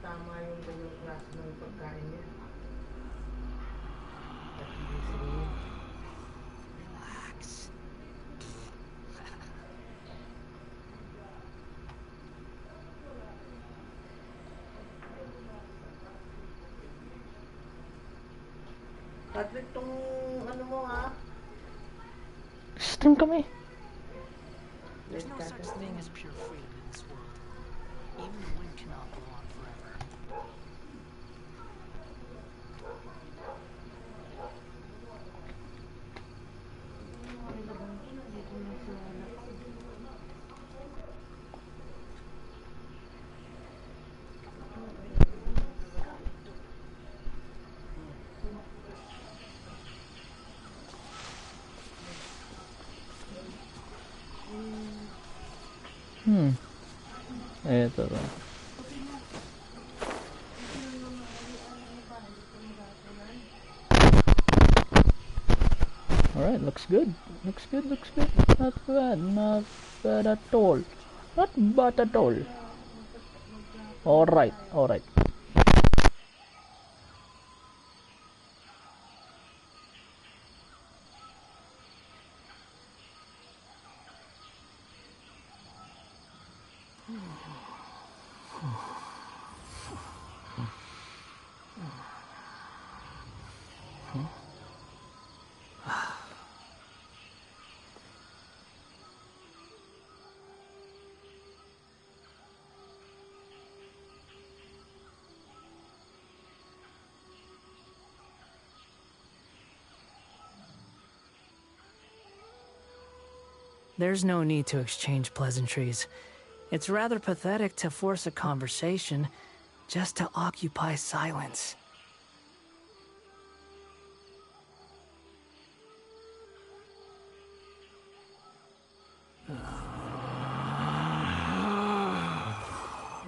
tama yung ganyang klase ng pagkain niya. Relax. Patrick, tong ano mo ha? Stream kami. There's no such thing as pure freedom in this world. Even the wind cannot blow on forever. Eto ba. Alright, looks good. Looks good. Not bad at all. Not bad at all. Alright. There's no need to exchange pleasantries. It's rather pathetic to force a conversation just to occupy silence.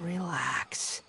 Relax.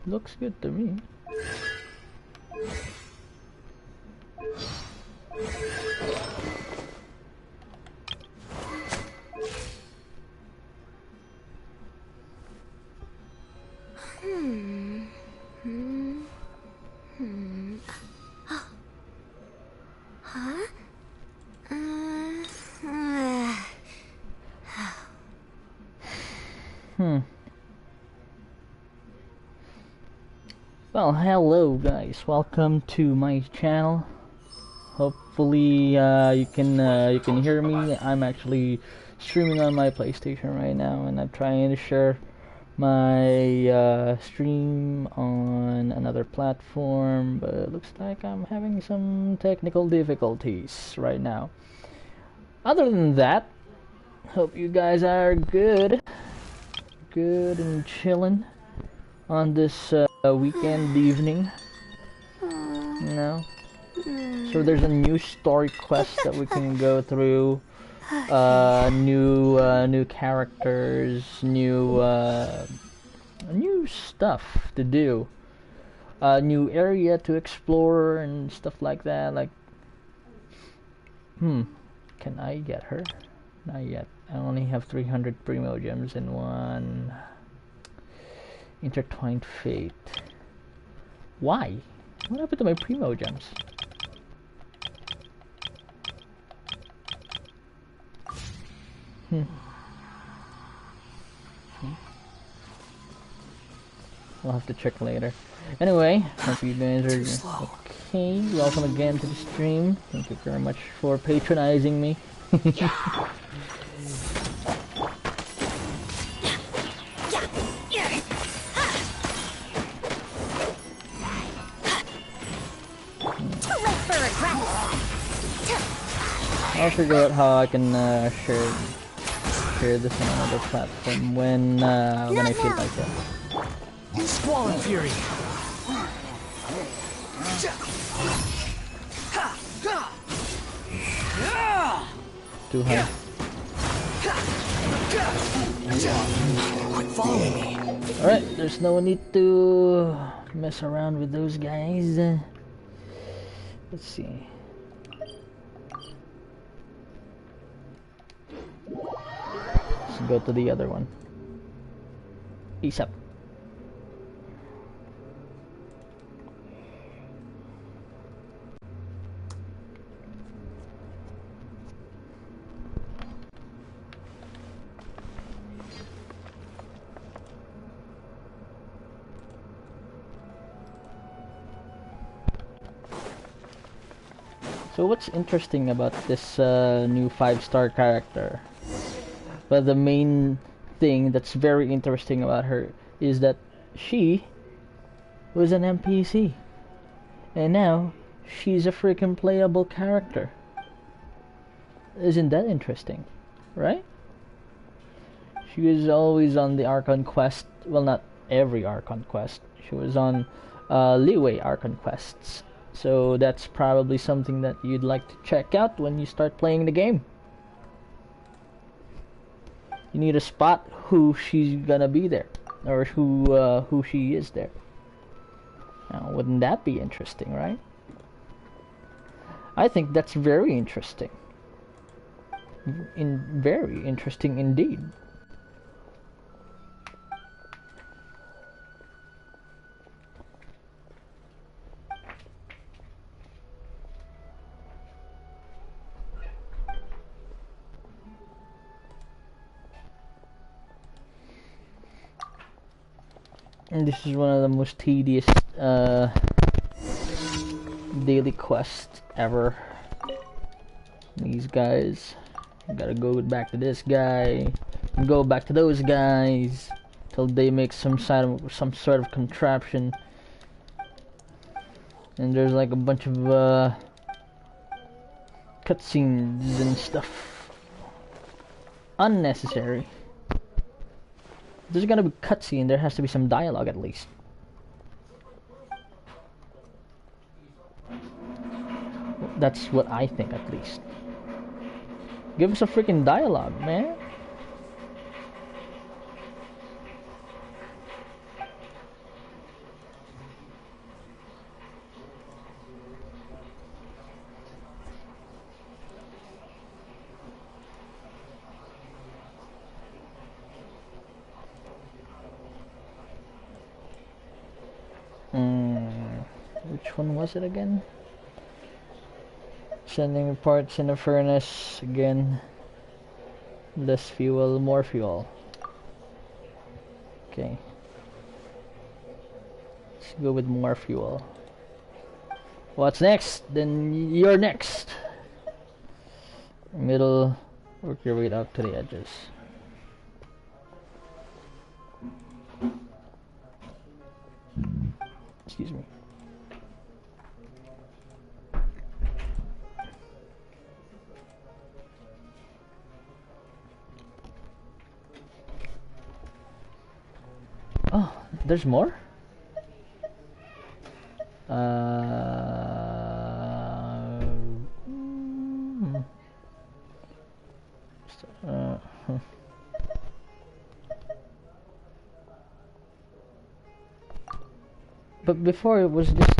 Looks good to me. Well, hello guys, welcome to my channel. Hopefully you can hear me. I'm actually streaming on my PlayStation right now, and I'm trying to share my stream on another platform, but it looks like I'm having some technical difficulties right now. Other than that, hope you guys are good and chilling on this weekend evening. You know, so there's a new story quest that we can go through. New characters, new stuff to do. New area to explore and stuff like that. Like, can I get her? Not yet. I only have 300 primo gems and one intertwined fate. Why? What happened to my primo gems? We'll have to check later. Anyway, hope you guys are okay. Welcome again to the stream. Thank you very much for patronizing me. I'll figure out how I can share this on another platform when I feel like it. Squall and Fury. Too high. Quit following me. Alright, there's no need to mess around with those guys. Let's see. Let's go to the other one. Peace up. So what's interesting about this new 5-star character? But the main thing that's very interesting about her is that she was an NPC. And now she's a freaking playable character. Isn't that interesting? Right? She was always on the Archon quest. Well, not every Archon quest. She was on Leeway Archon quests. So that's probably something that you'd like to check out when you start playing the game. You need to spot who she's gonna be there, or who she is there. Now, wouldn't that be interesting, right? I think that's very interesting. Very interesting indeed. And this is one of the most tedious daily quests ever. These guys, you gotta go back to this guy, and go back to those guys, till they make some sort of contraption. And there's like a bunch of cutscenes and stuff. Unnecessary. If there's gonna be cutscene, there has to be some dialogue at least. That's what I think, at least. Give us a freaking dialogue, man. Which one was it again? Sending parts in a furnace again. Less fuel, more fuel. Okay. Let's go with more fuel. What's next? Then you're next. Middle, work your way up to the edges. Excuse me. Oh, there's more? Huh. But before it was just...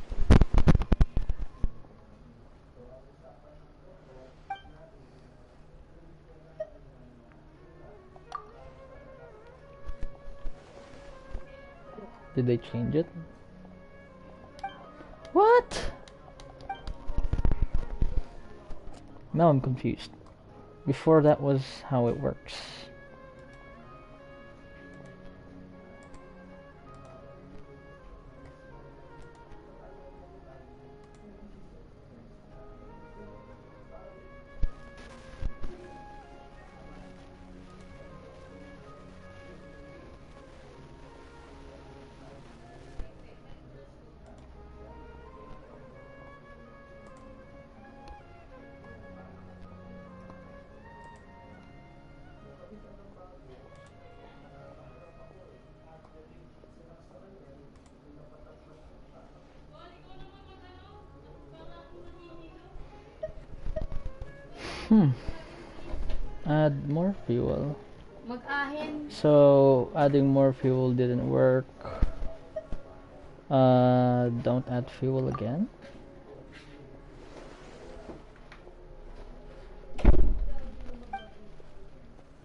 Did they change it? What? Now I'm confused. Before that was how it works. Add more fuel. Mag-ahin. So adding more fuel didn't work. Don't add fuel again.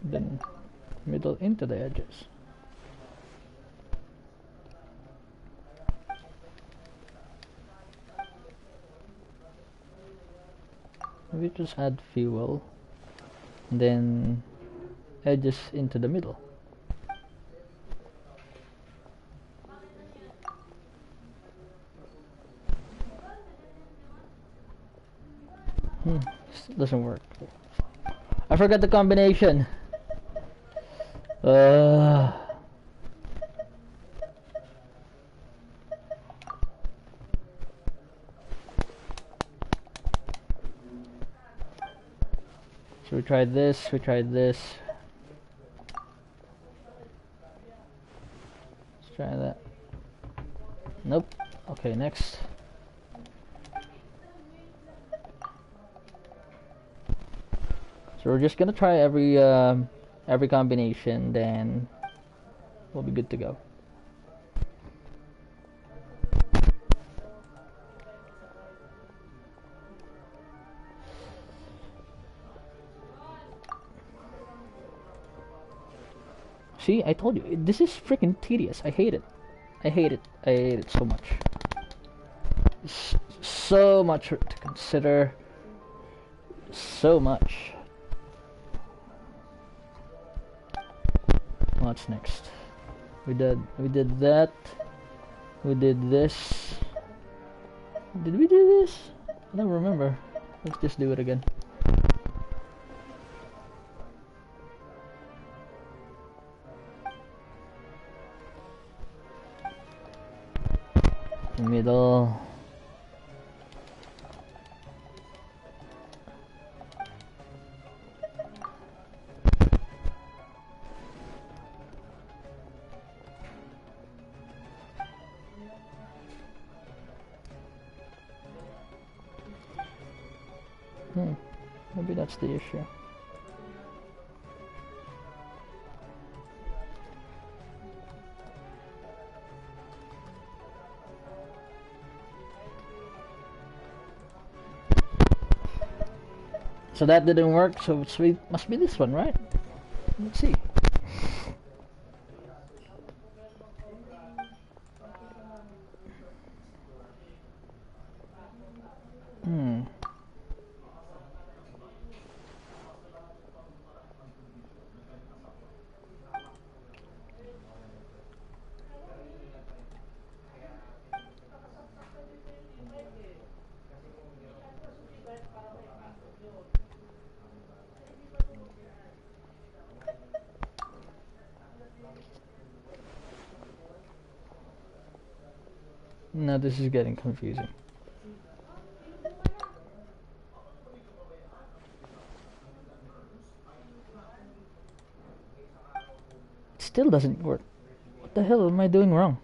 Then middle into the edges. We just add fuel, then edges into the middle. This doesn't work. I forgot the combination. So we tried this, we tried this. Let's try that. Nope. Okay, next. So we're just gonna try every combination, then we'll be good to go. See, I told you, this is freaking tedious. I hate it. I hate it. I hate it so much. So much to consider. So much. What's next? We did that. We did this. Did we do this? I don't remember. Let's just do it again. Middle. Maybe that's the issue. So that didn't work, so it must be this one, right? Let's see. Now this is getting confusing. It still doesn't work. What the hell am I doing wrong?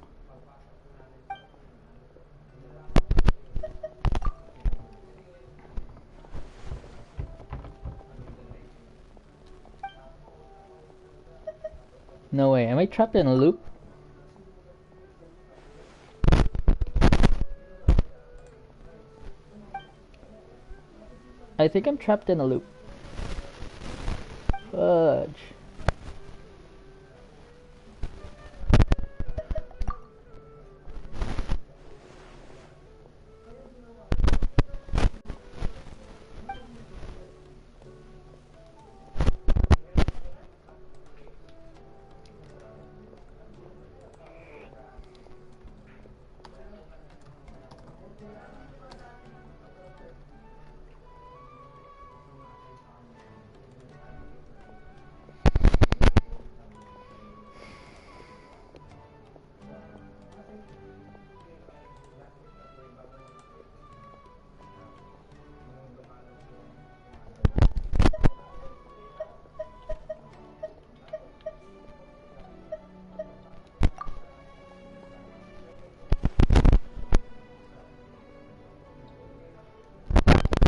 No way, am I trapped in a loop? I think I'm trapped in a loop. Fudge.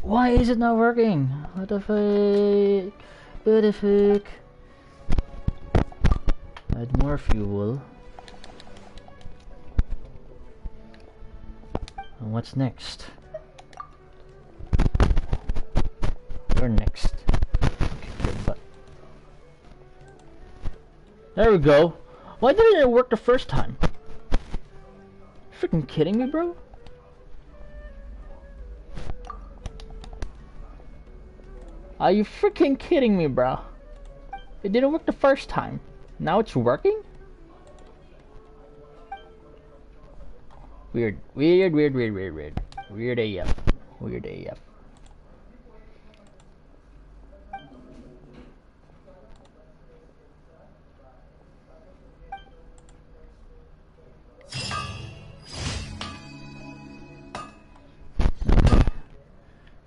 Why is it not working? What the fuck? What the fuck? Add more fuel. And what's next? You're next. Kick your butt. There we go. Why didn't it work the first time? Freaking kidding me, bro? Are you freaking kidding me, bro? It didn't work the first time. Now it's working? Weird. Weird, weird, weird, weird, weird. Weird AF. Weird AF.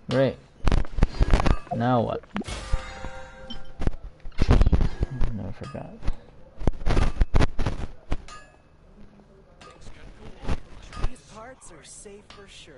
Right. Now what? No, I forgot. These parts are safe for sure.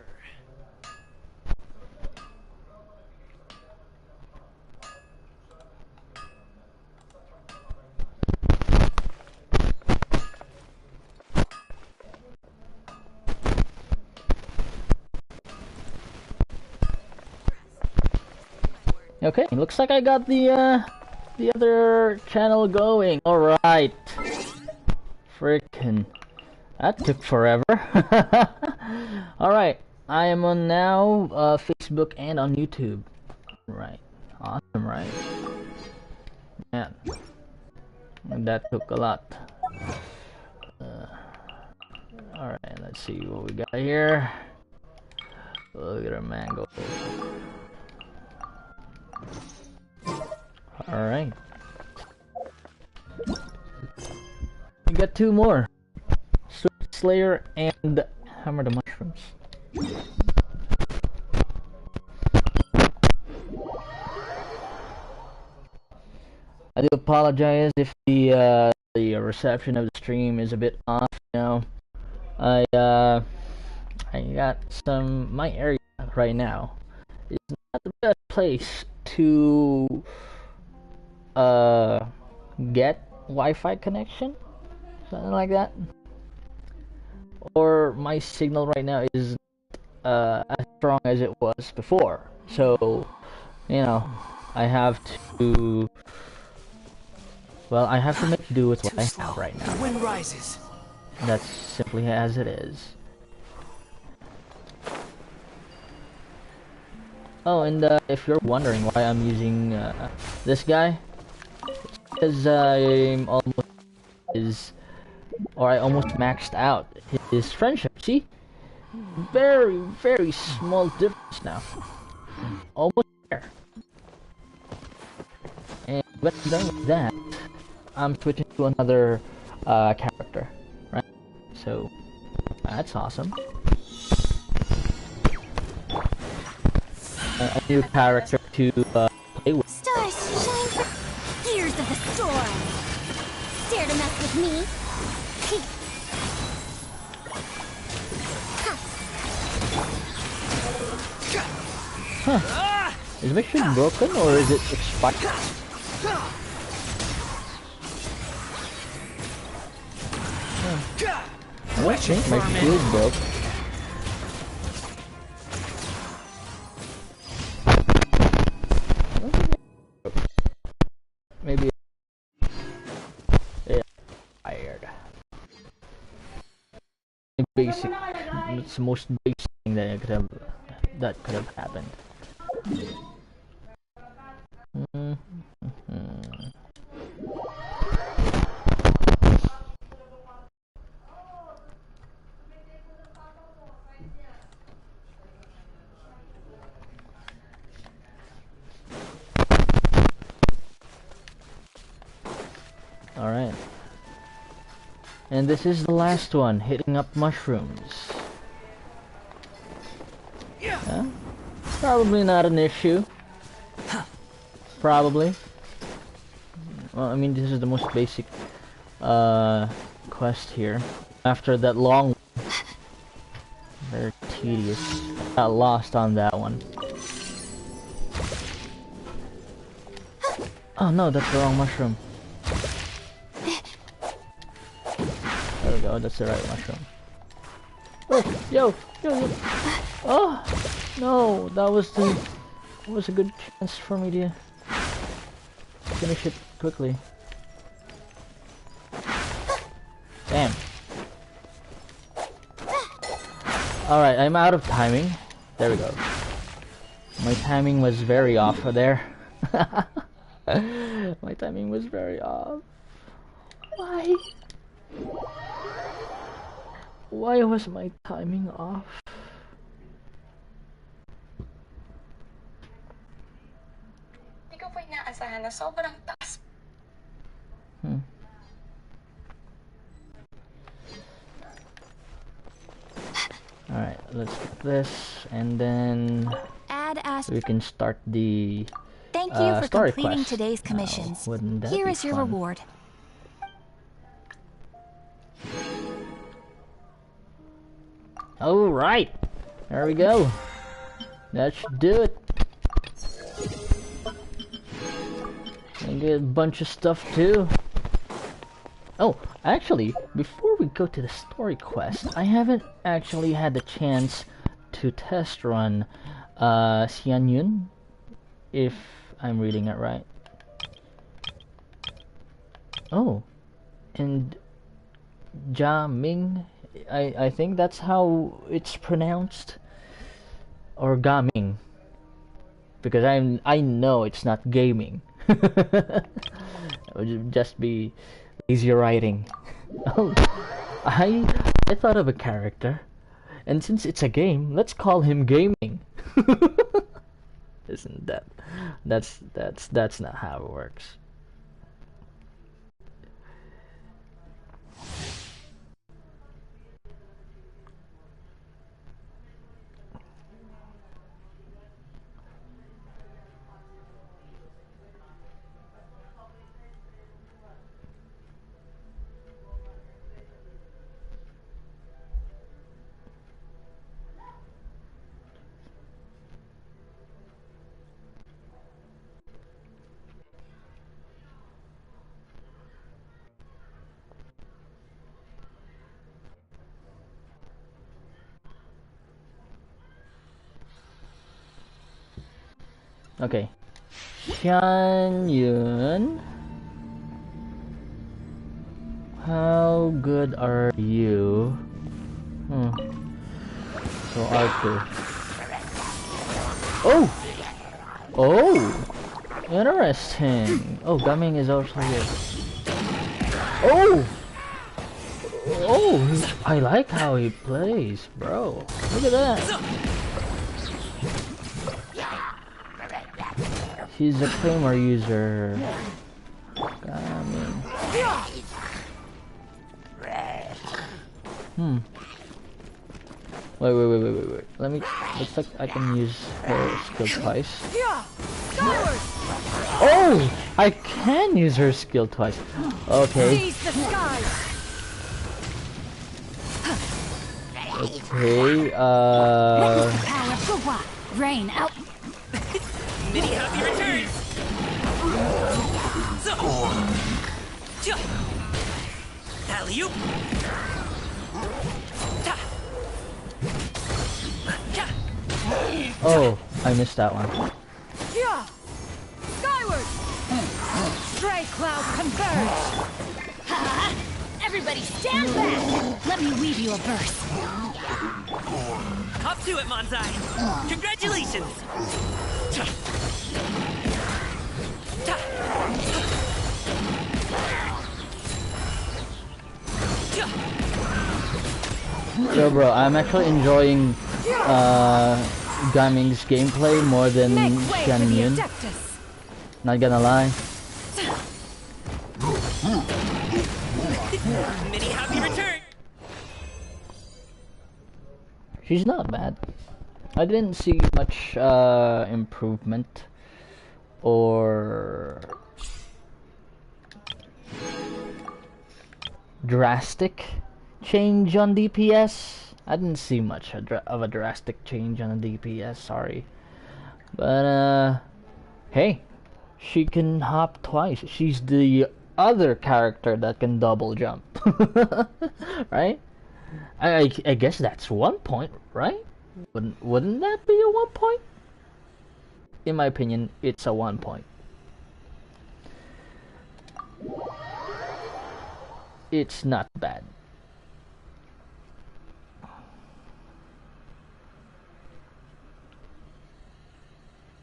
Okay, looks like I got the other channel going. Alright. Frickin'. That took forever. Alright. I am on now Facebook and on YouTube. Right. Awesome, right? Man. That took a lot. Alright, let's see what we got here. Look at our mango. Alright. We got two more. Sword Slayer and Hammer the Mushrooms. I do apologize if the reception of the stream is a bit off, you know. I got my area right now is not the best place to get Wi-Fi connection, something like that, or my signal right now is as strong as it was before, so you know I have to make do with what I have right now. The wind rises. That's simply as it is. Oh, and if you're wondering why I'm using this guy, it's because I almost maxed out his friendship. See, very, very small difference now. Almost there. And when I'm done with that, I'm switching to another character, right? So that's awesome. A new character to play with. Stars shine for gears of the storm. Dare to mess with me? Huh. Is my shield broken or is it expired? I don't think my shield broke. Maybe yeah, fired. Basic. It's the most basic thing that could have happened. All right. And this is the last one, hitting up mushrooms. Huh? Probably not an issue. Probably. Well, I mean, this is the most basic quest here. After that long one. Very tedious. Got lost on that one. Oh no, that's the wrong mushroom. There we go, that's the right mushroom. Oh, yo, yo, yo. Oh, no, that was a good chance for me to finish it quickly. Damn. Alright, I'm out of timing. There we go. My timing was very off there. My timing was very off. Why? Why was my timing off? Hindi ko po inaasahan na sobrang taas. Alright, let's get this, and then Add Ash. we can start the Thank you for story completing quest. today's Now, commissions. wouldn't that Here be is your fun? reward. Alright, there we go. That should do it. And get a bunch of stuff too. Oh, actually, before we go to the story quest, I haven't actually had the chance to test run Xian Yun, if I'm reading it right. Oh, and Jia Ming, I think that's how it's pronounced, or Gaming, because I know it's not gaming. It would just be easy writing. Oh, I thought of a character, and since it's a game, let's call him Gaming. Isn't that's not how it works. Okay. Xian Yun, how good are you? So Arthur. Oh! Oh! Interesting. Oh, Gaming is also here. Oh! Oh! I like how he plays, bro. Look at that. He's a Claymore user. Gaming. Wait. Looks like I can use her skill twice. Oh! I can use her skill twice. Okay. Okay, Rain out. Mini happy returns! Alley-oop! oh, I missed that one. Skyward! Stray cloud converge! Everybody stand back! Let me weave you a verse. Hop to it, Manzai! Congratulations! Yo bro, I'm actually enjoying Gaming's gameplay more than Xian Yun. Not gonna lie. Mini happy return! She's not bad. I didn't see much improvement or drastic change on DPS. I didn't see much of a drastic change on the DPS, sorry. But hey, She can hop twice. She's the other character that can double jump. Right? I guess that's 1 point, right? Wouldn't that be a 1 point? In my opinion, it's a 1 point. It's not bad.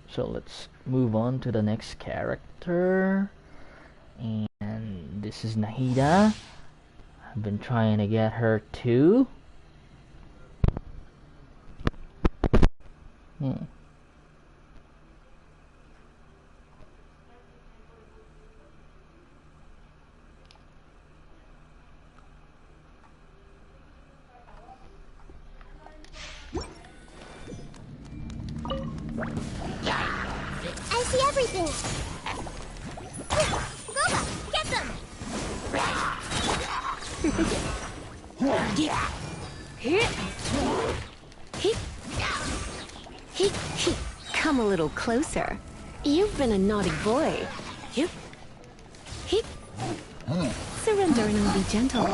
So let's move on to the next character. And this is Nahida. I've been trying to get her too. I see everything. Boba, get them. Come a little closer. You've been a naughty boy. Surrender and I'll be gentle.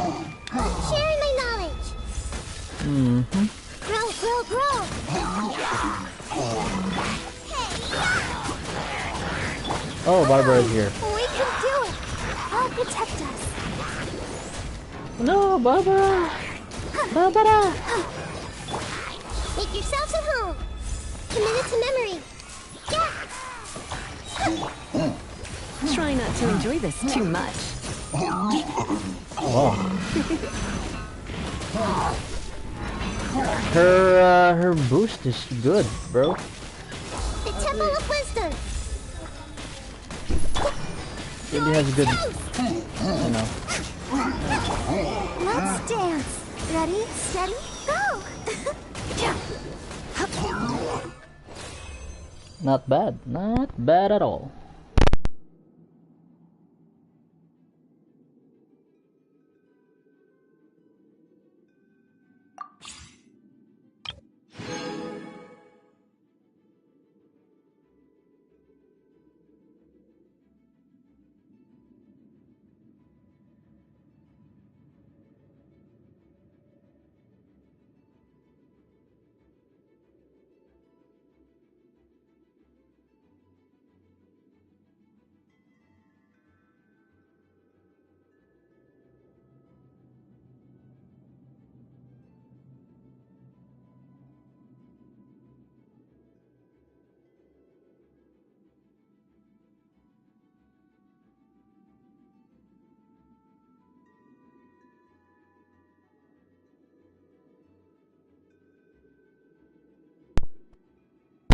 Sharing my knowledge. Grow, grow, grow. Oh, Barbara is here. We can do it. I'll protect us. No, Barbara! Barbara! Make yourselves at home. Commit it to memory. Yeah. Try not to enjoy this too much. Oh. Her boost is good, bro. The Temple of Wisdom. Really has a good, you know. Let's dance. Ready, steady, go. Not bad. Not bad at all.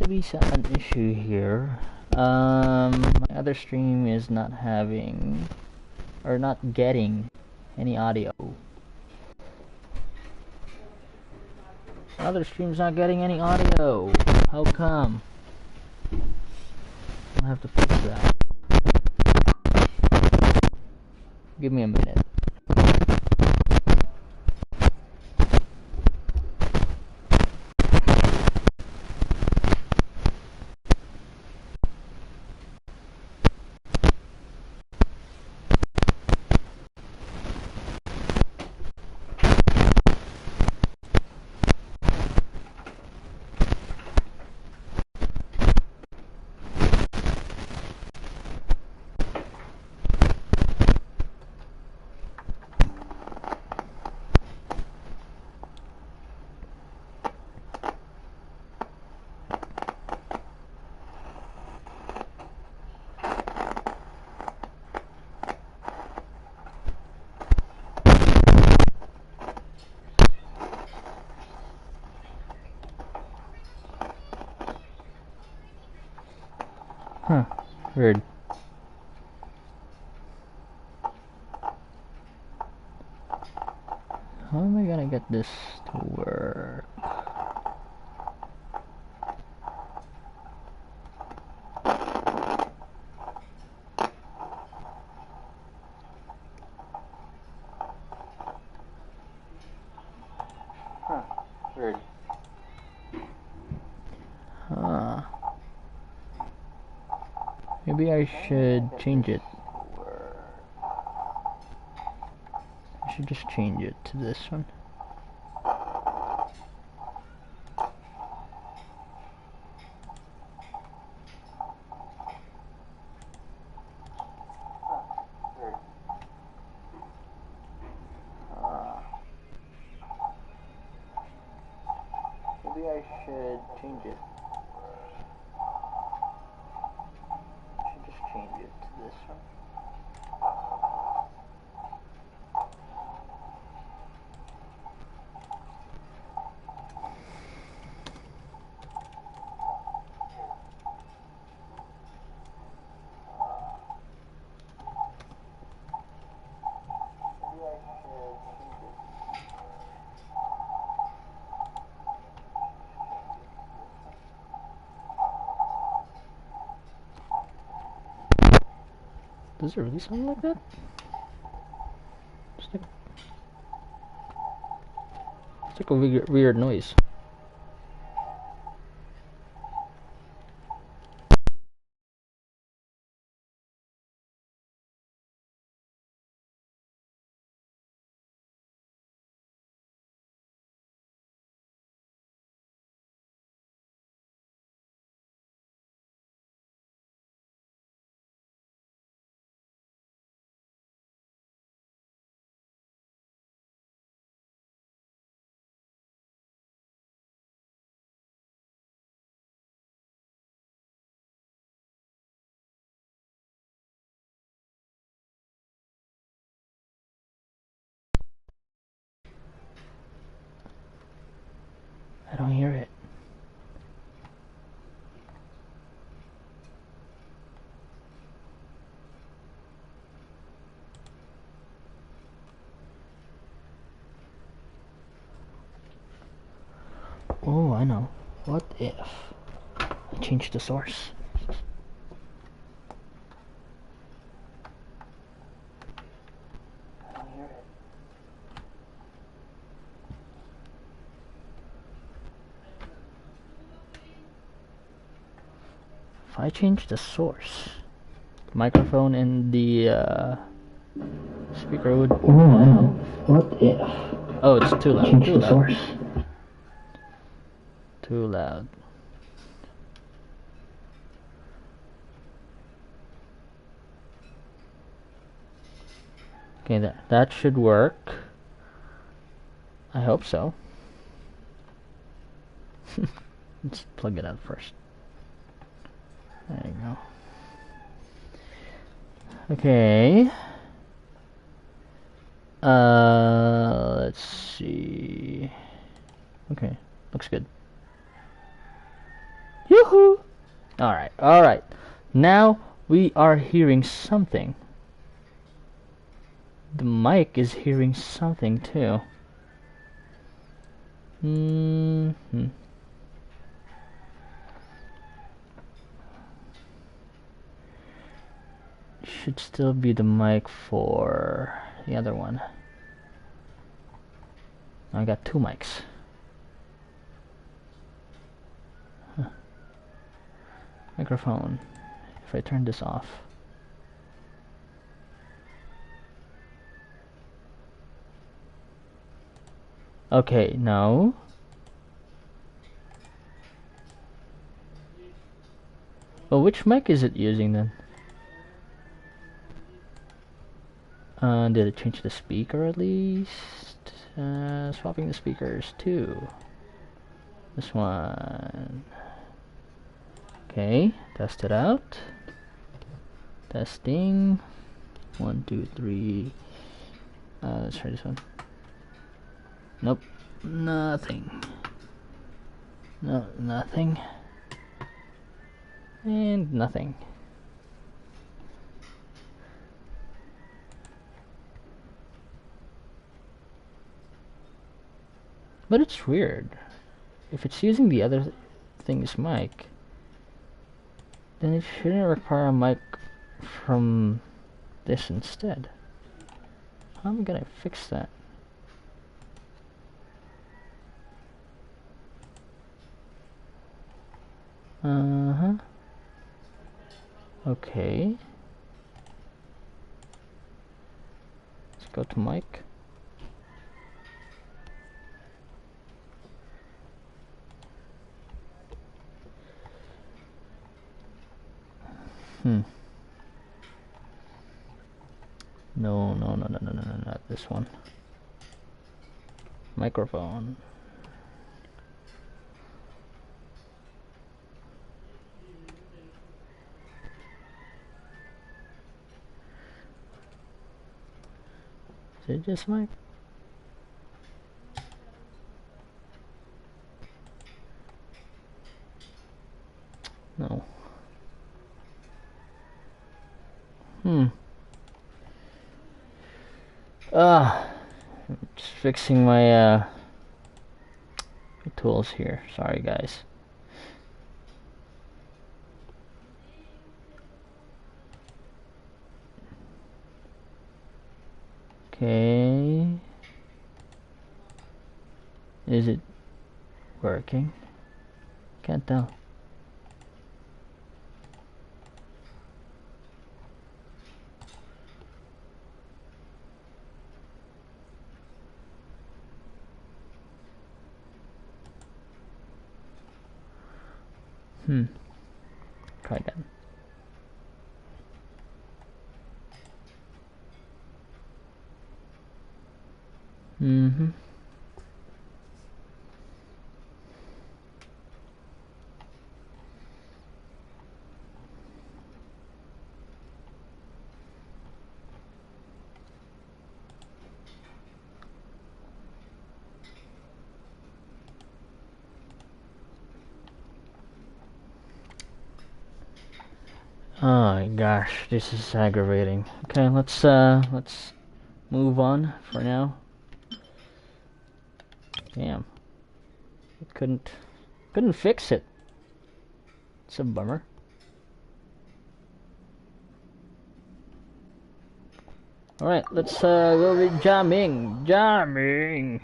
Be an issue here. My other stream is not having or not getting any audio. Other stream's not getting any audio. How come? I'll have to fix that. Give me a minute. Huh, weird. How am I gonna get this to work? Huh, weird. Maybe I should change it. I should just change it to this one. Maybe I should change it. I should just change it to this one. Does it really sound like that? It's like a weird noise. I don't hear it. Oh, I know. What if I change the source? I don't hear it. If I change the source, the microphone and the speaker would. Oh, I know. What if? Oh, it's too loud. Change the source. Too loud. Okay, that should work. I hope so. Let's plug it out first. There you go. Okay. Let's see. Okay, looks good. Yoo-hoo! Alright. Now we are hearing something. The mic is hearing something too. Should still be the mic for the other one. I got two mics. Huh. Microphone. If I turn this off. Okay, no. Well, which mic is it using then? Did it change the speaker at least? Swapping the speakers too. This one. Okay, test it out. Testing. 1, 2, 3. Let's try this one. Nope. Nothing. No, nothing. And nothing. But it's weird. If it's using the other thing's mic, then it shouldn't require a mic from this instead. How am I gonna fix that? Okay. Let's go to Mike. No, not this one. Microphone. Is it just Mike? No. Just fixing my tools here. Sorry, guys. Okay. Is it working? Can't tell. Try that. Oh my gosh, this is aggravating. Okay, let's move on for now. Damn. It couldn't fix it. It's a bummer. Alright, let's go with jamming. Jamming.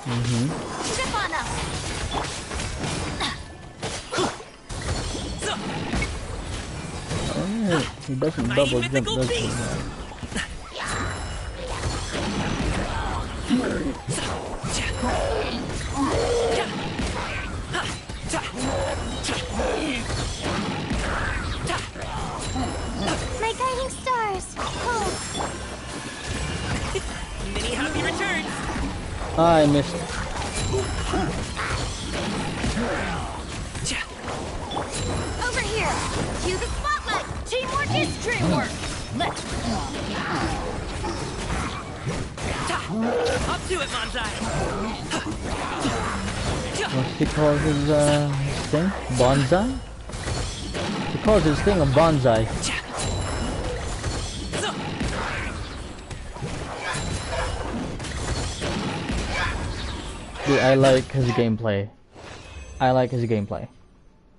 Grip on them. Oh, he doesn't double jump, does he? My guiding stars. Hold. Many happy returns. I missed it. Over here. Cue the spotlight. Teamwork is dreamwork. Let's Up to it, Manzai. What's he calls his thing? Bonsai? He calls his thing a bonsai. Dude, I like his gameplay. I like his gameplay.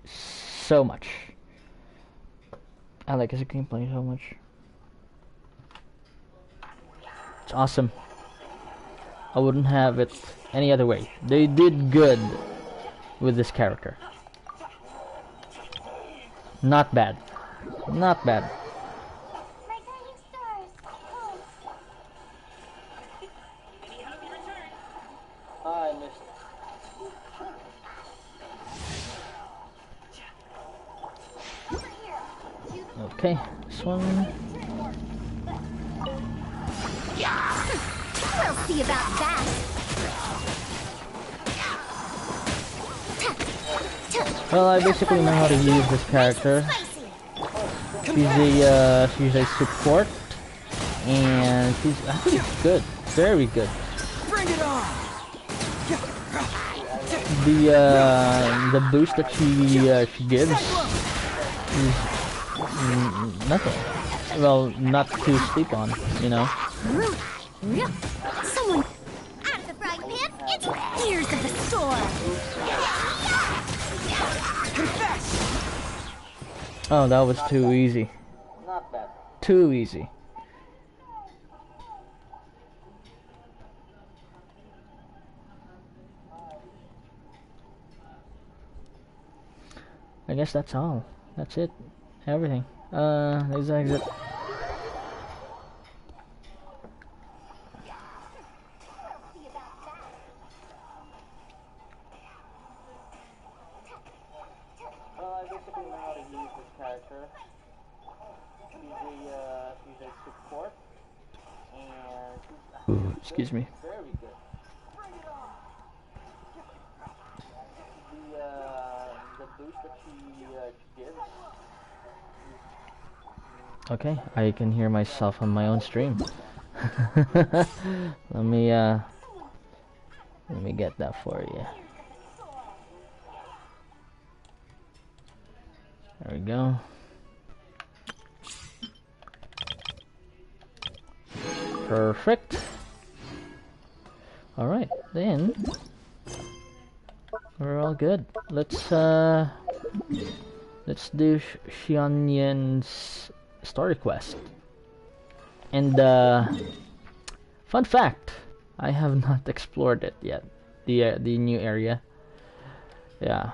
So much. I like his gameplay so much. It's awesome. I wouldn't have it any other way. They did good with this character. Not bad. Not bad. My guiding stars. Hold. I missed it. Okay, this one. We'll see about that. Well, I basically know how to use this character. She's a support, and she's good, very good. Bring it on. the boost that she gives is nothing. Well, not to sleep on, you know. Someone Out of the frying pan, it's ears of the storm. Oh, that was too easy. Too easy. I guess that's all. That's it. Everything. There's an exit. Well, I basically know how to use this character. She's a support, and she's Ooh, excuse me. very good. The boost that she gives. Okay, I can hear myself on my own stream. Let me get that for you. There we go. Perfect. All right, then we're all good. Let's do Xianyan's story quest. And fun fact, I have not explored it yet. The new area. Yeah,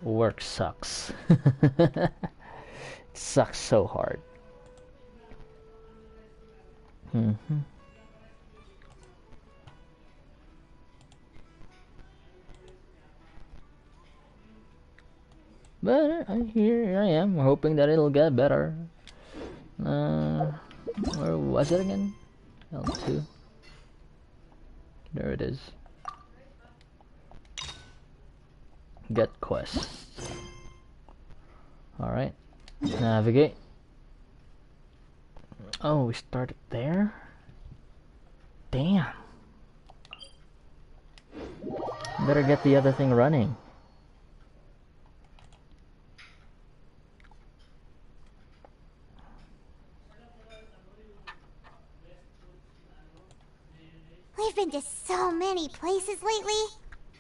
work sucks. It sucks so hard. But here I am, hoping that it'll get better. Where was it again? L2. There it is. Get quest. Alright. Navigate. Oh, we started there? Damn. Better get the other thing running. We've been to so many places lately.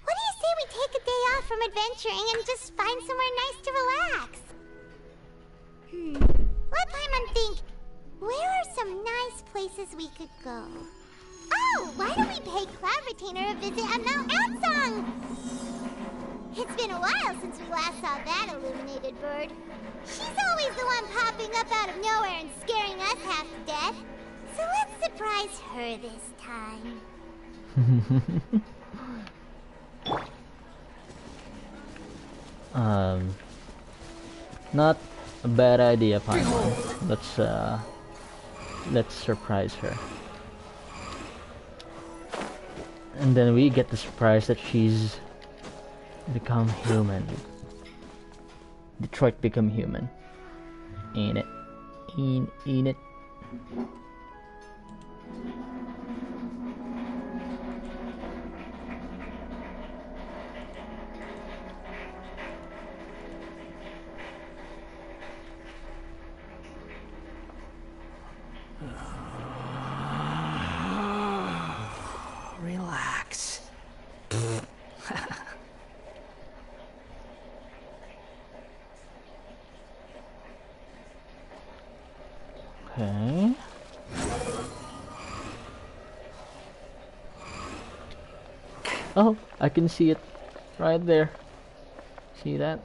What do you say we take a day off from adventuring and just find somewhere nice to relax? Let Paimon think. Where are some nice places we could go? Oh, why don't we pay Cloud Retainer a visit at Mount Ansong? It's been a while since we last saw that illuminated bird. She's always the one popping up out of nowhere and scaring us half to death. So let's surprise her this time. Not a bad idea, Paimon. Let's surprise her. And then we get the surprise that she's become human. Detroit become human. Ain't it? Ain't it? Relax. Okay. Oh, I can see it right there. See that?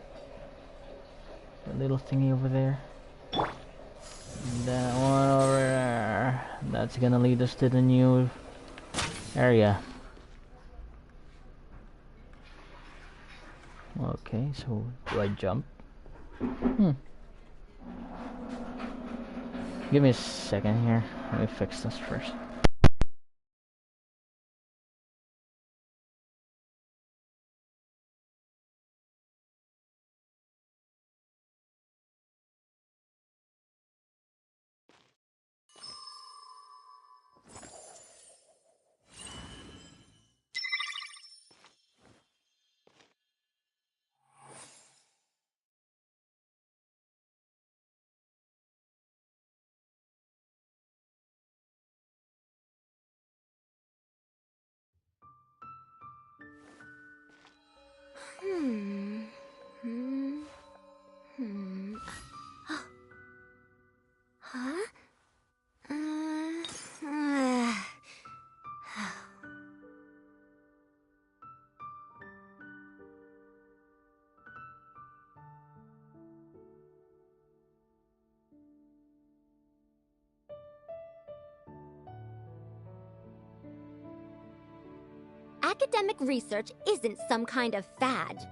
That little thingy over there. That one over there. That's gonna lead us to the new area. Okay, so do I jump? Give me a second here. Let me fix this first. Hmm. Hmm. Hmm. Huh? Uh, Academic research isn't some kind of fad.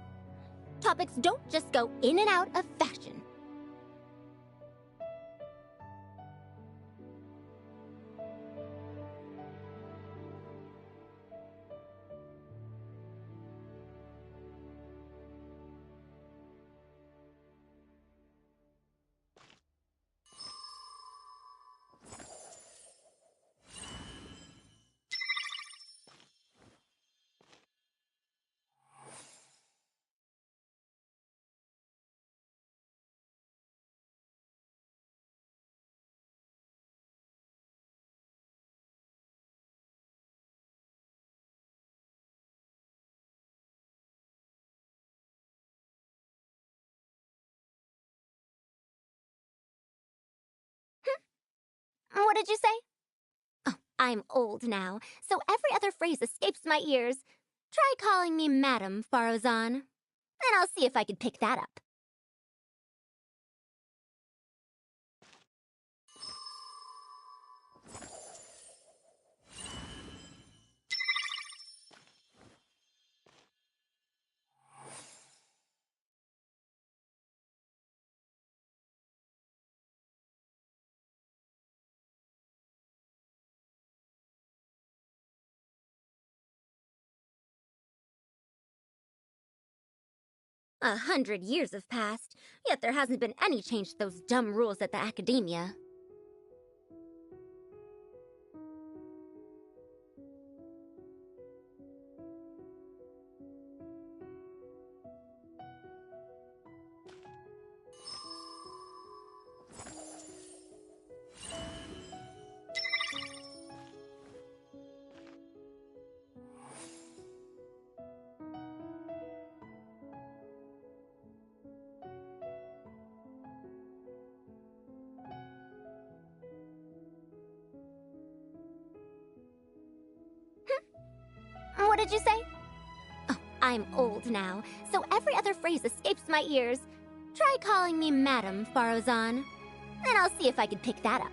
Topics don't just go in and out of fashion. What did you say? Oh, I'm old now, so every other phrase escapes my ears. Try calling me Madam, Farozan, and I'll see if I can pick that up. 100 years have passed, yet there hasn't been any change to those dumb rules at the academia. What did you say? Oh, I'm old now, so every other phrase escapes my ears. Try calling me Madam, Farozan, and I'll see if I can pick that up.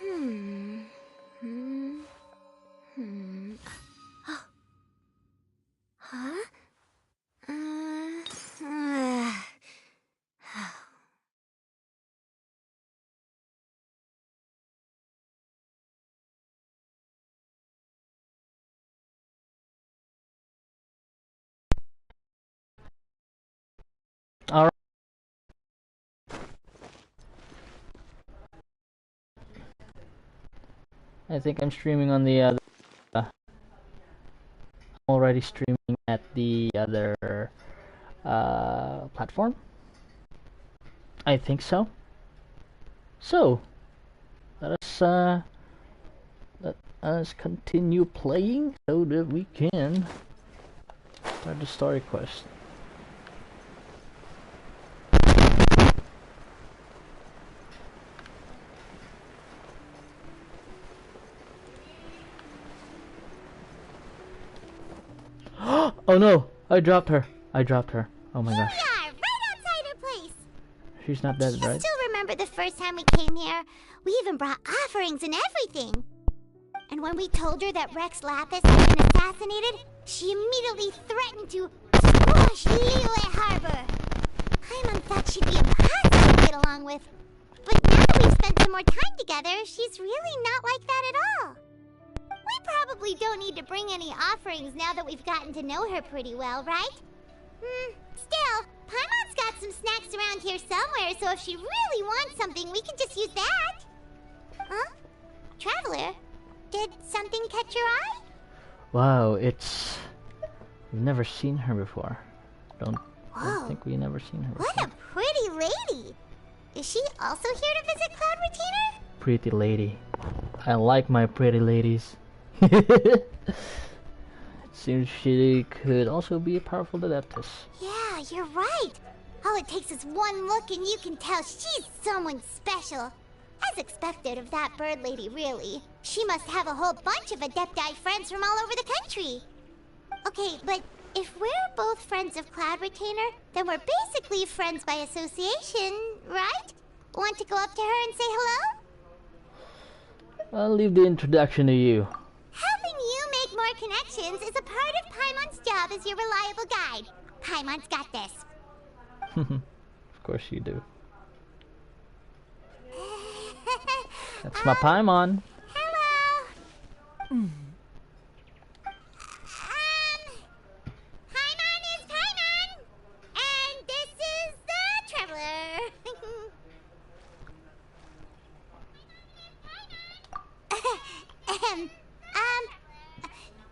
Hmm. Hmm. Hmm. Huh? All right. I think I'm streaming on the other. I'm already streaming at the other platform. I think so. So let us continue playing so that we can start the story quest. Oh no! I dropped her. Oh my Here gosh. we are, right outside our place. She's not dead, I right? still remember the first time we came here. We even brought offerings and everything. And when we told her that Rex Lapis had been assassinated, she immediately threatened to squash Liyue Harbor. Paimon thought she'd be impossible to get along with, some more time together, she's really not like that at all. We probably don't need to bring any offerings now that we've gotten to know her pretty well, right? Still, Paimon's got some snacks around here somewhere, so if she really wants something, we can just use that. Huh? Traveler, did something catch your eye? Wow, it's... We've never seen her before. Don't think we've never seen her before. What a pretty lady! Is she also here to visit Cloud Retainer? Pretty lady. I like my pretty ladies. It seems she could also be a powerful adeptus. Yeah, you're right. All it takes is one look and you can tell she's someone special. As expected of that bird lady, really. She must have a whole bunch of Adepti friends from all over the country. Okay, but if we're both friends of Cloud Retainer, then we're basically friends by association, right? Want to go up to her and say hello? I'll leave the introduction to you. Helping you make more connections is a part of Paimon's job as your reliable guide. Paimon's got this. Of course you do. That's my Paimon. Hello. Paimon is Paimon, and this is the Traveler.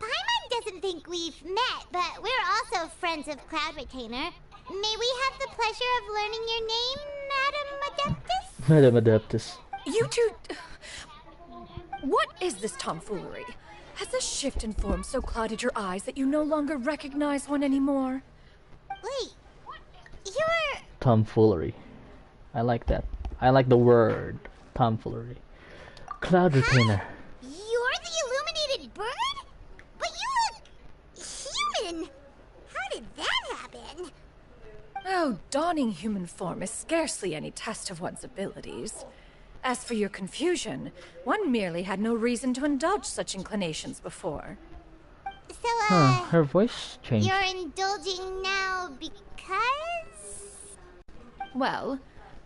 Paimon doesn't think we've met, but we're also friends of Cloud Retainer. May we have the pleasure of learning your name, Madam Adeptus? Madam Adeptus. You two... What is this tomfoolery? Has the shift in form so clouded your eyes that you no longer recognize one anymore? Wait, you're... Tomfoolery. I like that. I like the word tomfoolery. Cloud Retainer. You're the illuminated bird? But you look... human! How did that happen? Oh, donning human form is scarcely any test of one's abilities. As for your confusion, one merely had no reason to indulge such inclinations before. So, Her voice changed. you're indulging now because... Well,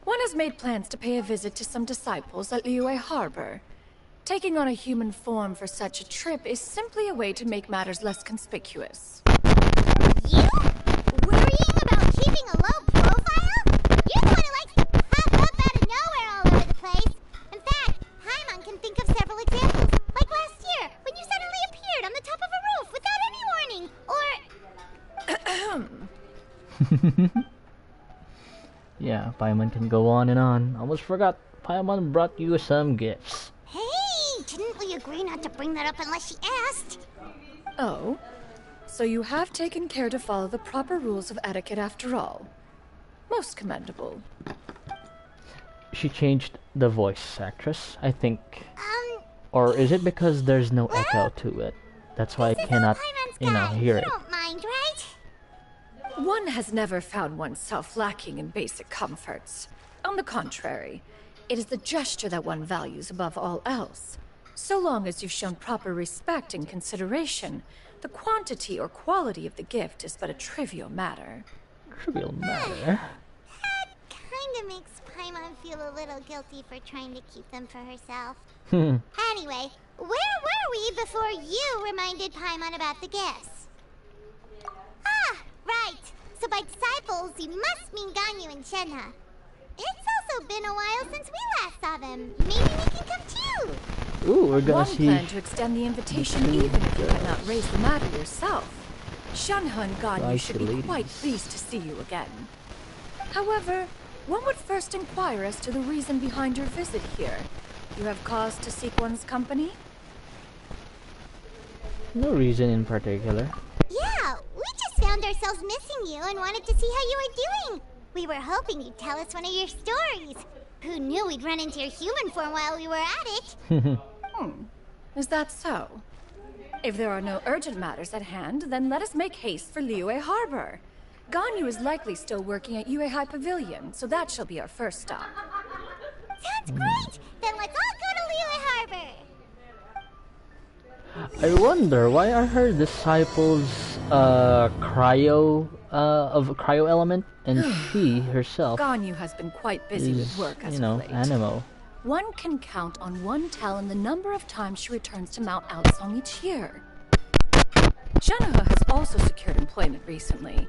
one has made plans to pay a visit to some disciples at Liyue Harbor. Taking on a human form for such a trip is simply a way to make matters less conspicuous. You? Worrying about keeping a low profile? You're the one who likes to pop up out of nowhere all over the place. In fact, Paimon can think of several examples. Like last year, when you suddenly appeared on the top of a roof without any warning. Or... Yeah, Paimon can go on and on. Almost forgot. Paimon brought you some gifts. Hey, didn't we agree not to bring that up unless she asked? Oh? So you have taken care to follow the proper rules of etiquette after all. Most commendable. She changed the voice actress, I think. Or is it because there's no echo to it? That's why I cannot, hear it. You don't mind, right? One has never found oneself lacking in basic comforts. On the contrary, it is the gesture that one values above all else. So long as you've shown proper respect and consideration, the quantity or quality of the gift is but a trivial matter. Trivial matter? That kinda makes Paimon feel a little guilty for trying to keep them for herself. Anyway, where were we before you reminded Paimon about the gifts? Ah, right. So by disciples, you must mean Ganyu and Shenhe. It's also been a while since we last saw them. Maybe we can come too. Ooh, we're gonna One see. planned to extend the invitation even if you had not raised the matter yourself. Shenhe and Ganyu should be quite pleased to see you again. However, one would first inquire as to the reason behind your visit here. You have cause to seek one's company? No reason in particular. Yeah, we just found ourselves missing you and wanted to see how you were doing. We were hoping you'd tell us one of your stories. Who knew we'd run into your human form while we were at it? Is that so? If there are no urgent matters at hand, then let us make haste for Liyue Harbor. Ganyu is likely still working at Yuehai Pavilion, so that shall be our first stop. Sounds great! Then let's all go to Liyue Harbor! I wonder why are her disciples cryo element and she herself Ganyu has been quite busy is, with work as you know, of late. Animo. one can count on one talon the number of times she returns to Mount Outsong each year. Shenoha has also secured employment recently.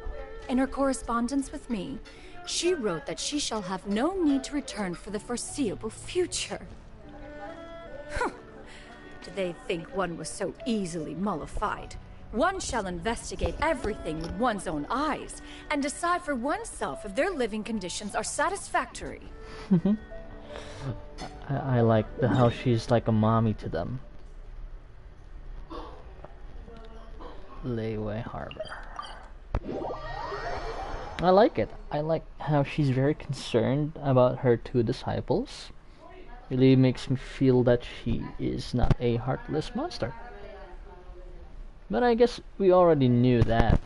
In her correspondence with me, she wrote that she shall have no need to return for the foreseeable future. Did they think one was so easily mollified? One shall investigate everything with one's own eyes and decide for oneself if their living conditions are satisfactory. I like how she's like a mommy to them. Leeway Harbor. I like it. I like how she's very concerned about her two disciples. Really makes me feel that she is not a heartless monster. But I guess we already knew that.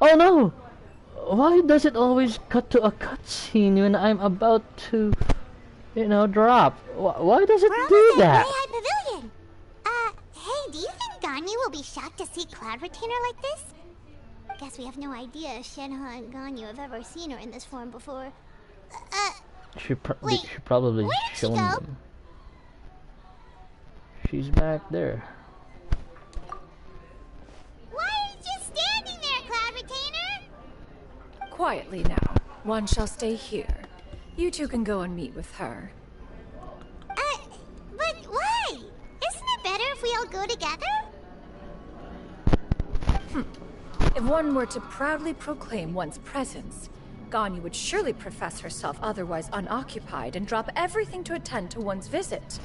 Oh no! Why does it always cut to a cutscene when I'm about to, drop? Why does it do that? We're almost at Pavilion. Hey, do you think Ganyu will be shocked to see Cloud Retainer like this? Guess we have no idea if Shenhe and Ganyu have ever seen her in this form before. She wait, probably where did she shown go? them. She's back there. Why are you just standing there, Cloud Retainer? Quietly now. One shall stay here. You two can go and meet with her. But why? Isn't it better if we all go together? If one were to proudly proclaim one's presence, Ganyu would surely profess herself otherwise unoccupied and drop everything to attend to one's visit.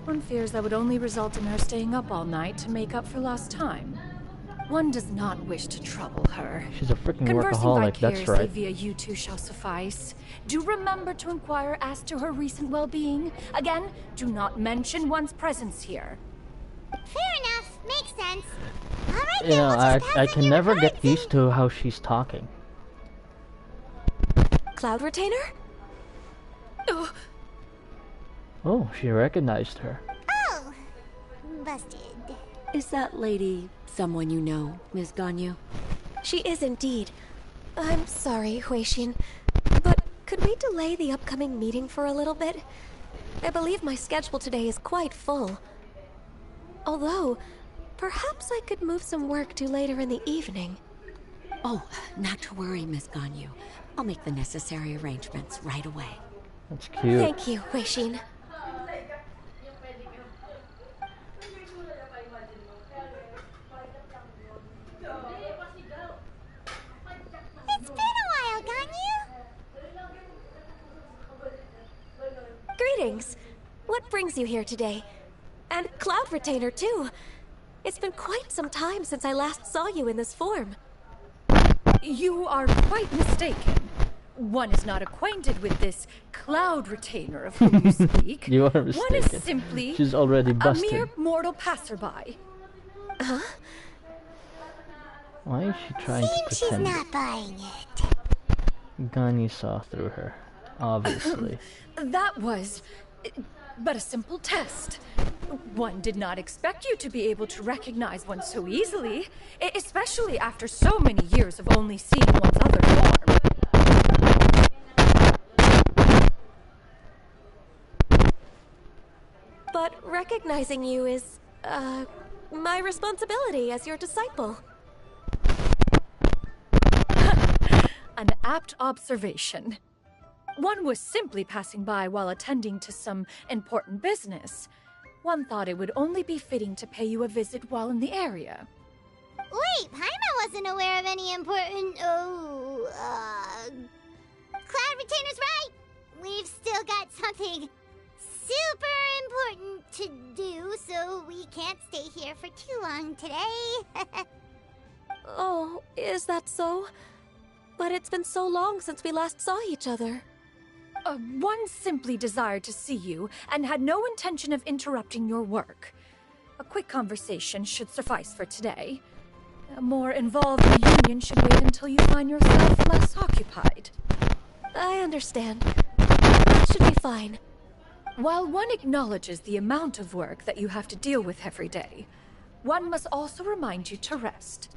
One fears that would only result in her staying up all night to make up for lost time. One does not wish to trouble her. She's a freaking Conversing workaholic, that's vicariously right. via you two shall suffice. Do remember to inquire as to her recent well-being. Again, do not mention one's presence here. Fair enough. Makes sense. Alright You then, know, we'll I just pass I on can your never regards get used to how she's talking. Cloud Retainer? Oh, she recognized her. Oh, busted. Is that lady someone you know, Ms. Ganyu? She is indeed. I'm sorry, Huixin, but could we delay the upcoming meeting for a little bit? I believe my schedule today is quite full. Although, perhaps I could move some work to later in the evening. Oh, not to worry, Miss Ganyu. I'll make the necessary arrangements right away. That's cute. Thank you, Huixin. It's been a while, Ganyu. Greetings. What brings you here today? And Cloud Retainer, too. It's been quite some time since I last saw you in this form. You are quite mistaken. One is not acquainted with this Cloud Retainer of whom you speak. You are One mistaken. is simply She's already a busted. mere mortal passerby. Why is she trying to Seems she's pretend? not buying it. Ganyu saw through her, obviously. That was but a simple test. One did not expect you to be able to recognize one so easily, especially after so many years of only seeing one's other form. But recognizing you is, my responsibility as your disciple. An apt observation. One was simply passing by while attending to some important business. One thought it would only be fitting to pay you a visit while in the area. Wait, Paimon wasn't aware of any important... Cloud Retainer's right! We've still got something super important to do, so we can't stay here for too long today. Oh, is that so? But it's been so long since we last saw each other. One simply desired to see you and had no intention of interrupting your work. A quick conversation should suffice for today. A more involved reunion should wait until you find yourself less occupied. I understand. That should be fine. While one acknowledges the amount of work that you have to deal with every day, one must also remind you to rest.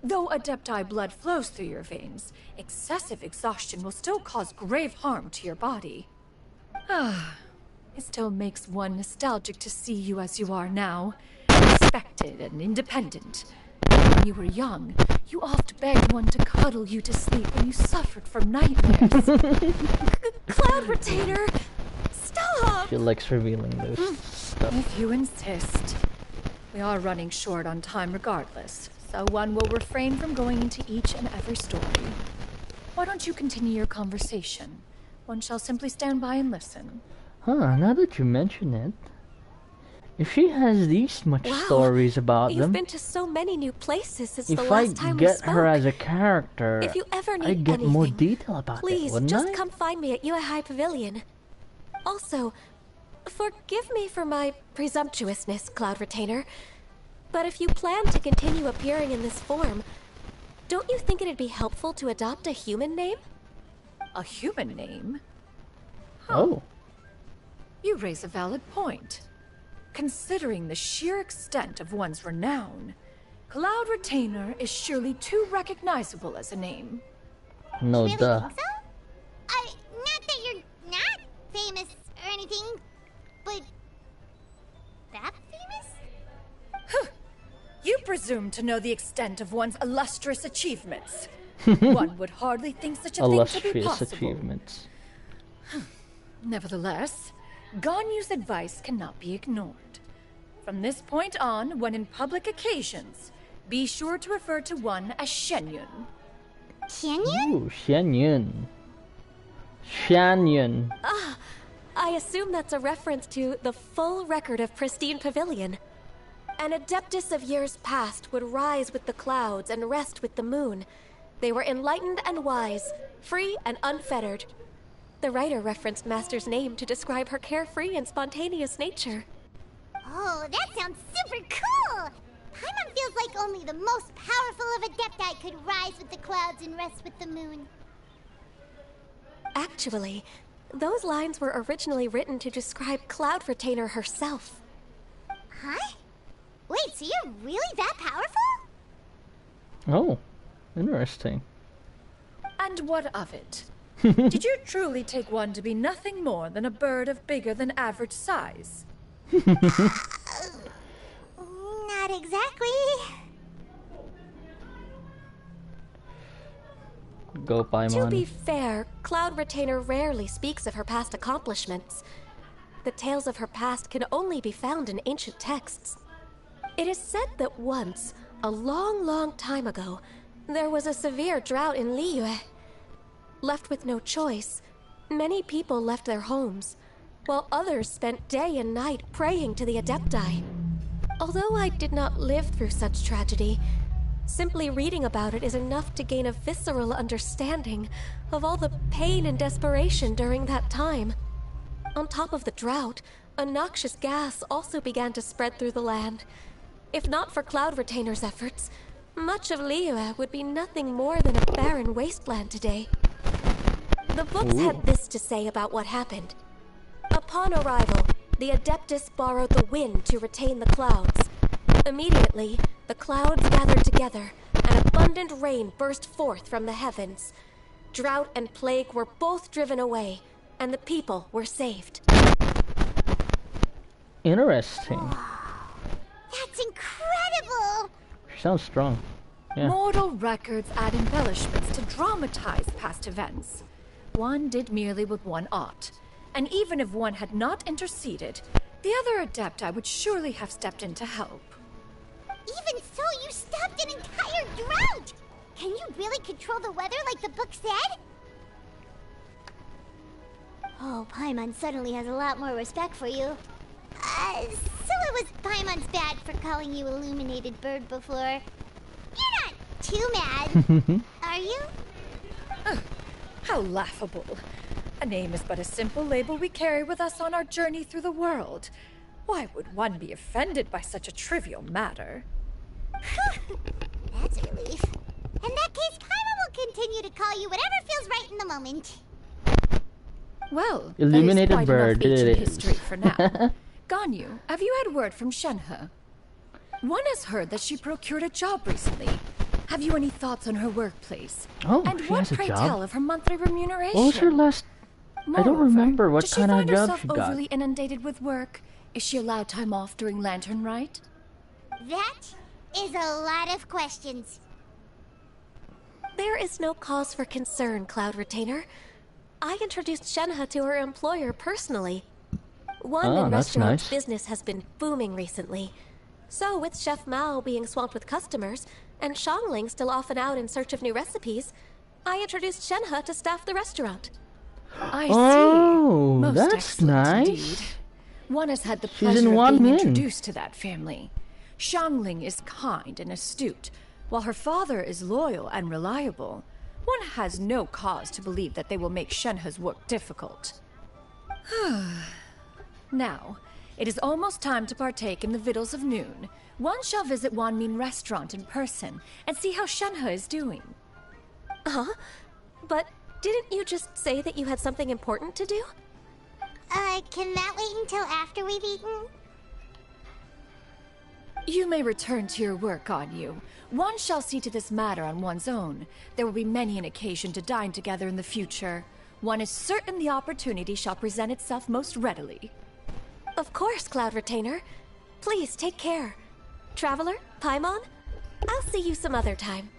Though Adepti blood flows through your veins, excessive exhaustion will still cause grave harm to your body. It still makes one nostalgic to see you as you are now, respected and independent. When you were young, you oft begged one to cuddle you to sleep when you suffered from nightmares. Cloud Retainer! Stop! She likes revealing those stuff. If you insist. We are running short on time regardless, so one will refrain from going into each and every story. Why don't you continue your conversation? One shall simply stand by and listen. Now that you mention it, if she has these much stories about You've them, been to so many new places since the if I last time we get spoke. her as a character, If you ever need I'd get anything, more detail about please it, wouldn't just I? come find me at Yue High Pavilion. Also, forgive me for my presumptuousness, Cloud Retainer, but if you plan to continue appearing in this form, don't you think it'd be helpful to adopt a human name? A human name? Oh. You raise a valid point. Considering the sheer extent of one's renown, Cloud Retainer is surely too recognizable as a name. No, Really duh. think so? Not that you're not famous or anything, but that famous? You presume to know the extent of one's illustrious achievements. One would hardly think such a thing to be Illustrious possible. achievements. Nevertheless, Ganyu's advice cannot be ignored. From this point on, when in public occasions, be sure to refer to one as Shenyun. Shenyun? Ooh, Shenyun. Shenyun. I assume that's a reference to the full record of Pristine Pavilion. An adeptus of years past would rise with the clouds and rest with the moon. They were enlightened and wise, free and unfettered. The writer referenced Master's name to describe her carefree and spontaneous nature. Oh, that sounds super cool! Paimon feels like only the most powerful of Adepti could rise with the clouds and rest with the moon. Actually, those lines were originally written to describe Cloud Retainer herself. Huh? Wait, so you're really that powerful? Oh, interesting. And what of it? Did you truly take one to be nothing more than a bird of bigger than average size? Not exactly. Go, Paimon. To be fair, Cloud Retainer rarely speaks of her past accomplishments. The tales of her past can only be found in ancient texts. It is said that once, a long, long time ago, there was a severe drought in Liyue. Left with no choice, many people left their homes, while others spent day and night praying to the Adepti. Although I did not live through such tragedy, simply reading about it is enough to gain a visceral understanding of all the pain and desperation during that time. On top of the drought, a noxious gas also began to spread through the land. If not for Cloud Retainer's efforts, much of Liyue would be nothing more than a barren wasteland today. The books had this to say about what happened. Upon arrival, the Adeptus borrowed the wind to retain the clouds. Immediately, the clouds gathered together, and abundant rain burst forth from the heavens. Drought and plague were both driven away, and the people were saved. Interesting. That's incredible! She sounds strong. Yeah. Mortal records add embellishments to dramatize past events. One did merely what one ought, and even if one had not interceded, the other Adepti would surely have stepped in to help. Even so, you stopped an entire drought! Can you really control the weather like the book said? Oh, Paimon suddenly has a lot more respect for you. So it was Paimon's bad for calling you Illuminated Bird before. You're not too mad, are you? How laughable. A name is but a simple label we carry with us on our journey through the world. Why would one be offended by such a trivial matter? That's a relief. In that case, Paimon will continue to call you whatever feels right in the moment. Well, Illuminated that is quite bird, enough it ancient is. history for now. Ganyu, have you had word from Shenhe? One has heard that she procured a job recently. Have you any thoughts on her workplace? Oh, and she what, has a pray job? tell, of her monthly remuneration? What was her last... I don't Moreover, remember what does kind she of find job herself she got. overly inundated with work? Is she allowed time off during Lantern Rite? That is a lot of questions. There is no cause for concern, Cloud Retainer. I introduced Shenhe to her employer personally. One that's restaurant nice. business has been booming recently. So, with Chef Mao being swamped with customers, and Xiangling still off and out in search of new recipes, I introduced Shenhe to staff the restaurant. I Oh, see. Most that's excellent nice. indeed. One has had the She's pleasure in of Wan being Min. introduced to that family. Xiangling is kind and astute, while her father is loyal and reliable. One has no cause to believe that they will make Shenhe's work difficult. Now, it is almost time to partake in the victuals of noon. One shall visit Wanmin Restaurant in person and see how Shenhe is doing. Huh? But didn't you just say that you had something important to do? Can that wait until after we've eaten? You may return to your work, Ganyu. One shall see to this matter on one's own. There will be many an occasion to dine together in the future. One is certain the opportunity shall present itself most readily. Of course, Cloud Retainer. Please take care. Traveler, Paimon, I'll see you some other time.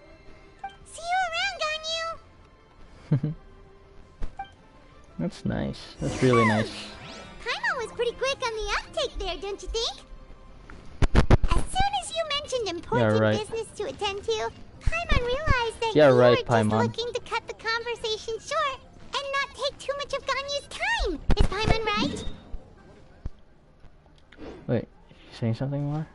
See you around, Ganyu! That's nice. That's really nice. Paimon was pretty quick on the uptake there, don't you think? As soon as you mentioned important right. business to attend to, Paimon realized that Yeah, you right, were just Paimon. looking to cut the conversation short and not take too much of Ganyu's time. Is Paimon right? Wait, she's saying something more?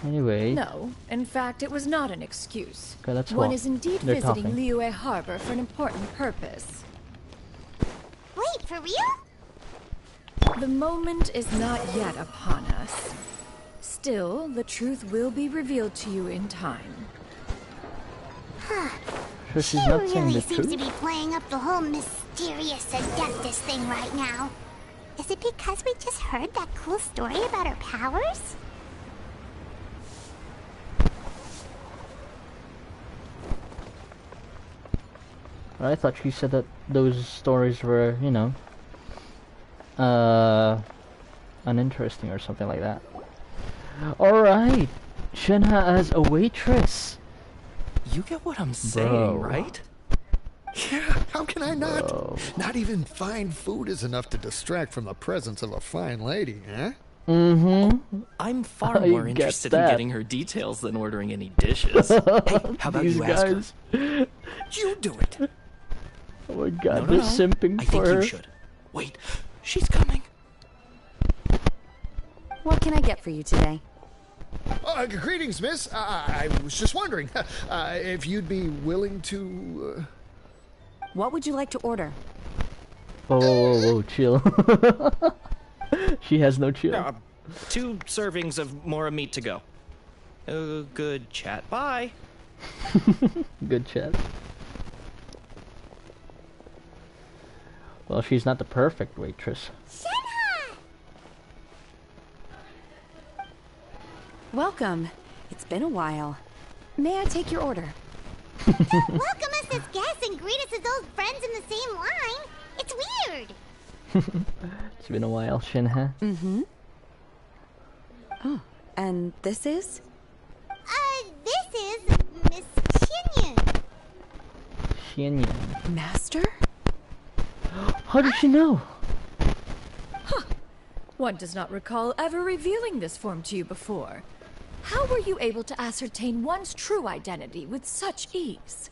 Anyway. No, in fact, it was not an excuse. Okay, let's One walk. is indeed They're visiting talking. Liyue Harbor for an important purpose. Wait, for real? The moment is not yet upon us. Still, the truth will be revealed to you in time. So she's She not saying really the seems to truth? be playing up the whole mysterious Adeptus thing right now. Is it because we just heard that cool story about her powers? I thought she said that those stories were, you know, uninteresting or something like that. Alright, Shenhe as a waitress. You get what I'm saying, Bro. right? Yeah, how can I not? Bro. Not even fine food is enough to distract from the presence of a fine lady, huh? Mm-hmm. I'm far I more get interested in that. getting her details than ordering any dishes. Hey, how about These you ask her? guys. You do it. Oh my god, No, they're no. simping I for think her. you should. Wait, she's coming. What can I get for you today? Greetings, miss. I was just wondering if you'd be willing to... What would you like to order? Whoa, whoa, whoa, chill. She has no chill. 2 servings of more meat to go. Good chat. Bye. Good chat. Well, she's not the perfect waitress. Welcome. It's been a while. May I take your order? Don't welcome us as guests and greet us as old friends in the same line. It's weird. It's been a while, Shenhe. Mm-hmm. Oh, and this is? This is Miss Chinyan. Xianyan. Master? How did she know? One does not recall ever revealing this form to you before. How were you able to ascertain one's true identity with such ease?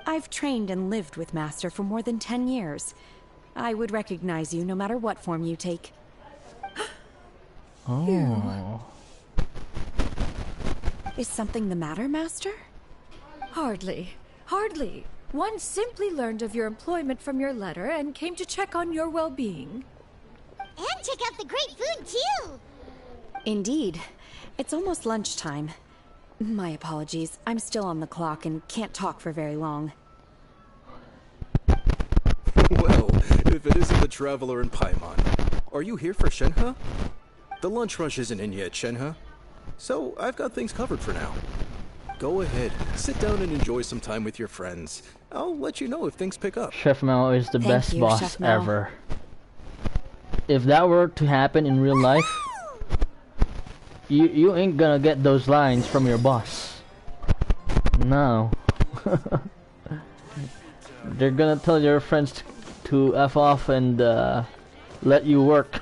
I've trained and lived with Master for more than 10 years. I would recognize you no matter what form you take. Oh. Is something the matter, Master? Hardly. Hardly. One simply learned of your employment from your letter and came to check on your well-being. And check out the great food, too. Indeed. It's almost lunchtime. My apologies. I'm still on the clock and can't talk for very long. Well, if it isn't the Traveler in Paimon. Are you here for Shenhe? The lunch rush isn't in yet, Shenhe. So, I've got things covered for now. Go ahead, sit down and enjoy some time with your friends. I'll let you know if things pick up. Chef Mao is the best you, boss Chef Mao. ever. If that were to happen in real life, you ain't gonna get those lines from your boss. No. They're gonna tell your friends to F off and let you work.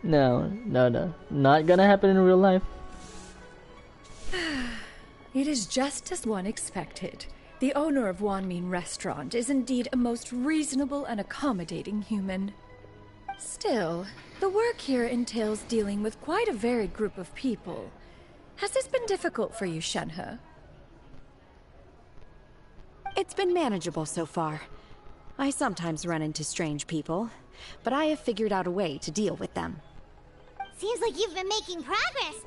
No, not gonna happen in real life. It is just as one expected. The owner of Wanmin Restaurant is indeed a most reasonable and accommodating human. Still, the work here entails dealing with quite a varied group of people. Has this been difficult for you, Shenhe? It's been manageable so far. I sometimes run into strange people, but I have figured out a way to deal with them. Seems like you've been making progress.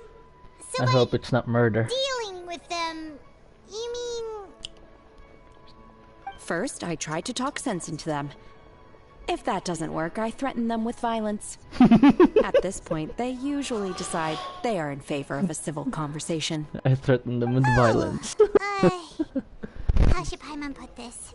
So I hope it's not murder. dealing with them, you mean... First, I try to talk sense into them. If that doesn't work, I threaten them with violence. At this point, they usually decide they are in favor of a civil conversation. I threaten them with violence. How should Paimon put this?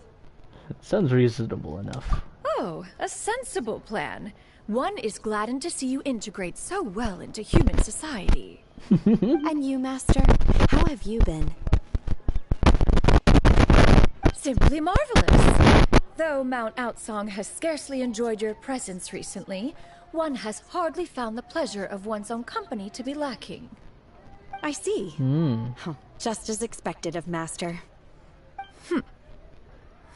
Sounds reasonable enough. Oh, a sensible plan. One is gladdened to see you integrate so well into human society. And you, Master? How have you been? Simply marvelous. Though Mount Outsong has scarcely enjoyed your presence recently, one has hardly found the pleasure of one's own company to be lacking. I see. Oh, just as expected of Master.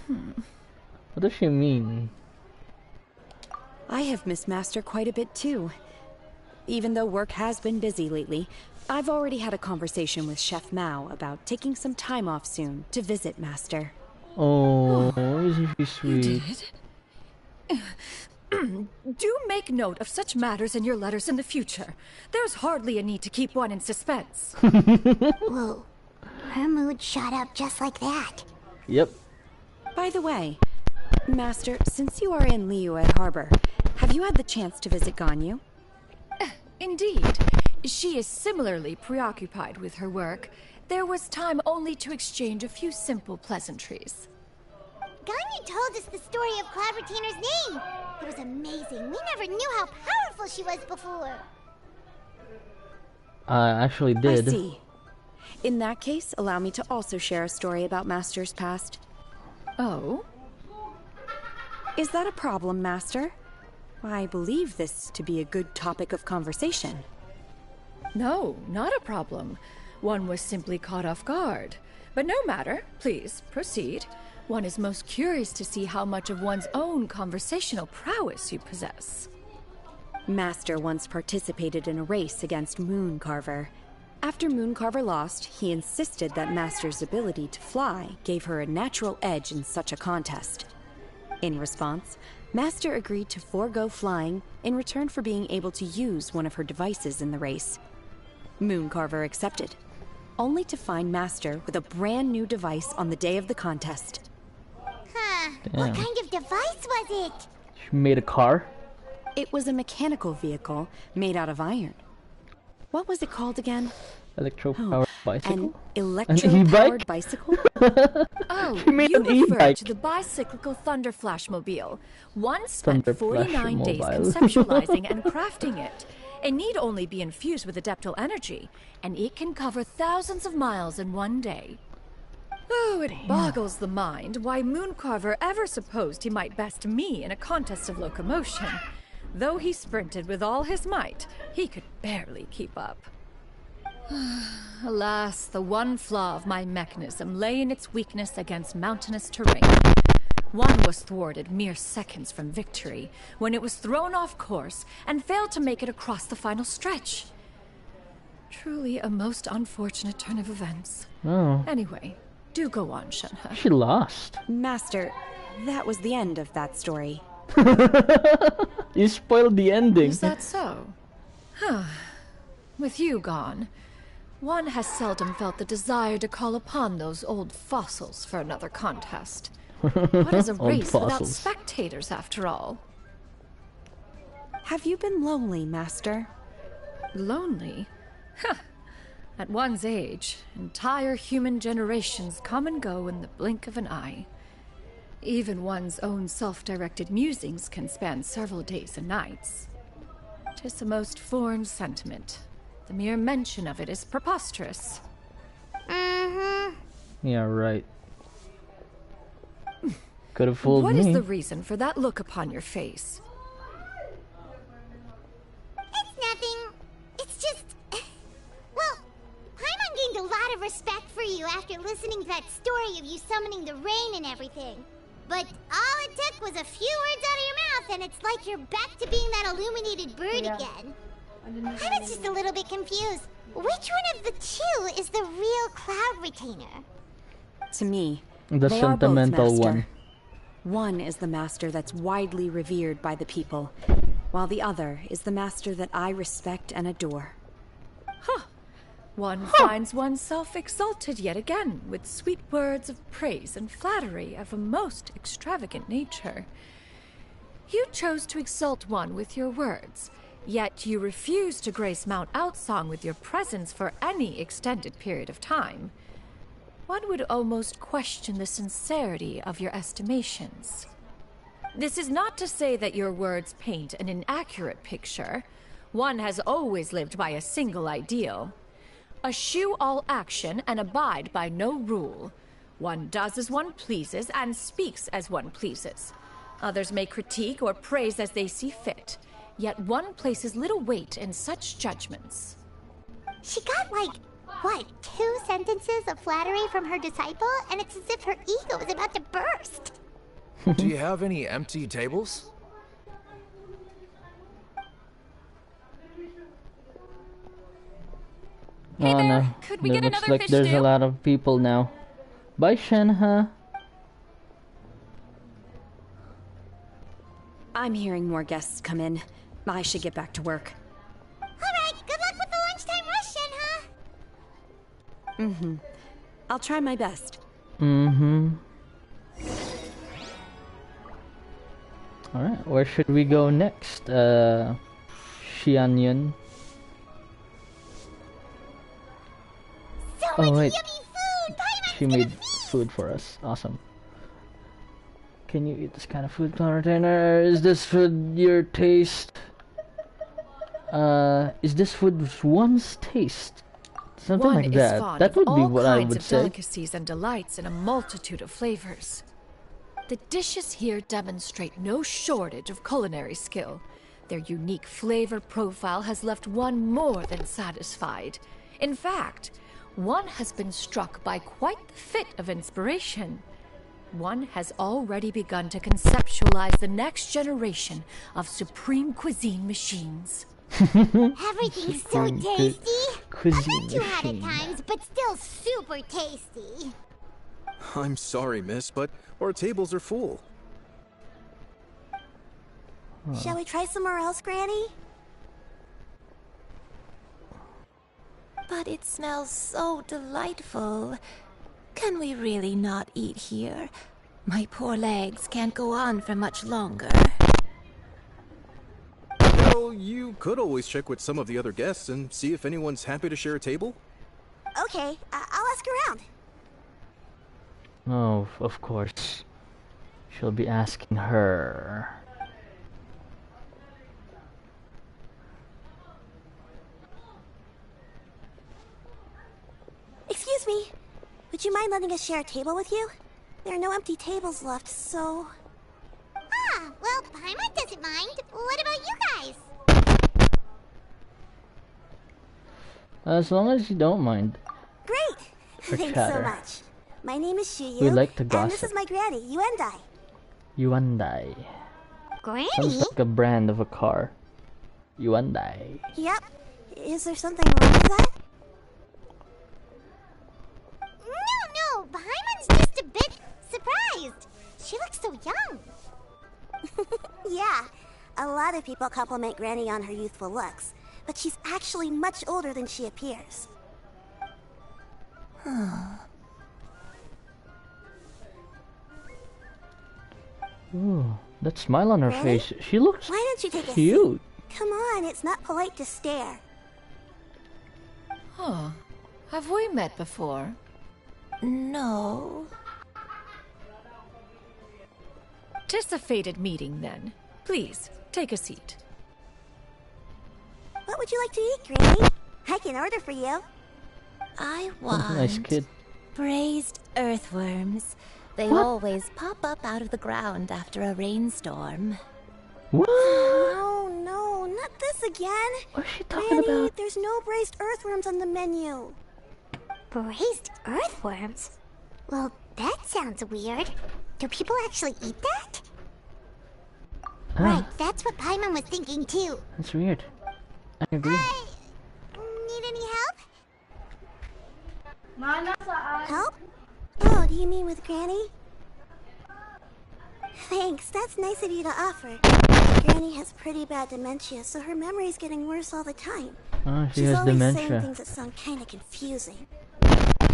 What does she mean? I have missed Master quite a bit too. Even though work has been busy lately, I've already had a conversation with Chef Mao about taking some time off soon to visit Master. Oh, isn't she sweet? You did? Do make note of such matters in your letters in the future. There's hardly a need to keep one in suspense. Whoa. Her mood shot up just like that. Yep. By the way, Master, since you are in Liyue Harbor, have you had the chance to visit Ganyu? Indeed. She is similarly preoccupied with her work. There was time only to exchange a few simple pleasantries. Ganyu told us the story of Cloud Retainer's name. It was amazing. We never knew how powerful she was before. I actually did. I see. In that case, allow me to also share a story about Master's past. Oh? Is that a problem, Master? I believe this to be a good topic of conversation. No, not a problem. One was simply caught off guard. But no matter. Please, proceed. One is most curious to see how much of one's own conversational prowess you possess. Master once participated in a race against Mooncarver. After Mooncarver lost, he insisted that Master's ability to fly gave her a natural edge in such a contest. In response, Master agreed to forego flying in return for being able to use one of her devices in the race. Mooncarver accepted, only to find Master with a brand new device on the day of the contest. Huh. Damn. What kind of device was it? She made a car? It was a mechanical vehicle made out of iron. What was it called again? Electro-powered bicycle? An electro-powered bicycle? Oh, She made you an refer e-bike. to the bicyclical Thunder Flashmobile. One spent Thunder 49 days Flashmobile. conceptualizing and crafting it. It need only be infused with adeptal energy, and it can cover thousands of miles in one day. Oh, it boggles the mind why Mooncarver ever supposed he might best me in a contest of locomotion. Though he sprinted with all his might, he could barely keep up. Alas, the one flaw of my mechanism lay in its weakness against mountainous terrain. One was thwarted mere seconds from victory, when it was thrown off course and failed to make it across the final stretch. Truly a most unfortunate turn of events. Oh. Anyway, do go on, Shenhe. She lost. Master, that was the end of that story. You spoiled the ending. Is that so? Huh. With you gone, one has seldom felt the desire to call upon those old fossils for another contest. What is a Old race without fossils. spectators, after all? Have you been lonely, Master? Lonely? Huh. At one's age, entire human generations come and go in the blink of an eye. Even one's own self-directed musings can span several days and nights. 'Tis a most foreign sentiment. The mere mention of it is preposterous. Yeah, right. Could have fooled What me. is the reason for that look upon your face? It's nothing. It's just... Well, Paimon gained a lot of respect for you after listening to that story of you summoning the rain and everything. But all it took was a few words out of your mouth and it's like you're back to being that illuminated bird again. I was just a little bit confused. Which one of the two is the real Cloud Retainer? To me, The they are both, sentimental Master. one. One is the master that's widely revered by the people, while the other is the master that I respect and adore. One finds oneself exalted yet again with sweet words of praise and flattery of a most extravagant nature. You chose to exalt one with your words, yet you refuse to grace Mount Outsong with your presence for any extended period of time. One would almost question the sincerity of your estimations. This is not to say that your words paint an inaccurate picture. One has always lived by a single ideal. Eschew all action and abide by no rule. One does as one pleases and speaks as one pleases. Others may critique or praise as they see fit, yet one places little weight in such judgments. She got like, what, 2 sentences of flattery from her disciple, and it's as if her ego is about to burst. Do you have any empty tables? Hey Oh there, no, could we it get looks another like fish there's stew? a lot of people now. Bye, Shenhe. I'm hearing more guests come in. I should get back to work. Alright, good luck with the lunchtime rush, Shenhe. I'll try my best. Alright, where should we go next? Xianyun. So Oh, much wait. yummy food! Paimon's She gonna made feast! food for us. Awesome. Can you eat this kind of food, Cloud Retainer? Is this food your taste? Is this food one's taste? Something One like is that. fond That of would be all what I kinds would of say. delicacies and delights in a multitude of flavors. The dishes here demonstrate no shortage of culinary skill. Their unique flavor profile has left one more than satisfied. In fact, one has been struck by quite the fit of inspiration. One has already begun to conceptualize the next generation of supreme cuisine machines. Everything's so Supreme tasty! cuisine I've been too hot at machine. times, but still super tasty. I'm sorry, miss, but our tables are full. Shall we try somewhere else, Granny? But it smells so delightful. Can we really not eat here? My poor legs can't go on for much longer. Well, you could always check with some of the other guests and see if anyone's happy to share a table. Okay, I'll ask around. Oh, of course. She'll be asking her. Excuse me. Would you mind letting us share a table with you? There are no empty tables left, so... Ah, well, Paimon doesn't mind. What about you guys? As long as you don't mind. Great! Or Thanks chatter. so much. My name is Shiyu. We like to And this gossip. is my granny, Yuendai. Yuandai. Granny? Sounds like a brand of a car. Yuandai. Yep. Is there something wrong with that? No, Paimon's just a bit surprised. She looks so young. Yeah. A lot of people compliment Granny on her youthful looks. but she's actually much older than she appears. Ooh, that smile on her Ready? face. She looks Why don't you take a cute. seat? Come on, it's not polite to stare. Huh. Have we met before? No. 'Tis a fated meeting, then. Please, take a seat. What would you like to eat, Granny? I can order for you. I Nice want kid. braised earthworms. They What? always pop up out of the ground after a rainstorm. What? Oh no, not this again. What's she talking Granny, about? there's no braised earthworms on the menu. Braised earthworms? Well, that sounds weird. Do people actually eat that? Right, that's what Paimon was thinking too. That's weird. I agree. Need any help? Help? Oh, do you mean with Granny? Thanks, that's nice of you to offer. Granny has pretty bad dementia, so her memory's getting worse all the time. Oh, she She's has always saying dementia. things that sound kinda confusing.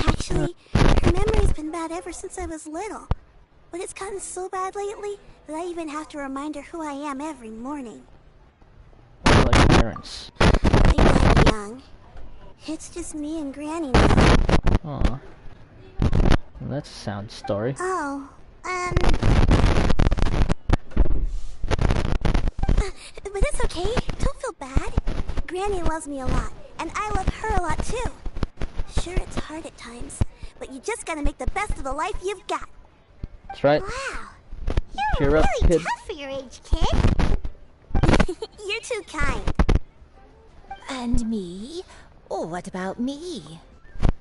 Actually, her memory's been bad ever since I was little. But it's gotten so bad lately that I even have to remind her who I am every morning. Like parents. They died young. It's just me and Granny now. Aw. Well, that's a sad story. Oh, but it's okay. Don't feel bad. Granny loves me a lot, and I love her a lot too. Sure, it's hard at times, but you just gotta make the best of the life you've got. That's right. Wow. Cheer You're up, really kid. tough for your age, kid. You're too kind. And me? Oh, what about me?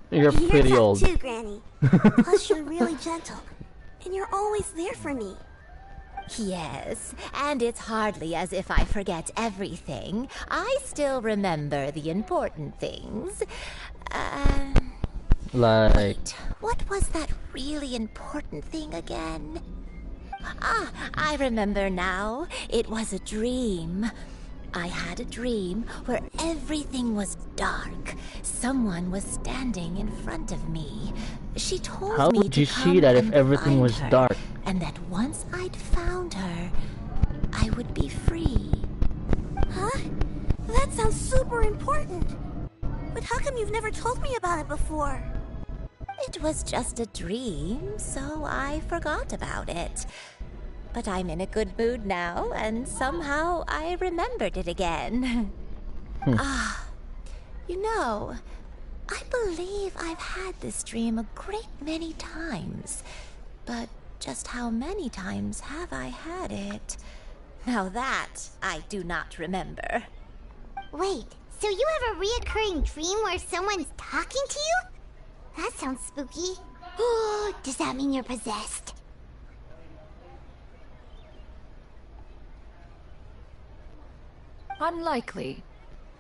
You're pretty tough old. too, Granny. Plus, you're really gentle, and you're always there for me. Yes, and it's hardly as if I forget everything. I still remember the important things. Like... Wait, what was that really important thing again? Ah, I remember now. It was a dream. I had a dream where everything was dark. Someone was standing in front of me. She told How me would to you come see that if and everything find was her, dark? and that once I'd found her, I would be free. Huh? That sounds super important. But how come you've never told me about it before? It was just a dream, so I forgot about it. But I'm in a good mood now, and somehow I remembered it again. Ah, you know, I believe I've had this dream a great many times. But just how many times have I had it? Now that I do not remember. Wait, so you have a reoccurring dream where someone's talking to you? That sounds spooky. Oh, does that mean you're possessed? Unlikely.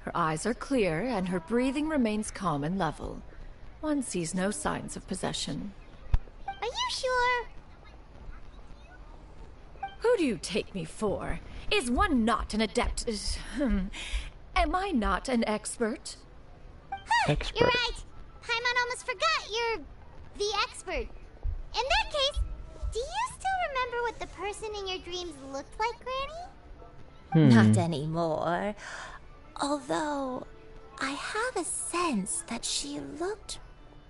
Her eyes are clear, and her breathing remains calm and level. One sees no signs of possession. Are you sure? Who do you take me for? Is one not an adept? Am I not an expert? Expert. You're right. Paimon almost forgot you're the expert. In that case, do you still remember what the person in your dreams looked like, Granny? Not anymore. Although, I have a sense that she looked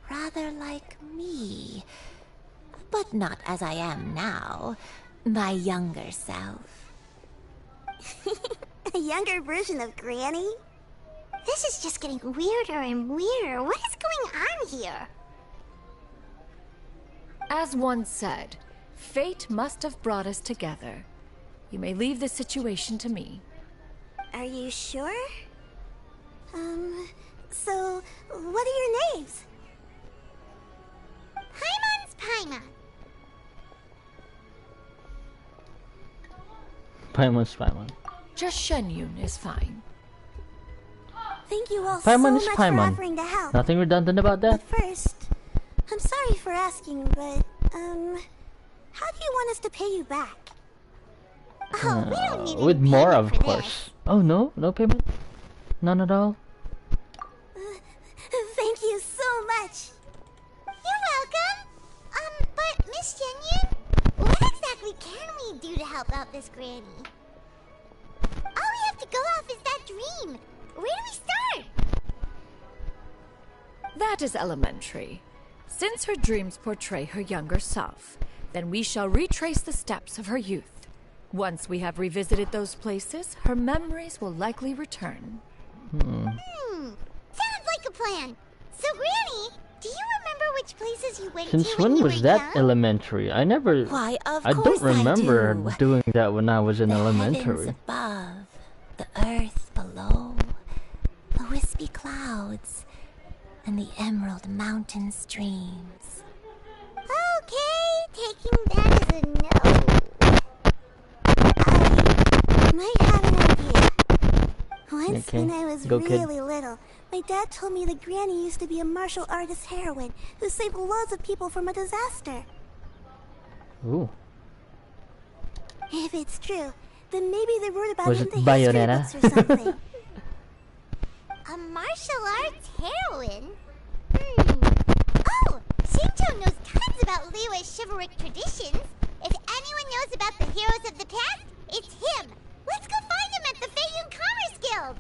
rather like me. But not as I am now. My younger self. A younger version of Granny? This is just getting weirder and weirder. What is going on here? As one said, fate must have brought us together. You may leave this situation to me. Are you sure? So, what are your names? Paimon's Paimon. Paimon's Paimon. Just Shenyun is fine. Thank you all Paimon so is much Paimon. for offering to help. Nothing redundant about that? First, I'm sorry for asking, but, how do you want us to pay you back? Oh, we don't need With any more, payment of for course. this. Oh, no? No payment? None at all? Thank you so much. You're welcome. But Miss Genyun, what exactly can we do to help out this granny? All we have to go off is that dream. Where do we start? That is elementary. Since her dreams portray her younger self, then we shall retrace the steps of her youth. Once we have revisited those places, her memories will likely return. Sounds like a plan. So, Granny, do you remember which places you went Since to when you was were that young? elementary? I never. Why, of I course don't remember I do. doing that when I was in The heavens elementary. above, the earth below, the wispy clouds, and the emerald mountain streams. Okay, taking that as a no. I might have an idea. Once Okay, when I was go, kid. really little, my dad told me that Granny used to be a martial artist heroine who saved loads of people from a disaster. Ooh. If it's true, then maybe they wrote about Was it it in the history Bayonetta? books or something. A martial arts heroine? Oh, Shinto knows tons about Liyue's chivalric traditions. If anyone knows about the heroes of the past, it's him. Let's go find him at the Feiyun Commerce Guild.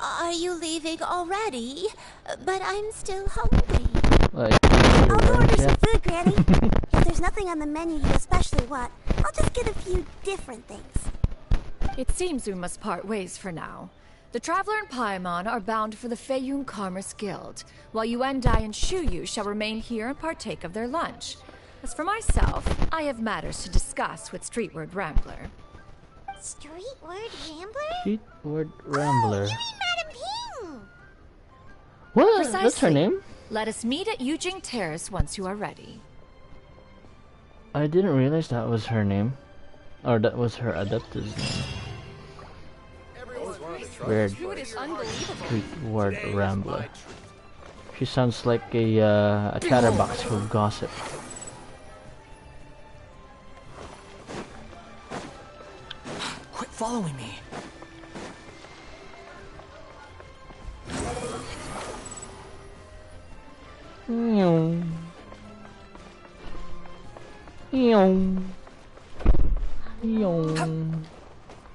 Are you leaving already? But I'm still hungry. Like, I'll go order some food, Granny. If there's nothing on the menu you especially want, I'll just get a few different things. It seems we must part ways for now. The Traveler and Paimon are bound for the Feiyun Commerce Guild, while Yuendai and Shuyu shall remain here and partake of their lunch. As for myself, I have matters to discuss with Streetward Rambler. Streetward Rambler? Streetward Rambler. You mean Madam Ping? What? Precisely. That's her name? Let us meet at Yujing Terrace once you are ready. I didn't realize that was her name. Or that was her adopted name. Weird. Streetward Rambler. She sounds like a chatterbox full of gossip. Quit following me.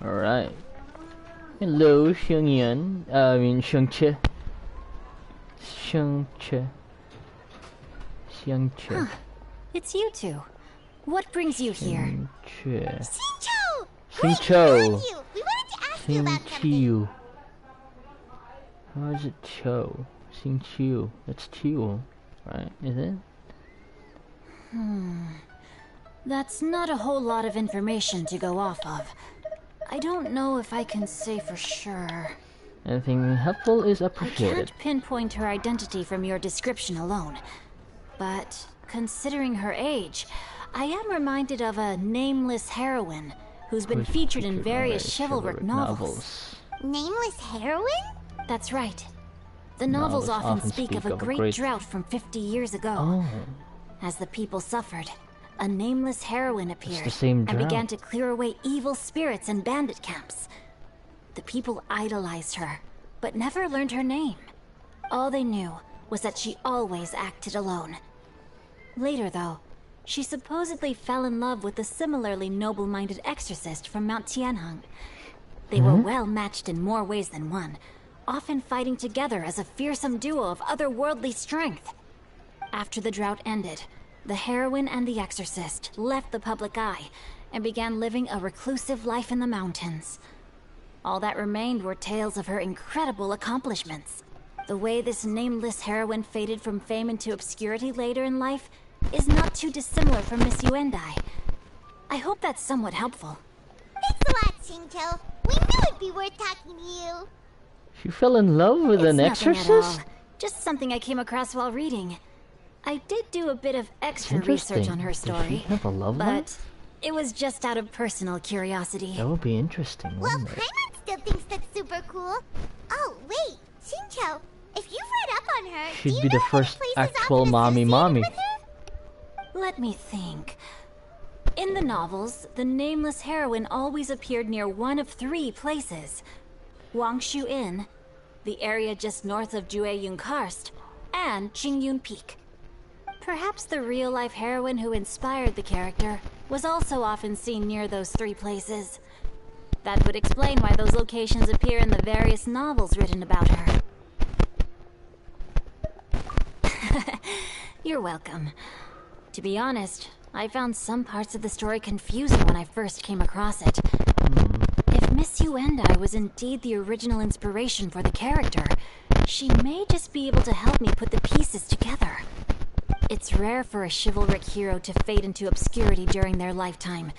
Alright. Hello, Xiangyun. I mean, Xiangche. Xiangche. Xiangche. It's you two. What brings you here? Xiangche. Shincho! Xingqiu. We wanted to ask you about something. Xingqiu. How is it Cho? Xingqiu. That's Qiu, right? Is it? That's not a whole lot of information to go off of. I don't know if I can say for sure. Anything helpful is I appreciated. can't pinpoint her identity from your description alone. But considering her age, I am reminded of a nameless heroine who's been featured in various chivalric novels. Nameless heroine? That's right. The novels often speak of a great drought from 50 years ago. Oh. As the people suffered, a nameless heroine appeared the same and began drought. to clear away evil spirits and bandit camps. The people idolized her, but never learned her name. All they knew was that she always acted alone. Later, though, she supposedly fell in love with a similarly noble-minded exorcist from Mount Tianheng. They were well matched in more ways than one, often fighting together as a fearsome duo of otherworldly strength. After the drought ended, the heroine and the exorcist left the public eye and began living a reclusive life in the mountains. All that remained were tales of her incredible accomplishments. The way this nameless heroine faded from fame into obscurity later in life is not too dissimilar from Miss Yuendai. I hope that's somewhat helpful. Thanks a lot, Shinto. We knew it'd be worth talking to you. She fell in love with an Nothing at exorcist? all. Just something I came across while reading. I did do a bit of extra Interesting. research on her Does she story, have a love life? but it was just out of personal curiosity. That would be interesting, Well, wouldn't it? Paimon still thinks that's super cool. Oh, wait, Shincho, if you've read up on her, do She'd you be know the how many first places actual often mommy associated mommy. with her? Let me think. In the novels, the nameless heroine always appeared near one of 3 places: Wangshu Inn, the area just north of Jueyun Karst, and Qingyun Peak. Perhaps the real-life heroine who inspired the character was also often seen near those three places. That would explain why those locations appear in the various novels written about her. You're welcome. To be honest, I found some parts of the story confusing when I first came across it. If Miss Yuendai was indeed the original inspiration for the character, she may just be able to help me put the pieces together. It's rare for a chivalric hero to fade into obscurity during their lifetime,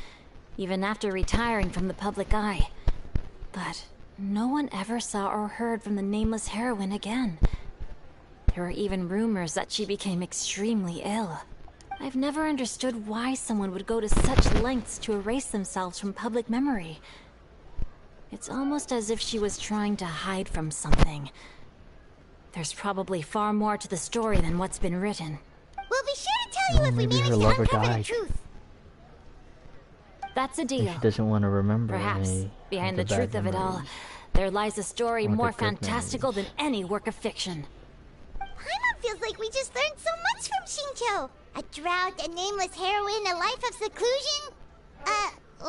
even after retiring from the public eye. But no one ever saw or heard from the nameless heroine again. There were even rumors that she became extremely ill. I've never understood why someone would go to such lengths to erase themselves from public memory. It's almost as if she was trying to hide from something. There's probably far more to the story than what's been written. We'll be sure to tell you if we maybe manage her to lover uncover the died. truth. That's a And deal. she doesn't want to remember Perhaps, any behind the bad truth of it all, memories. there lies a story Or the more good fantastical than any work of fiction. Paimon feels like we just learned so much from Shincho. A drought, a nameless heroine, a life of seclusion.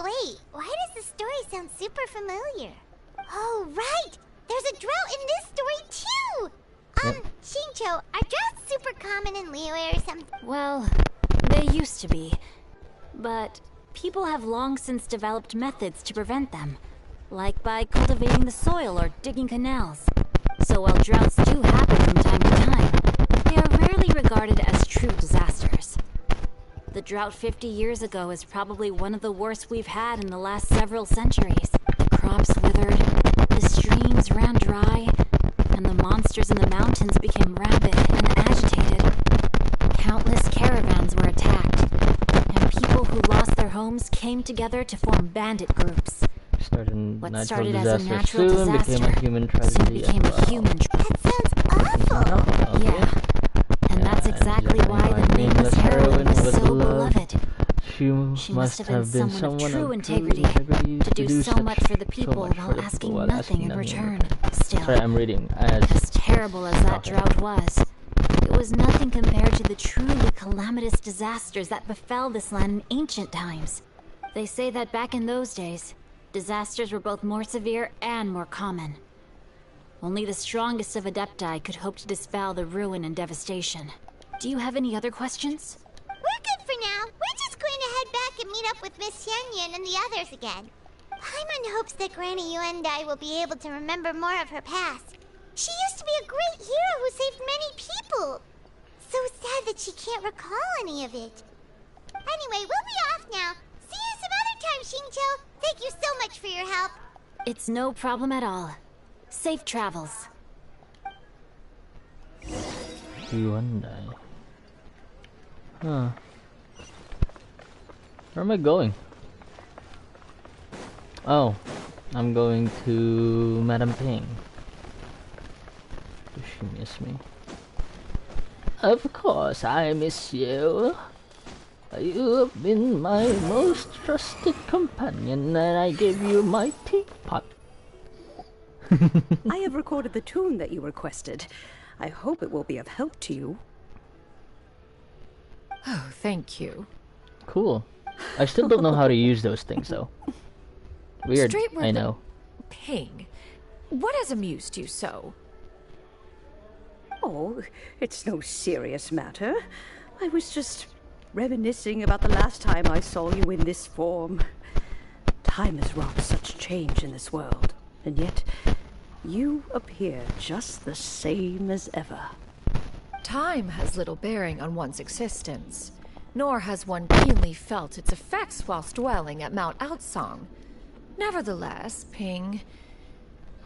Wait, why does the story sound super familiar? Oh, right! There's a drought in this story, too! Shincho, are droughts super common in Liyue or something? Well, they used to be. But people have long since developed methods to prevent them, like by cultivating the soil or digging canals. So while droughts do happen from time to time, they are rarely regarded as true disasters. The drought 50 years ago is probably one of the worst we've had in the last several centuries. The crops withered, the streams ran dry, and the monsters in the mountains became rabid and agitated. Countless caravans were attacked, and people who lost their homes came together to form bandit groups. What started as a natural disaster became a human tragedy. soon became a human awful. Yeah, and that's exactly why the nameless heroine was so beloved. She must have been Someone of someone true integrity to do so much for the people while asking nothing in return. Still, Sorry, I'm reading. as terrible as that drought was, it was nothing compared to the truly calamitous disasters that befell this land in ancient times. They say that back in those days, disasters were both more severe and more common. Only the strongest of Adepti could hope to dispel the ruin and devastation. Do you have any other questions? We're good for now. We're just going to head back and meet up with Miss Xianyun and the others again. Paimon hopes that Granny Yuendai will be able to remember more of her past. She used to be a great hero who saved many people. So sad that she can't recall any of it. Anyway, we'll be off now. See you some other time, Xingqiu. Thank you so much for your help. It's no problem at all. Safe travels. Yuendai. Huh. Where am I going? Oh, I'm going to Madame Ping. Does she miss me? Of course I miss you. You have been my most trusted companion, and I gave you my teapot. I have recorded the tune that you requested. I hope it will be of help to you. Oh, thank you. Cool. I still don't know how to use those things, though. Weird, I know. Ping, what has amused you so? Oh, it's no serious matter. I was just reminiscing about the last time I saw you in this form. Time has wrought such change in this world, and yet you appear just the same as ever. Time has little bearing on one's existence, nor has one keenly felt its effects whilst dwelling at Mount Outsong. Nevertheless, Ping,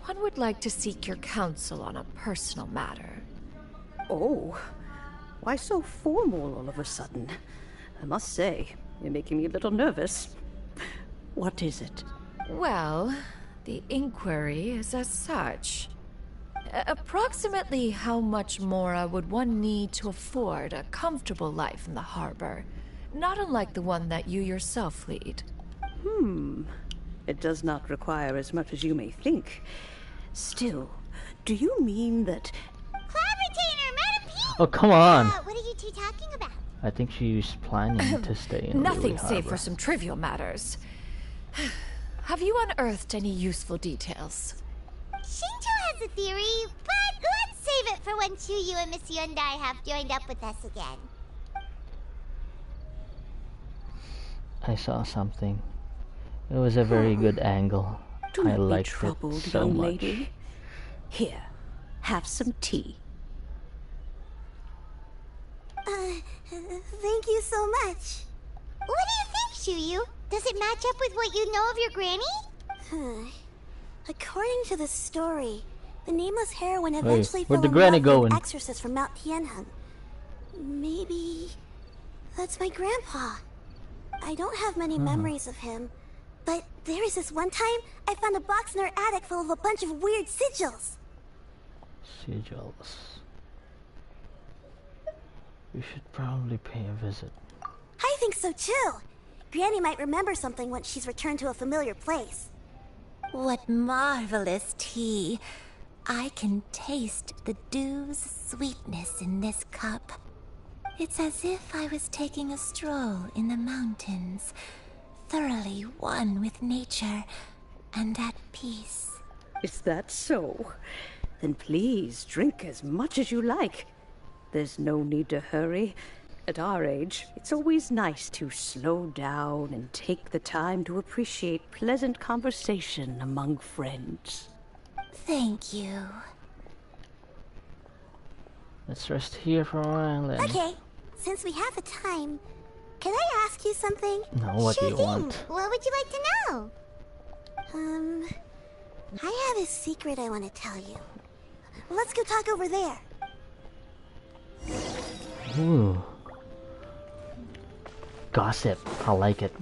one would like to seek your counsel on a personal matter. Oh, why so formal all of a sudden? I must say, you're making me a little nervous. What is it? Well, the inquiry is as such. Approximately how much more would one need to afford a comfortable life in the harbor, not unlike the one that you yourself lead? It does not require as much as you may think. Still, do you mean that... Clavitainer, Madam P! Oh, come on. What are you two talking about? I think she's planning to stay in Nothing Lily save Harbor. for some trivial matters. Have you unearthed any useful details? Shinto has a theory, but let's save it for when Chuyu and Miss Yundai have joined up with us again. I saw something. It was a very good angle. Do I not be liked it troubled, so young much. lady. Here, have some tea. Thank you so much. What do you think, Chuyu? Does it match up with what you know of your granny? According to the story, the nameless heroine Hey, eventually where'd fell the in granny love with going? an exorcist from Mount Tianheng. Maybe that's my grandpa. I don't have many memories of him, but there was this one time I found a box in our attic full of a bunch of weird sigils. Sigils. We should probably pay a visit. I think so too. Granny might remember something once she's returned to a familiar place. What marvelous tea. I can taste the dew's sweetness in this cup. It's as if I was taking a stroll in the mountains, thoroughly one with nature and at peace. Is that so? Then please drink as much as you like. There's no need to hurry. At our age, it's always nice to slow down and take the time to appreciate pleasant conversation among friends. Thank you. Let's rest here for a while then. Okay, since we have the time, can I ask you something? No, what do you want? What would you like to know? I have a secret I want to tell you. Let's go talk over there. Ooh. Gossip. I like it.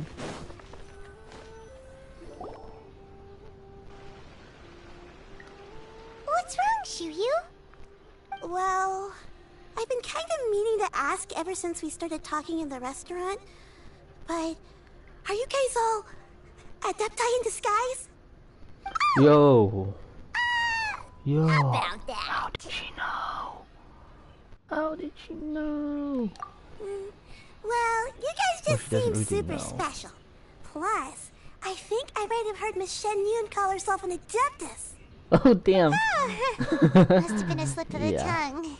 What's wrong, Chuyu? Well, I've been kind of meaning to ask ever since we started talking in the restaurant, but are you guys all adepti in disguise? Yo. Yo. About that. How did she know? How did she know? Well, you guys just she doesn't seem really super know. special. Plus, I think I might have heard Miss Shen Yun call herself an adeptus. Oh, damn. Must have been a slip of the Yeah. tongue.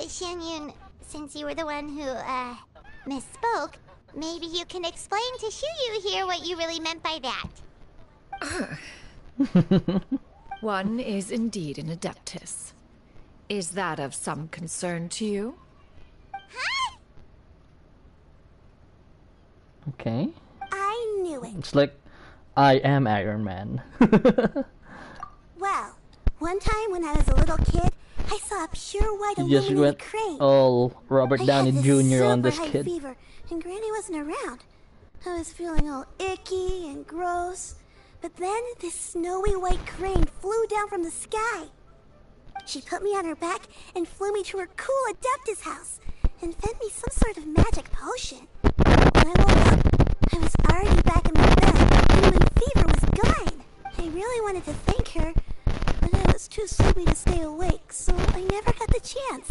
Shen Yun, since you were the one who, misspoke, maybe you can explain to Chuyu here what you really meant by that. One is indeed an adeptus. Is that of some concern to you? Okay. I knew it. It's like I am Iron Man. Well, one time when I was a little kid, I saw a pure white You just illuminated went crane. all Robert I Downey had this Jr. on super this high kid. fever, and Granny wasn't around. I was feeling all icky and gross. But then this snowy white crane flew down from the sky. She put me on her back and flew me to her cool Adeptus house and fed me some sort of magic potion. When I woke up, I was already back in my bed and my fever was gone. I really wanted to thank her, but I was too sleepy to stay awake, so I never got the chance.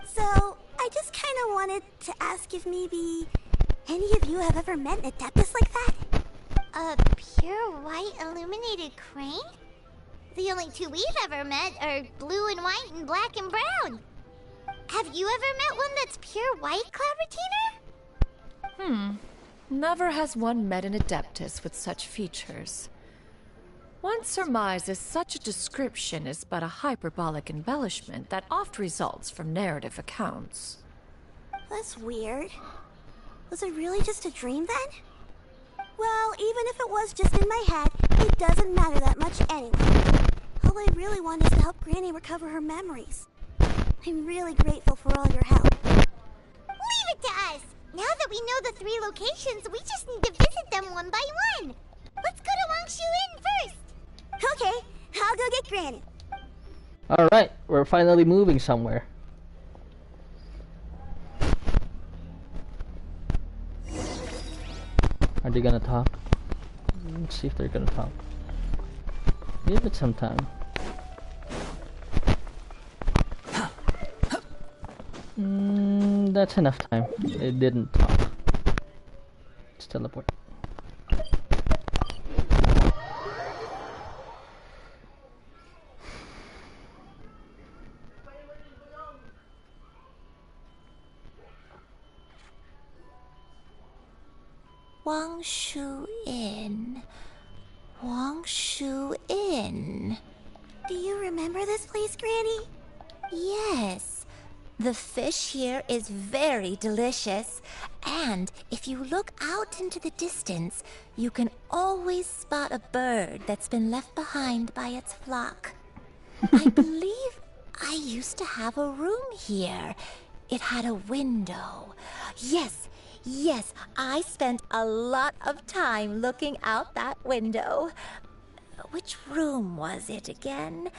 So I just kind of wanted to ask if maybe any of you have ever met an Adeptus like that? A pure white illuminated crane? The only two we've ever met are blue and white and black and brown. Have you ever met one that's pure white, Clavitiner? Never has one met an adeptus with such features. One surmises such a description is but a hyperbolic embellishment that oft results from narrative accounts. That's weird. Was it really just a dream then? Well, even if it was just in my head, it doesn't matter that much anyway. All I really want is to help Granny recover her memories. I'm really grateful for all your help. Leave it to us! Now that we know the 3 locations, we just need to visit them one by one. Let's go to Wangshu Inn first. Okay, I'll go get Granny. Alright, we're finally moving somewhere. Are they gonna talk? Let's see if they're gonna talk. Give it some time. That's enough time. It didn't talk. Let's teleport. Wangshu Inn. Wangshu Inn. Do you remember this place, Granny? Yes. The fish here is very delicious. And if you look out into the distance, you can always spot a bird that's been left behind by its flock. I believe I used to have a room here. It had a window. Yes, I spent a lot of time looking out that window. Which room was it again?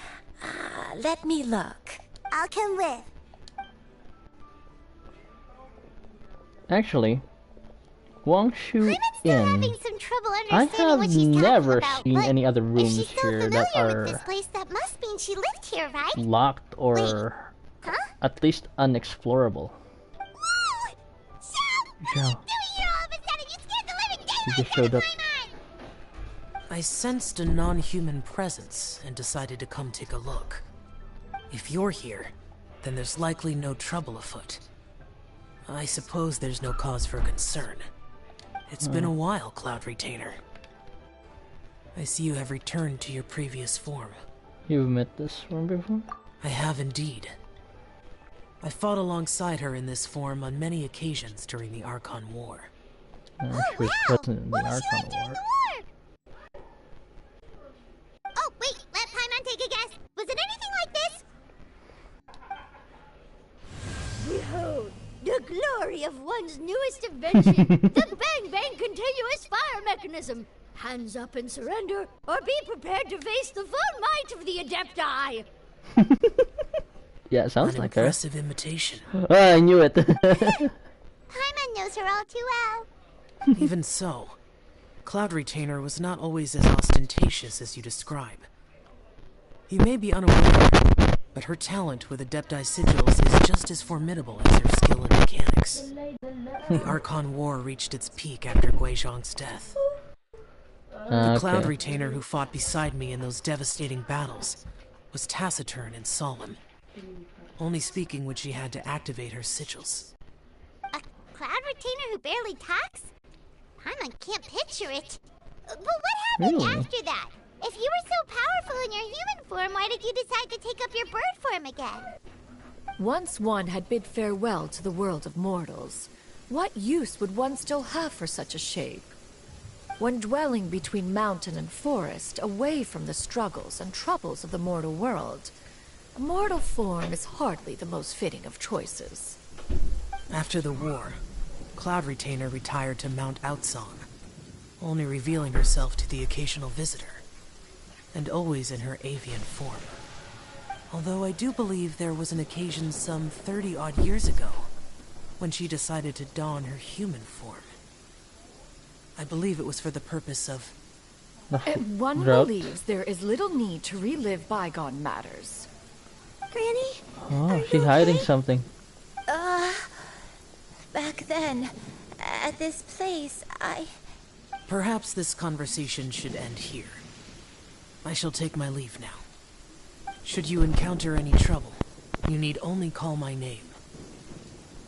Let me look. I'll come with. Actually, Wangshu Inn. Having some trouble I understanding have what she's never talking about, seen but any other if rooms she's so here that familiar with are this place, that must mean she lived here, right? locked or at least unexplorable. Joe. He just showed up. I sensed a non-human presence and decided to come take a look. If you're here, then there's likely no trouble afoot. I suppose there's no cause for concern. It's been a while, Cloud Retainer. I see you have returned to your previous form. You've met this one before? I have indeed. I fought alongside her in this form on many occasions during the Archon War. She was present in the Archon War. Oh, wait, let Paimon take a guess. Was it anything like this? Behold, the glory of one's newest invention, the Bang Bang continuous fire mechanism. Hands up and surrender, or be prepared to face the full might of the Adepti. Yeah, it sounds like her. Impressive imitation. Oh, I knew it. Paimon knows her all too well. Even so, Cloud Retainer was not always as ostentatious as you describe. You may be unaware, but her talent with Adepti sigils is just as formidable as her skill in mechanics. The Archon War reached its peak after Guizhong's death. The Cloud Retainer who fought beside me in those devastating battles was taciturn and solemn, only speaking when she had to activate her sigils. A Cloud Retainer who barely talks? Paimon can't picture it. But what happened after that? If you were so powerful in your human form, why did you decide to take up your bird form again? Once one had bid farewell to the world of mortals, what use would one still have for such a shape? When dwelling between mountain and forest, away from the struggles and troubles of the mortal world, a mortal form is hardly the most fitting of choices. After the war, Cloud Retainer retired to Mount Outsong, only revealing herself to the occasional visitor, and always in her avian form. Although I do believe there was an occasion some 30-odd years ago when she decided to don her human form. I believe it was for the purpose of... One believes there is little need to relive bygone matters. Granny? Oh, she's hiding something. Back then, at this place, Perhaps this conversation should end here. I shall take my leave now. Should you encounter any trouble, you need only call my name.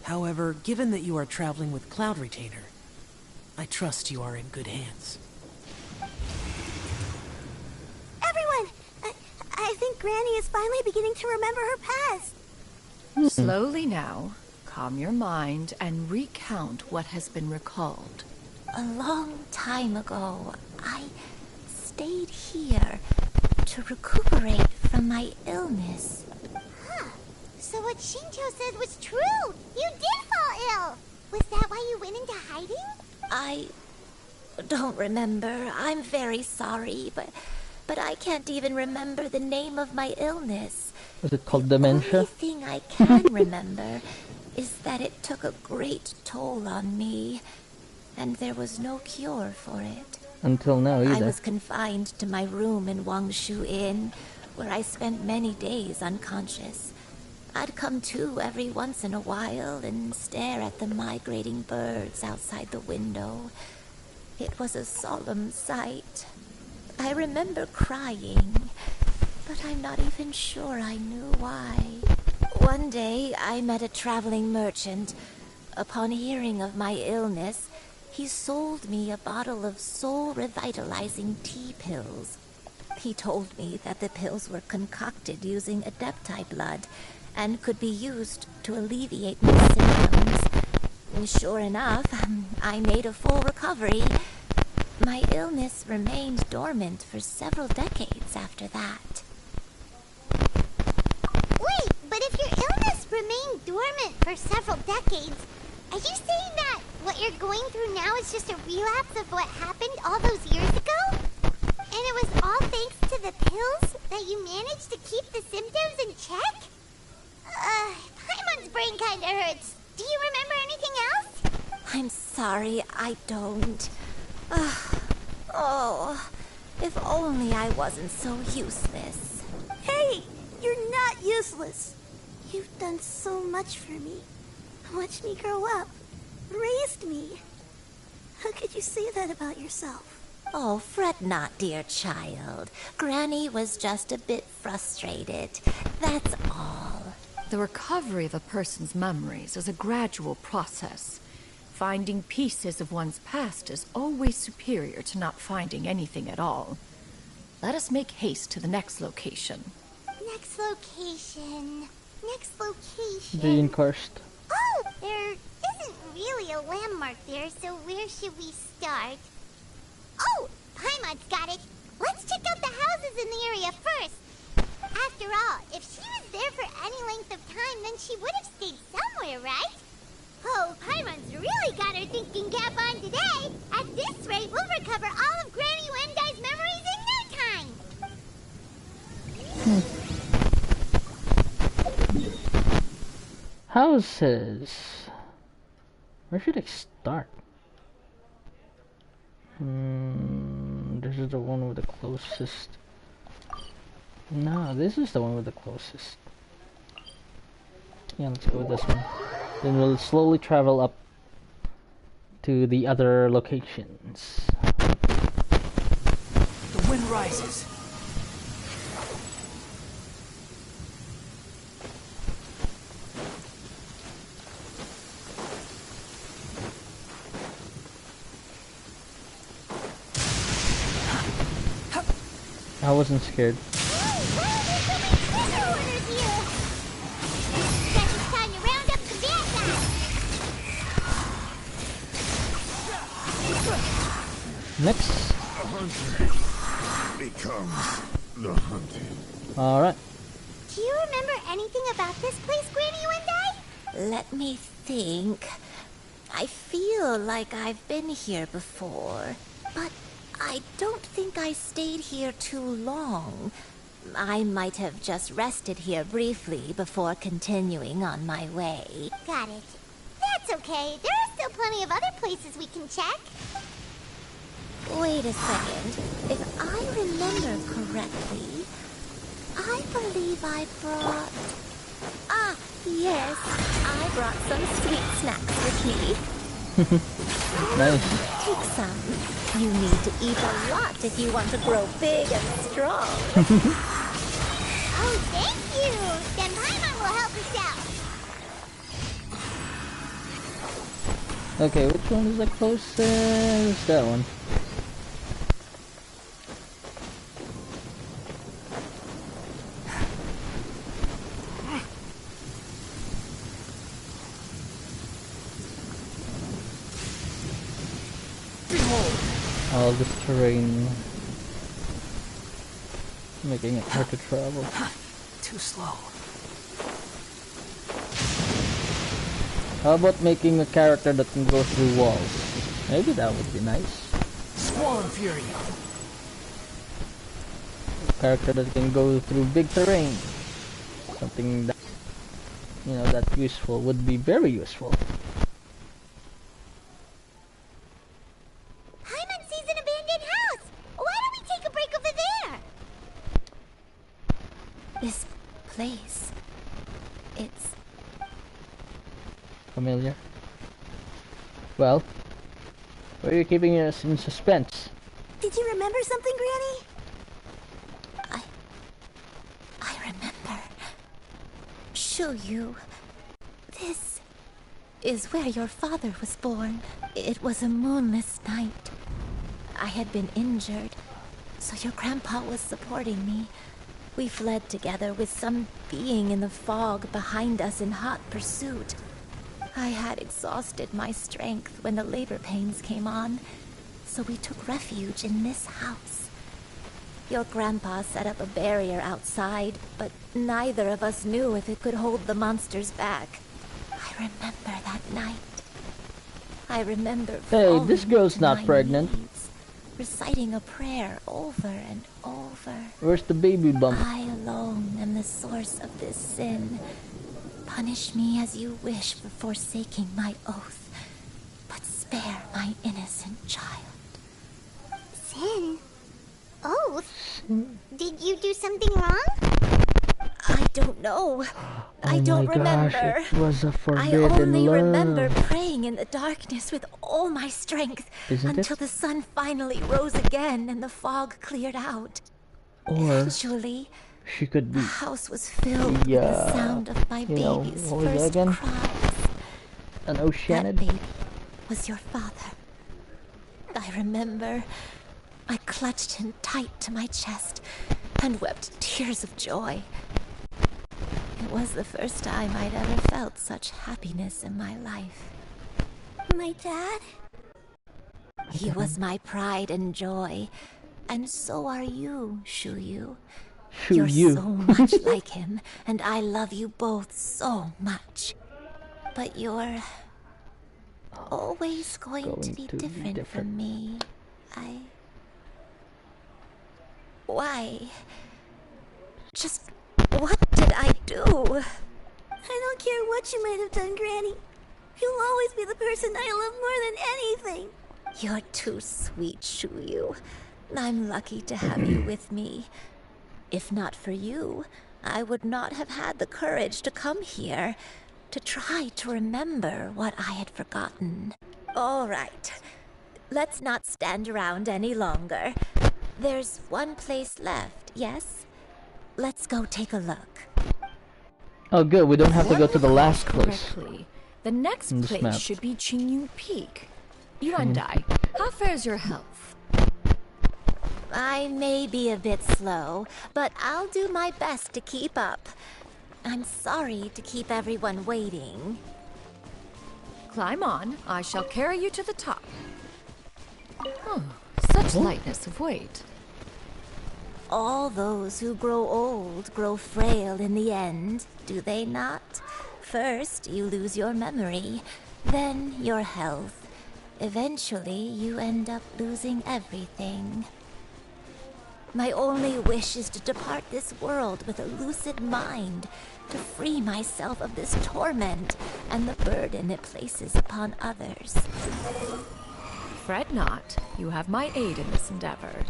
However, given that you are traveling with Cloud Retainer, I trust you are in good hands. Everyone! I think Granny is finally beginning to remember her past. Slowly now, calm your mind and recount what has been recalled. a long time ago, I stayed here to recuperate from my illness. Huh. So what Shinjo said was true! You did fall ill! Was that why you went into hiding? I don't remember. I'm very sorry, but I can't even remember the name of my illness. Was it called dementia? The only thing I can remember is that it took a great toll on me, and there was no cure for it. Until now, either. I was confined to my room in Wangshu Inn, where I spent many days unconscious. I'd come to every once in a while and stare at the migrating birds outside the window. It was a solemn sight. I remember crying, but I'm not even sure I knew why. One day, I met a traveling merchant. Upon hearing of my illness, he sold me a bottle of soul-revitalizing tea pills. He told me that the pills were concocted using Adepti blood and could be used to alleviate my symptoms. Sure enough, I made a full recovery. My illness remained dormant for several decades after that. Wait, but if your illness remained dormant for several decades, are you saying that what you're going through now is just a relapse of what happened all those years ago? And it was all thanks to the pills that you managed to keep the symptoms in check? Paimon's brain kinda hurts. Do you remember anything else? I'm sorry, I don't. Oh, if only I wasn't so useless. Hey, you're not useless. You've done so much for me. Watched me grow up. Raised me. How could you say that about yourself? Oh, fret not, dear child. Granny was just a bit frustrated. That's all. The recovery of a person's memories is a gradual process. Finding pieces of one's past is always superior to not finding anything at all. Let us make haste to the next location. Next location. Jean Karst. Oh, there isn't really a landmark there, so where should we start? Oh, Paimon's got it. Let's check out the houses in the area first. After all, if she was there for any length of time, then she would have stayed somewhere, right? Oh, Paimon's really got her thinking cap on today. At this rate, we'll recover all of Granny Wendai's memories in no time. Houses. Where should I start? This is the one with the closest. No, this is the one with the closest. Yeah, let's go with this one. Then we'll slowly travel up to the other locations. The wind rises. I wasn't scared. Next. The hunter becomes the hunted. Alright. Do you remember anything about this place, Granny Wendai? Let me think. I feel like I've been here before, but I don't think I stayed here too long. I might have just rested here briefly before continuing on my way. Got it. That's okay. There are still plenty of other places we can check. Wait a second. If I remember correctly, I believe I brought... Ah, yes. I brought some sweet snacks with me. Nice. Take some. You need to eat a lot if you want to grow big and strong. Oh, thank you. Then Paimon will help us out. Okay, which one is the closest? That one. All this terrain making it hard to travel. Too slow. How about making a character that can go through walls? Maybe that would be nice. Squall and Fury. A character that can go through big terrain. Something that, you know, that's useful would be very useful. Paimon sees an abandoned house. Why don't we take a break over there? This place... It's familiar. Well, why are you keeping us in suspense? Did you remember something, Granny? I remember. Shuyu. This is where your father was born. It was a moonless night. I had been injured, so your grandpa was supporting me. We fled together with some being in the fog behind us in hot pursuit. I had exhausted my strength when the labor pains came on, so we took refuge in this house. Your grandpa set up a barrier outside, but neither of us knew if it could hold the monsters back. I remember that night. I remember Hey, this girl's to not my pregnant. knees, reciting a prayer over and over. Where's the baby bump? I alone am the source of this sin. Punish me as you wish for forsaking my oath, but spare my innocent child. Sin? Oath? Did you do something wrong? I don't know. I Oh don't my remember. gosh, it was a I forbidden only love. remember praying in the darkness with all my strength Isn't until it? the sun finally rose again and the fog cleared out. Or Eventually, she could the be house was filled with the sound of my you know, baby's what was that first again? cries. An That Oceanid? baby was your father. I remember I clutched him tight to my chest and wept tears of joy. It was the first time I'd ever felt such happiness in my life. My dad? He was my pride and joy, and so are you, Shuyu. You're so much like him, and I love you both so much. But you're always going to be different from me. Why? Just what did I do? I don't care what you might have done, Granny. You'll always be the person I love more than anything. You're too sweet, Shuyu. I'm lucky to have you with me. If not for you, I would not have had the courage to come here, to try to remember what I had forgotten. All right, let's not stand around any longer. There's one place left, yes? Let's go take a look. Oh good, we don't have to go to the last place. Correctly. The next In this place map. should be Qingyun Peak. Yuandai, how fares your health? I may be a bit slow, but I'll do my best to keep up. I'm sorry to keep everyone waiting. Climb on. I shall carry you to the top. Oh, such lightness of weight. All those who grow old grow frail in the end, do they not? First, you lose your memory, then your health. Eventually, you end up losing everything. My only wish is to depart this world with a lucid mind, to free myself of this torment and the burden it places upon others. Fret not. You have my aid in this endeavor.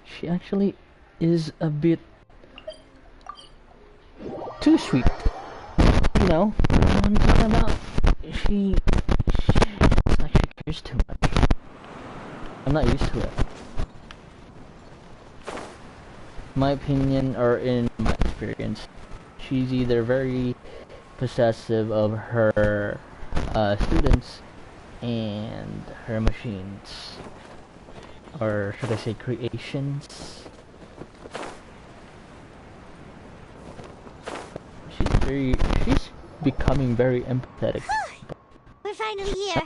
She actually is a bit too sweet. You know, what I'm talking about? It's like she cares too much. I'm not used to it. My opinion, or in my experience, she's either very possessive of her students and her machines, or should I say creations. She's becoming very empathetic. We're finally here.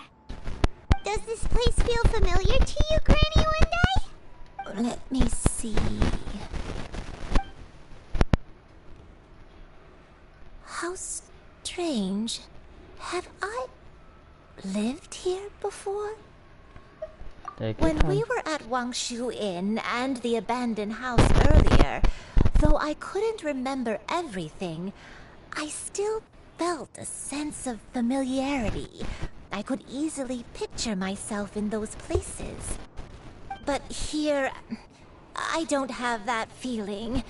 Does this place feel familiar to you, Granny Wendy? Let me see. How strange. Have I lived here before? When we were at Wangshu Inn and the abandoned house earlier, though I couldn't remember everything, I still felt a sense of familiarity. I could easily picture myself in those places. But here, I don't have that feeling.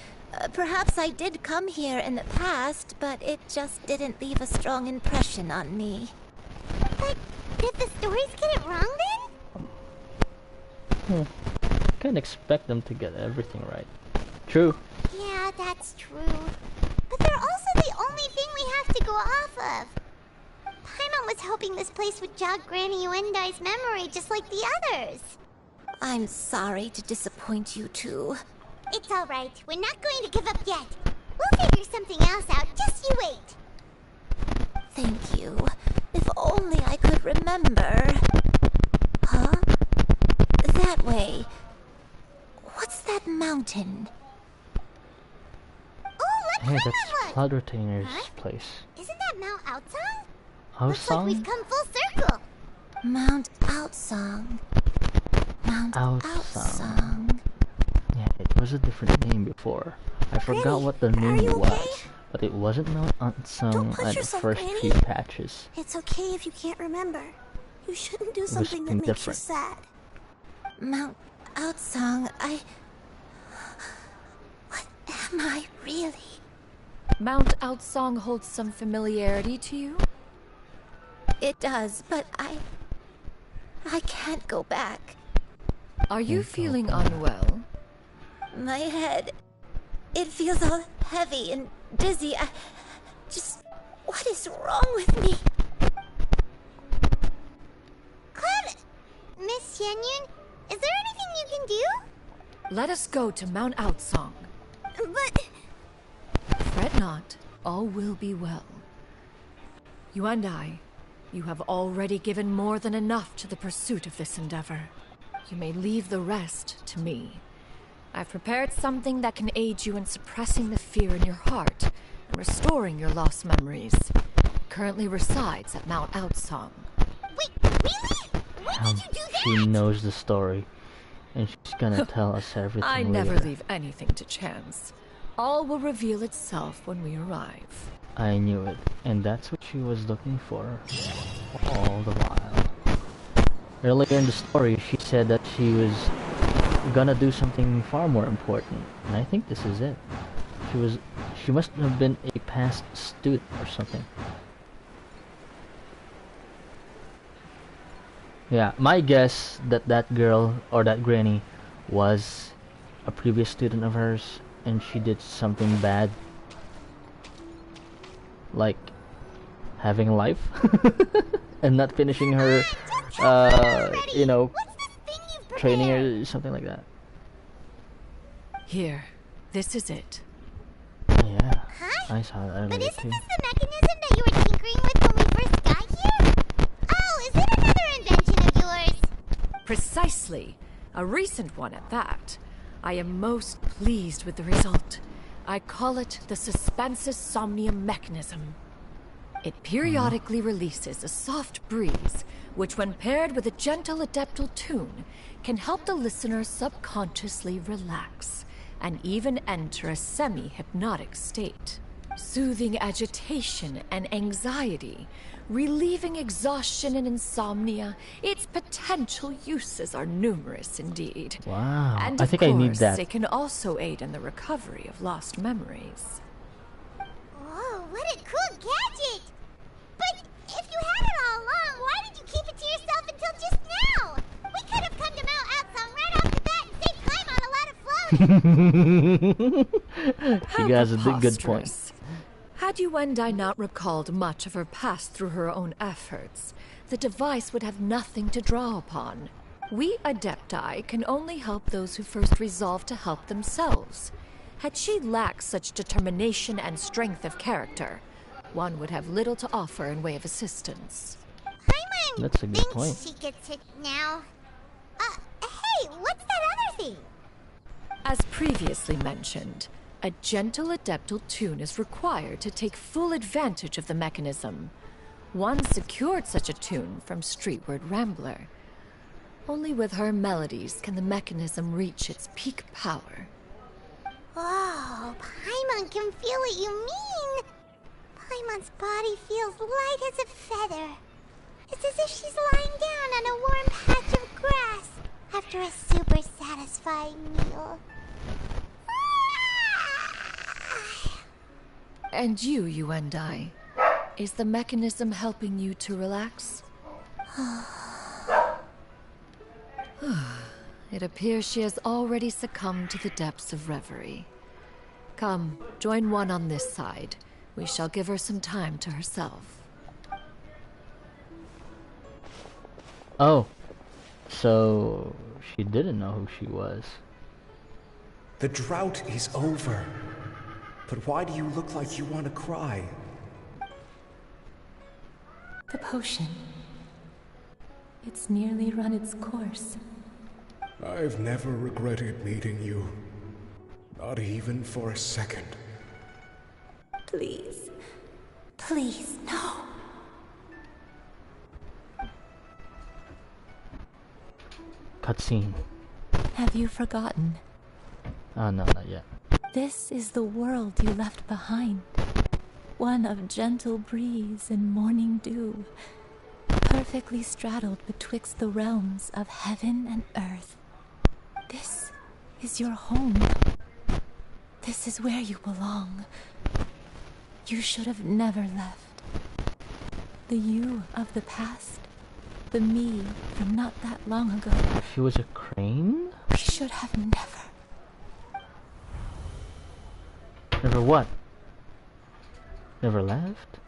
Perhaps I did come here in the past, but it just didn't leave a strong impression on me. But did the stories get it wrong then? Can't expect them to get everything right. True. Yeah, that's true. But they're also the only thing we have to go off of. Paimon was hoping this place would jog Granny Yuendai's memory just like the others. I'm sorry to disappoint you too. It's alright. We're not going to give up yet. We'll figure something else out. Just you wait. Thank you. If only I could remember. Huh? That way. What's that mountain? Oh, Hey, let's that's Cloud Retainer's place. Isn't that Mount Outsong? House Looks like we've come full circle. Mount Outsong. Mount Outsong. Yeah, it was a different name before. I forgot what the name was, but it wasn't Mount Outsong at the first few patches. It's okay if you can't remember. You shouldn't do something that makes you sad. Mount Outsong, What am I really? Mount Outsong holds some familiarity to you? It does, but I can't go back. Are you feeling unwell? My head, it feels all heavy and dizzy. What is wrong with me? Miss Xianyun, is there anything you can do? Let us go to Mount Outsong. But... Fret not, all will be well. You and I, you have already given more than enough to the pursuit of this endeavor. You may leave the rest to me. I've prepared something that can aid you in suppressing the fear in your heart and restoring your lost memories. It currently resides at Mount Outsong. Wait, really? When did you do that? She knows the story, and she's gonna tell us everything I later. never leave anything to chance. All will reveal itself when we arrive. I knew it, and that's what she was looking for all the while. Earlier in the story, she said that she was gonna do something far more important, and I think this is it. She must have been a past student or something. Yeah, my guess that girl or that granny was a previous student of hers, and she did something bad, like having life and not finishing her training or something like that. Here, this is it. Yeah, I saw that earlier But isn't too. this the mechanism that you were tinkering with when we first got here? Oh, is it another invention of yours? Precisely. A recent one at that. I am most pleased with the result. I call it the Suspensus Somnium mechanism. It periodically releases a soft breeze, which when paired with a gentle adeptal tune, can help the listener subconsciously relax and even enter a semi-hypnotic state, soothing agitation and anxiety, relieving exhaustion and insomnia. Its potential uses are numerous indeed. Wow, And I of think course, I need that. it can also aid in the recovery of lost memories. Whoa, what a cool gadget! But if you had it all along, why did you keep it to yourself until just now? We could have come to Mount Outsong right off the bat and saved Paimon a lot of floating. She has a good point. Preposterous. Had Yuendai not recalled much of her past through her own efforts, the device would have nothing to draw upon. We Adepti can only help those who first resolve to help themselves. Had she lacked such determination and strength of character, one would have little to offer in way of assistance. Paimon That's a good thinks point. she gets it now. Hey, what's that other thing? As previously mentioned, a gentle adeptal tune is required to take full advantage of the mechanism. One secured such a tune from Streetward Rambler. Only with her melodies can the mechanism reach its peak power. Oh, Paimon can feel what you mean. Paimon's body feels light as a feather. It's as if she's lying down on a warm patch of grass after a super satisfying meal. And you and I. Is the mechanism helping you to relax? It appears she has already succumbed to the depths of reverie. Come, join one on this side. We shall give her some time to herself. Oh, so she didn't know who she was. The drought is over. But why do you look like you want to cry? The potion. It's nearly run its course. I've never regretted meeting you. Not even for a second. Please. Please, no. Cutscene. Have you forgotten? Oh, no, not yet. This is the world you left behind. One of gentle breeze and morning dew, perfectly straddled betwixt the realms of heaven and earth. This is your home. This is where you belong. You should have never left. The you of the past, the me from not that long ago. She was a crane? We should have never. Never what? Never left?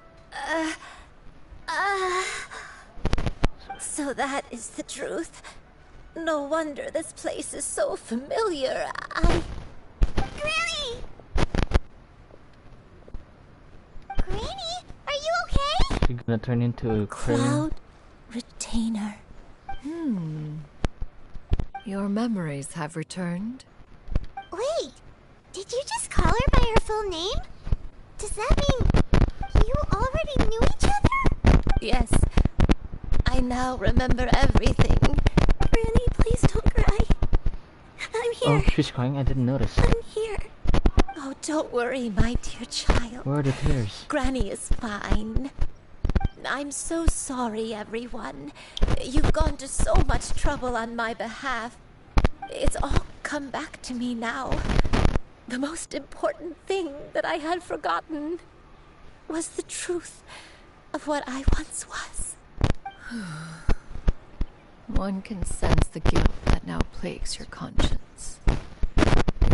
So that is the truth. No wonder this place is so familiar. Granny! Granny, are you okay? She's gonna turn into a crane? Cloud Retainer. Your memories have returned. Wait, did you just call her by her full name? Does that mean you already knew each other? Yes. I now remember everything. Granny, please don't cry. I'm here. Oh, she's crying? I didn't notice. I'm here. Oh, don't worry, my dear child. Where are the tears? Granny is fine. I'm so sorry, everyone. You've gone to so much trouble on my behalf. It's all come back to me now. The most important thing that I had forgotten was the truth of what I once was. One can sense the guilt that now plagues your conscience.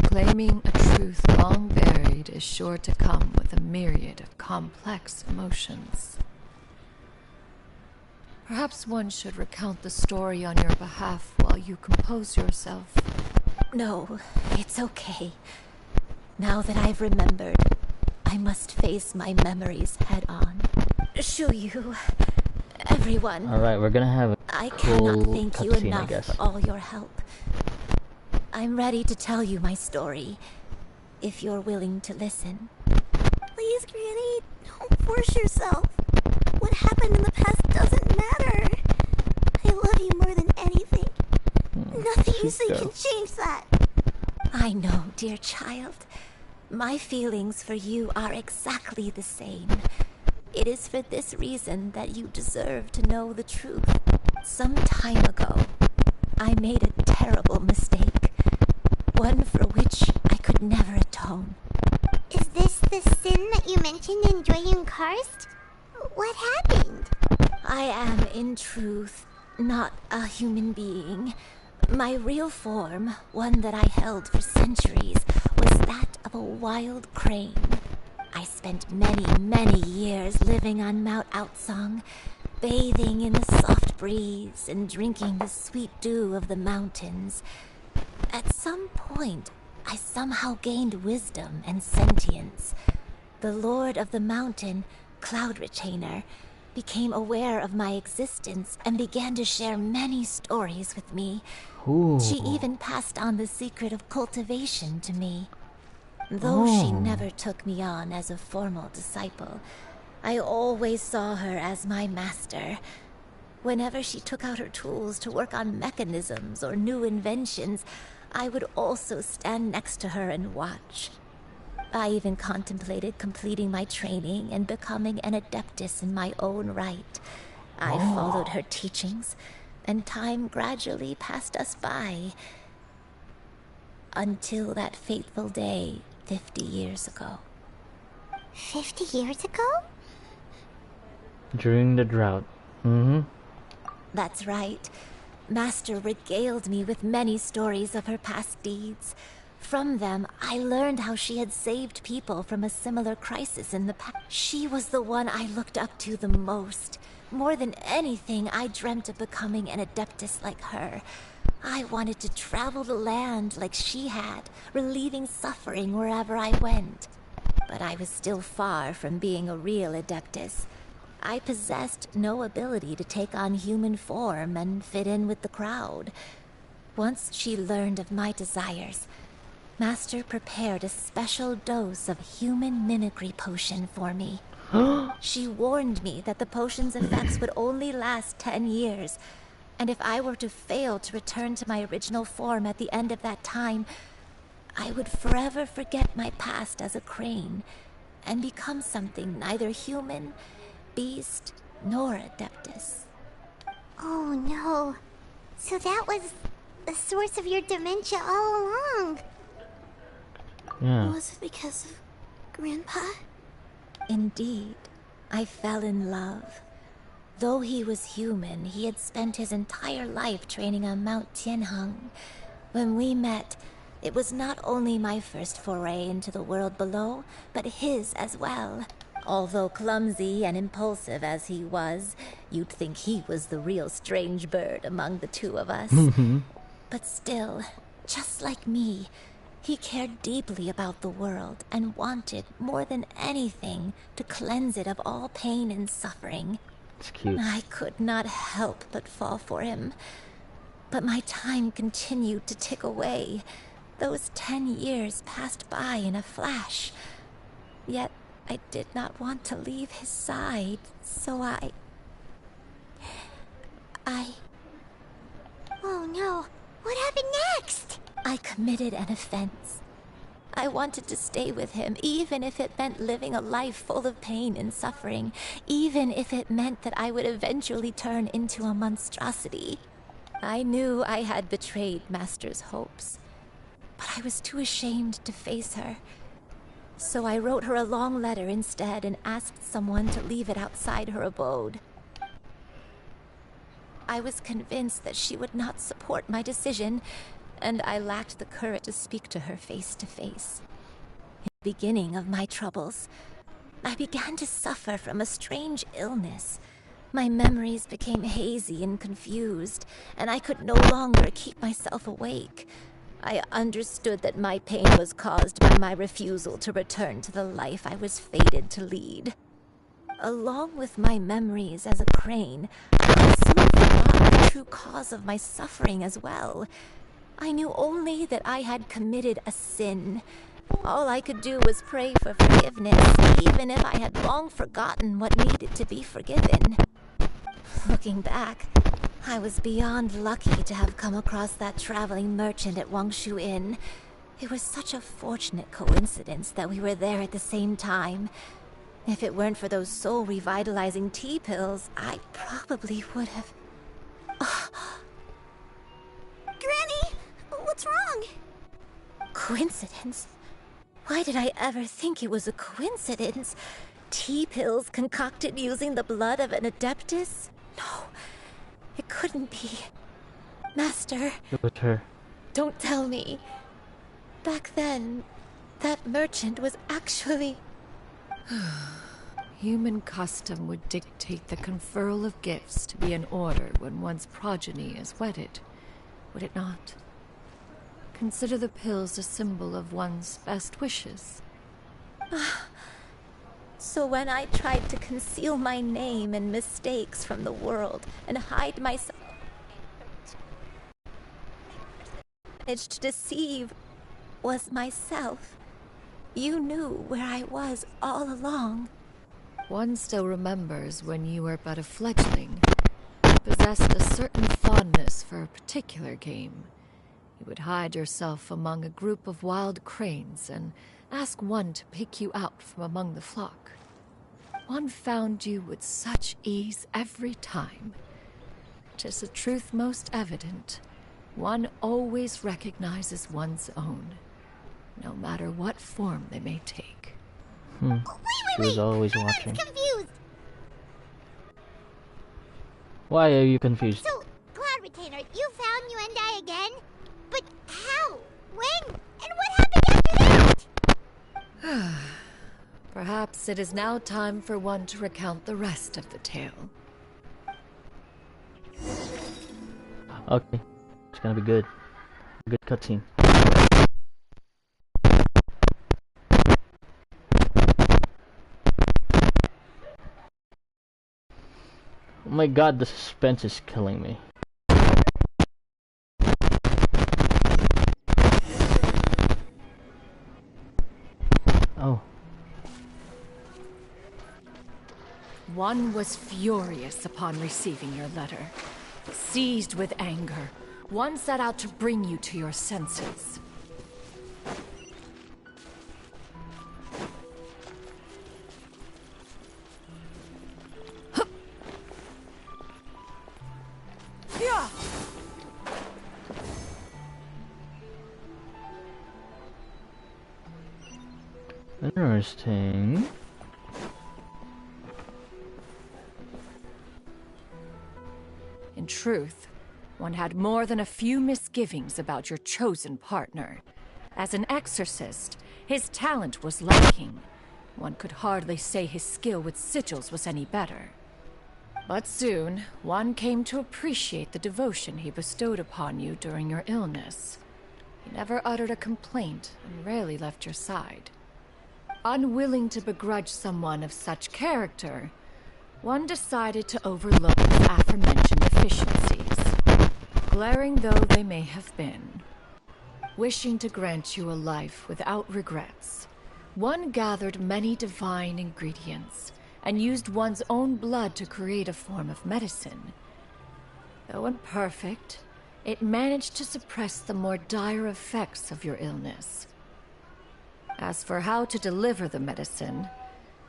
Claiming a truth long buried is sure to come with a myriad of complex emotions. Perhaps one should recount the story on your behalf while you compose yourself. No, it's okay. Now that I've remembered, I must face my memories head on. Shuyu, everyone. Alright, we're gonna have a I cool cannot thank you cutscene, I enough guess. for all your help. I'm ready to tell you my story, if you're willing to listen. Please, Granny, don't force yourself. What happened in the past doesn't matter. I love you more than anything. Nothing you say can change that. I know, dear child. My feelings for you are exactly the same. It is for this reason that you deserve to know the truth. Some time ago, I made a terrible mistake. One for which I could never atone. Is this the sin that you mentioned in Joyun Karst? What happened? I am, in truth, not a human being. My real form, one that I held for centuries, was that of a wild crane. I spent many, many years living on Mount Outsong, bathing in the soft breeze and drinking the sweet dew of the mountains. At some point, I somehow gained wisdom and sentience. The Lord of the Mountain, Cloud Retainer, became aware of my existence and began to share many stories with me. Ooh. She even passed on the secret of cultivation to me. Though she never took me on as a formal disciple, I always saw her as my master. Whenever she took out her tools to work on mechanisms or new inventions, I would also stand next to her and watch. I even contemplated completing my training and becoming an adeptus in my own right. I followed her teachings, and time gradually passed us by. Until that fateful day 50 years ago. 50 years ago? During the drought. Mm-hmm. That's right. Master regaled me with many stories of her past deeds. From them, I learned how she had saved people from a similar crisis in the past. She was the one I looked up to the most. More than anything, I dreamt of becoming an adeptus like her. I wanted to travel the land like she had, relieving suffering wherever I went. But I was still far from being a real adeptus. I possessed no ability to take on human form and fit in with the crowd. Once she learned of my desires, Master prepared a special dose of human mimicry potion for me. She warned me that the potion's effects would only last 10 years, and if I were to fail to return to my original form at the end of that time, I would forever forget my past as a crane and become something neither human, beast, nor adeptus. Oh no. So that was the source of your dementia all along. Yeah. Was it because of Grandpa? Indeed, I fell in love. Though he was human, he had spent his entire life training on Mount Tianheng. When we met, it was not only my first foray into the world below, but his as well. Although clumsy and impulsive as he was, you'd think he was the real strange bird among the two of us. But still, just like me, he cared deeply about the world and wanted, more than anything, to cleanse it of all pain and suffering. It's cute. I could not help but fall for him. But my time continued to tick away. Those 10 years passed by in a flash. Yet I did not want to leave his side, so I... Oh no, what happened next? I committed an offense. I wanted to stay with him, even if it meant living a life full of pain and suffering, even if it meant that I would eventually turn into a monstrosity. I knew I had betrayed Master's hopes, but I was too ashamed to face her. So I wrote her a long letter instead and asked someone to leave it outside her abode. I was convinced that she would not support my decision, and I lacked the courage to speak to her face to face. In the beginning of my troubles, I began to suffer from a strange illness. My memories became hazy and confused, and I could no longer keep myself awake. I understood that my pain was caused by my refusal to return to the life I was fated to lead. Along with my memories as a crane, I soon forgot the true cause of my suffering as well. I knew only that I had committed a sin. All I could do was pray for forgiveness, even if I had long forgotten what needed to be forgiven. Looking back, I was beyond lucky to have come across that traveling merchant at Wangshu Inn. It was such a fortunate coincidence that we were there at the same time. If it weren't for those soul-revitalizing tea pills, I probably would have... Granny, what's wrong? Coincidence? Why did I ever think it was a coincidence? Tea pills concocted using the blood of an adeptus? No, it couldn't be. Master, It was her. don't tell me. Back then, that merchant was actually... Human custom would dictate the conferral of gifts to be in order when one's progeny is wedded, would it not? Consider the pills a symbol of one's best wishes. So when I tried to conceal my name and mistakes from the world and hide myself, managed to deceive was myself. You knew where I was all along. One still remembers when you were but a fledgling, possessed a certain fondness for a particular game. You would hide yourself among a group of wild cranes and ask one to pick you out from among the flock. One found you with such ease every time. 'Tis a truth most evident. One always recognizes one's own, no matter what form they may take. She was always watching. Confused. Why are you confused? So, Cloud Retainer, you found Yuendai again? But how? When? And what happened after that? Perhaps it is now time for one to recount the rest of the tale. Okay, it's gonna be good. Good cutscene. Oh my god, the suspense is killing me. Oh. One was furious upon receiving your letter. Seized with anger, one set out to bring you to your senses. Yeah. Interesting. In truth, one had more than a few misgivings about your chosen partner. As an exorcist, his talent was lacking. One could hardly say his skill with sigils was any better. But soon, one came to appreciate the devotion he bestowed upon you during your illness. He never uttered a complaint and rarely left your side. Unwilling to begrudge someone of such character, one decided to overlook his aforementioned deficiencies, glaring though they may have been. Wishing to grant you a life without regrets, one gathered many divine ingredients and used one's own blood to create a form of medicine. Though imperfect, it managed to suppress the more dire effects of your illness. As for how to deliver the medicine,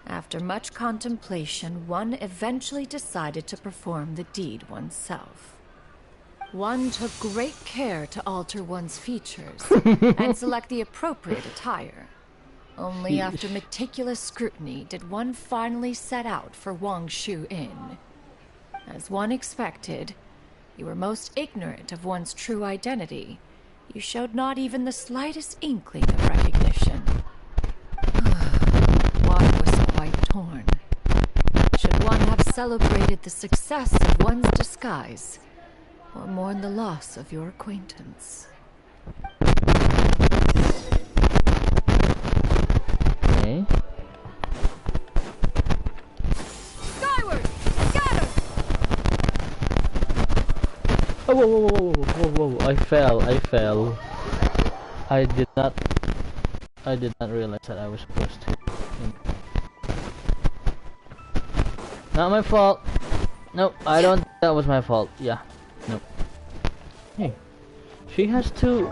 after much contemplation, one eventually decided to perform the deed oneself. One took great care to alter one's features and select the appropriate attire. Only after meticulous scrutiny did one finally set out for Wangshu Inn. As one expected, you were most ignorant of one's true identity. You showed not even the slightest inkling of recognition. One was quite torn. Should one have celebrated the success of one's disguise, or mourn the loss of your acquaintance? Okay. Skyward! Scatter! Oh, whoa, whoa, whoa, whoa, whoa, whoa, I fell. I did not realize that I was supposed to. Not my fault. Nope, I don't think that was my fault. Yeah, nope. Hey, she has two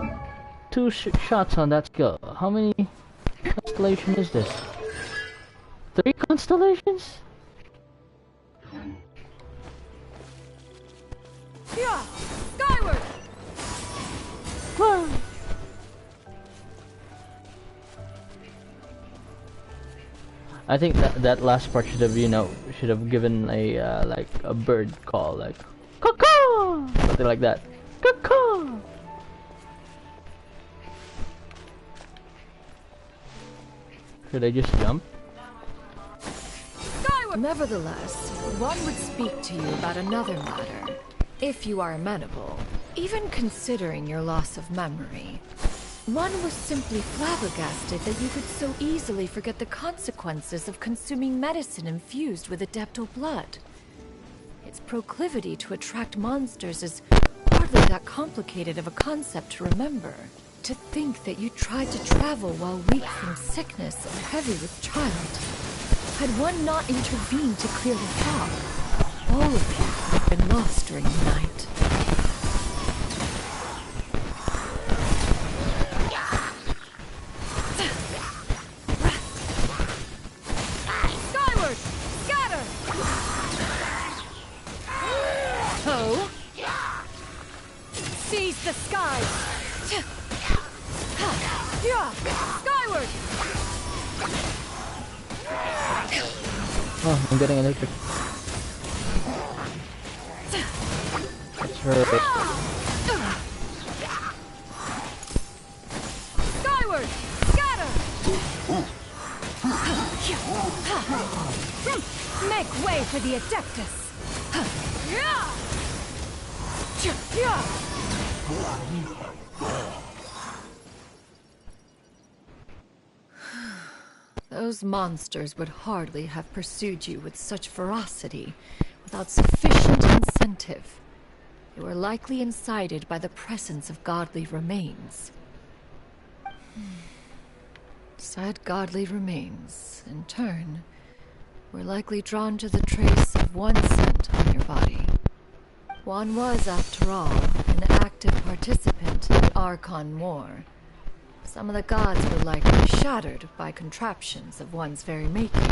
shots on that skill. How many constellation is this? 3 constellations? Yeah! Skyward! Whoa. I think that last part should have, should have given a like a bird call, like caw, something like that. Caw. Should I just jump? Nevertheless, one would speak to you about another matter, if you are amenable. Even considering your loss of memory, one was simply flabbergasted that you could so easily forget the consequences of consuming medicine infused with adeptal blood. Its proclivity to attract monsters is hardly that complicated of a concept to remember. To think that you tried to travel while weak from sickness and heavy with child. Had one not intervened to clear the fog, all of you would have been lost during the night. Skyward! Scatter! Ho! Seize the skies! Skyward! Oh, I'm getting electric. That's her. Skyward! Scatter! Make way for the Adeptus! Those monsters would hardly have pursued you with such ferocity without sufficient incentive. You were likely incited by the presence of godly remains. Said godly remains, in turn, were likely drawn to the trace of one scent on your body. One was, after all, an active participant in the Archon War. Some of the gods were likely shattered by contraptions of one's very making.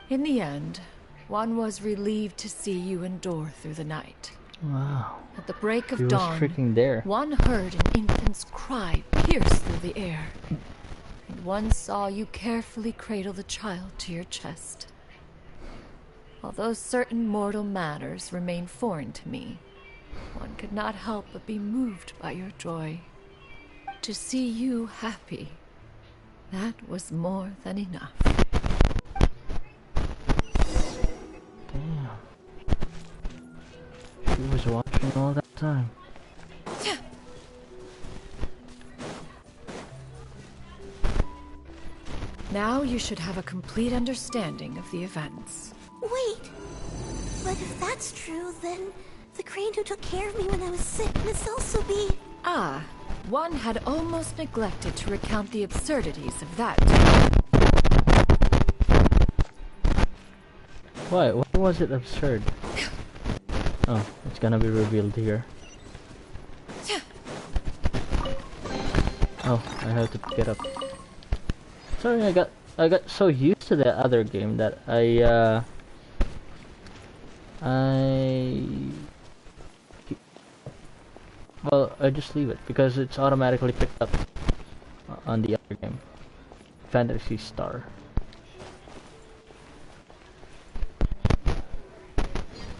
In the end, one was relieved to see you endure through the night. Wow. At the break of He was dawn, freaking there. one heard an infant's cry pierce through the air, and one saw you carefully cradle the child to your chest. Although certain mortal matters remain foreign to me, one could not help but be moved by your joy. To see you happy, that was more than enough. Damn. She was watching all that time. Now you should have a complete understanding of the events. Wait! But if that's true, then the crane who took care of me when I was sick must also be... Ah, one had almost neglected to recount the absurdities of that. Why? Why was it absurd? Oh, it's gonna be revealed here. Oh, I have to pick it up. Sorry, I got so used to that other game that well, I just leave it because it's automatically picked up on the other game, Fantasy Star.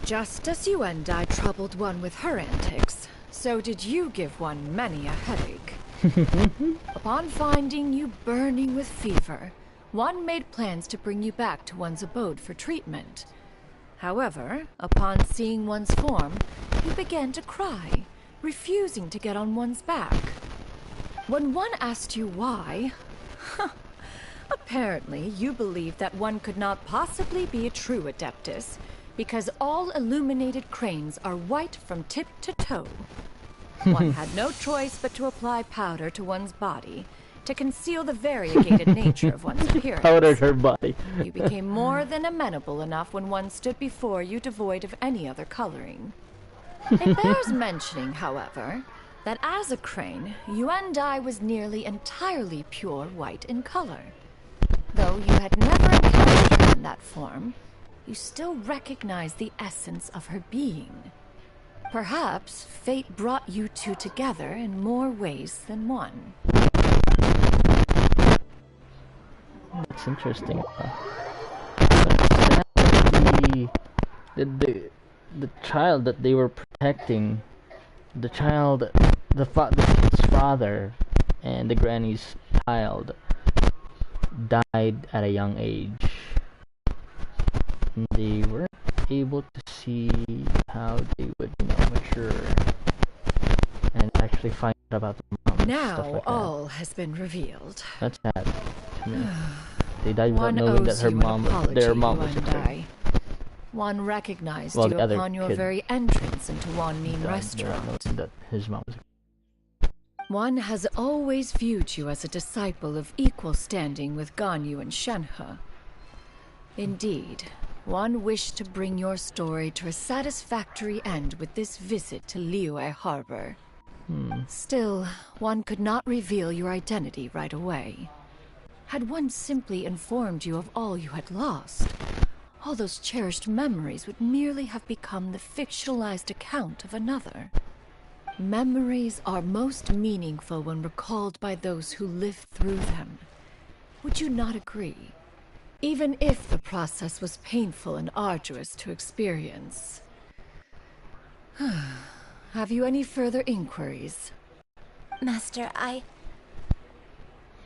Just as you and I troubled one with her antics, so did you give one many a headache. Upon finding you burning with fever, one made plans to bring you back to one's abode for treatment. However, upon seeing one's form, you began to cry, refusing to get on one's back. When one asked you why, apparently you believed that one could not possibly be a true Adeptus, because all illuminated cranes are white from tip to toe. One had no choice but to apply powder to one's body to conceal the variegated nature of one's appearance. Powdered her body. You became more than amenable enough when one stood before you devoid of any other coloring. It bears mentioning, however, that as a crane, Yuendai was nearly entirely pure white in color. Though you had never encountered her in that form, you still recognized the essence of her being. Perhaps fate brought you two together in more ways than one. That's interesting. But the child that they were protecting, the kid's father and the granny's child died at a young age. And they weren't able to see how they would, mature and actually find out about the mom. And Now stuff like all has been revealed. That's sad to me. They died without One knowing that owes her you an mom, their apology, mom was a Yuendai. crane. One recognized Well, you the other upon your kid very entrance into Wanmin Died without restaurant. knowing that his mom was One has always viewed you as a disciple of equal standing with Ganyu and Shenhe. Indeed, one wished to bring your story to a satisfactory end with this visit to Liyue Harbor. Still, one could not reveal your identity right away. Had one simply informed you of all you had lost, all those cherished memories would merely have become the fictionalized account of another. Memories are most meaningful when recalled by those who lived through them. Would you not agree? even if the process was painful and arduous to experience. Have you any further inquiries? Master,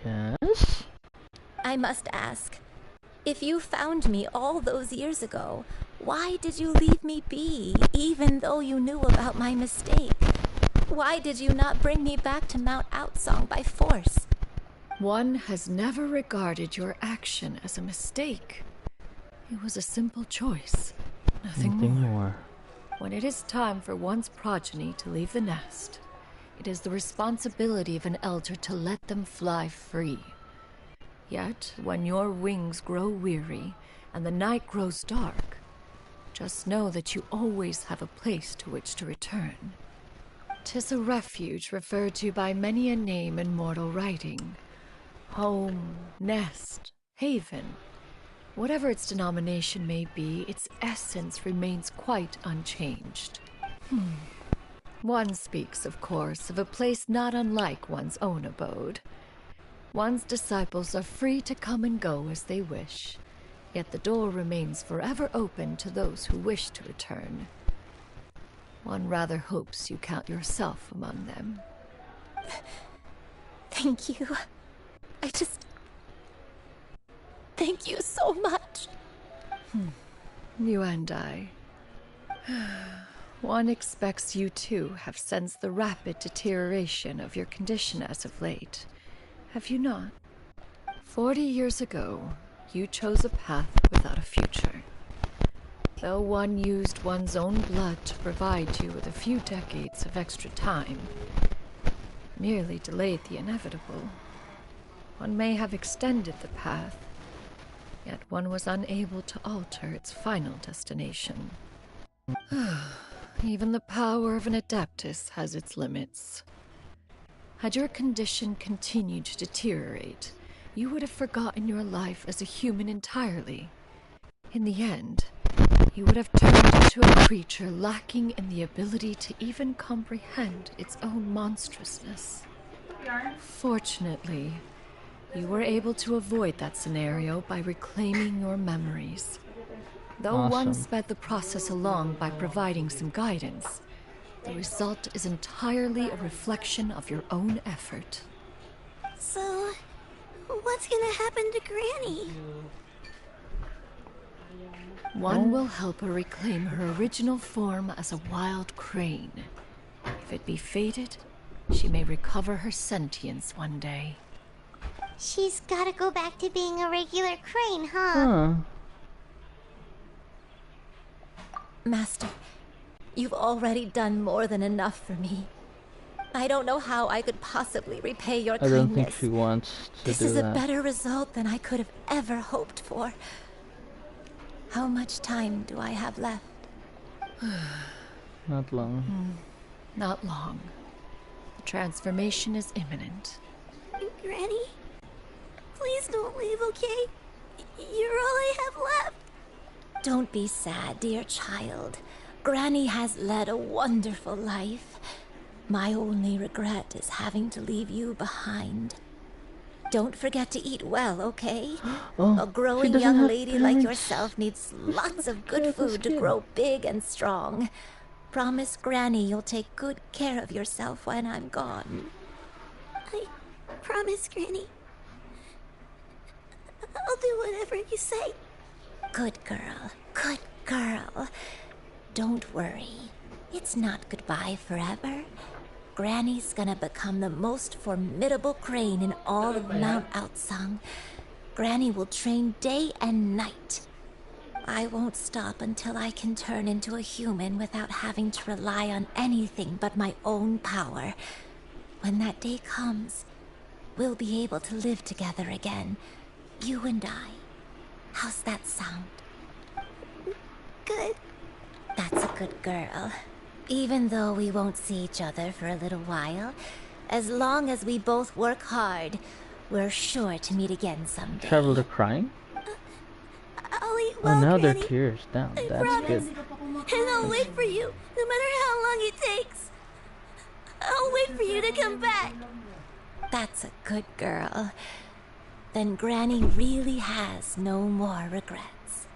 Yes? I must ask. If you found me all those years ago, why did you leave me be, even though you knew about my mistake? Why did you not bring me back to Mount Outsong by force? One has never regarded your action as a mistake. It was a simple choice, nothing more. When it is time for one's progeny to leave the nest, it is the responsibility of an elder to let them fly free. Yet, when your wings grow weary and the night grows dark, just know that you always have a place to which to return. 'Tis a refuge referred to by many a name in mortal writing. Home, nest, haven. Whatever its denomination may be, its essence remains quite unchanged. One speaks, of course, of a place not unlike one's own abode. One's disciples are free to come and go as they wish, yet the door remains forever open to those who wish to return. One rather hopes you count yourself among them. Thank you. Thank you so much. You and I. One expects you too have sensed the rapid deterioration of your condition as of late. Have you not? 40 years ago, you chose a path without a future. Though one used one's own blood to provide you with a few decades of extra time, merely delayed the inevitable. One may have extended the path, yet one was unable to alter its final destination. Even the power of an adeptus has its limits. Had your condition continued to deteriorate, you would have forgotten your life as a human entirely. In the end, you would have turned into a creature lacking in the ability to even comprehend its own monstrousness. Fortunately, you were able to avoid that scenario by reclaiming your memories. Though one sped the process along by providing some guidance, the result is entirely a reflection of your own effort. So, what's gonna happen to Granny? One will help her reclaim her original form as a wild crane. If it be fated, she may recover her sentience one day. She's gotta go back to being a regular crane, huh? Master, you've already done more than enough for me. I don't know how I could possibly repay your kindness. I don't think she wants to This do is that. a better result than I could have ever hoped for. How much time do I have left? Not long. Not long. The transformation is imminent. Granny? Please don't leave, okay? You're all I have left. Don't be sad, dear child. Granny has led a wonderful life. My only regret is having to leave you behind. Don't forget to eat well, okay? A growing young lady like yourself needs lots of good food to grow big and strong. Promise Granny you'll take good care of yourself when I'm gone. I promise, Granny. I'll do whatever you say. Good girl, good girl. Don't worry. It's not goodbye forever. Granny's gonna become the most formidable crane in all of Mount Outsong. Granny will train day and night. I won't stop until I can turn into a human without having to rely on anything but my own power. When that day comes, we'll be able to live together again. You and I. How's that sound? Good. That's a good girl. Even though we won't see each other for a little while, as long as we both work hard, we're sure to meet again someday. Traveler crying? I'll eat well, now Granny. their tears down. I That's promise. good. And I'll wait for you, no matter how long it takes. I'll wait for you to come back. That's a good girl. then Granny really has no more regrets.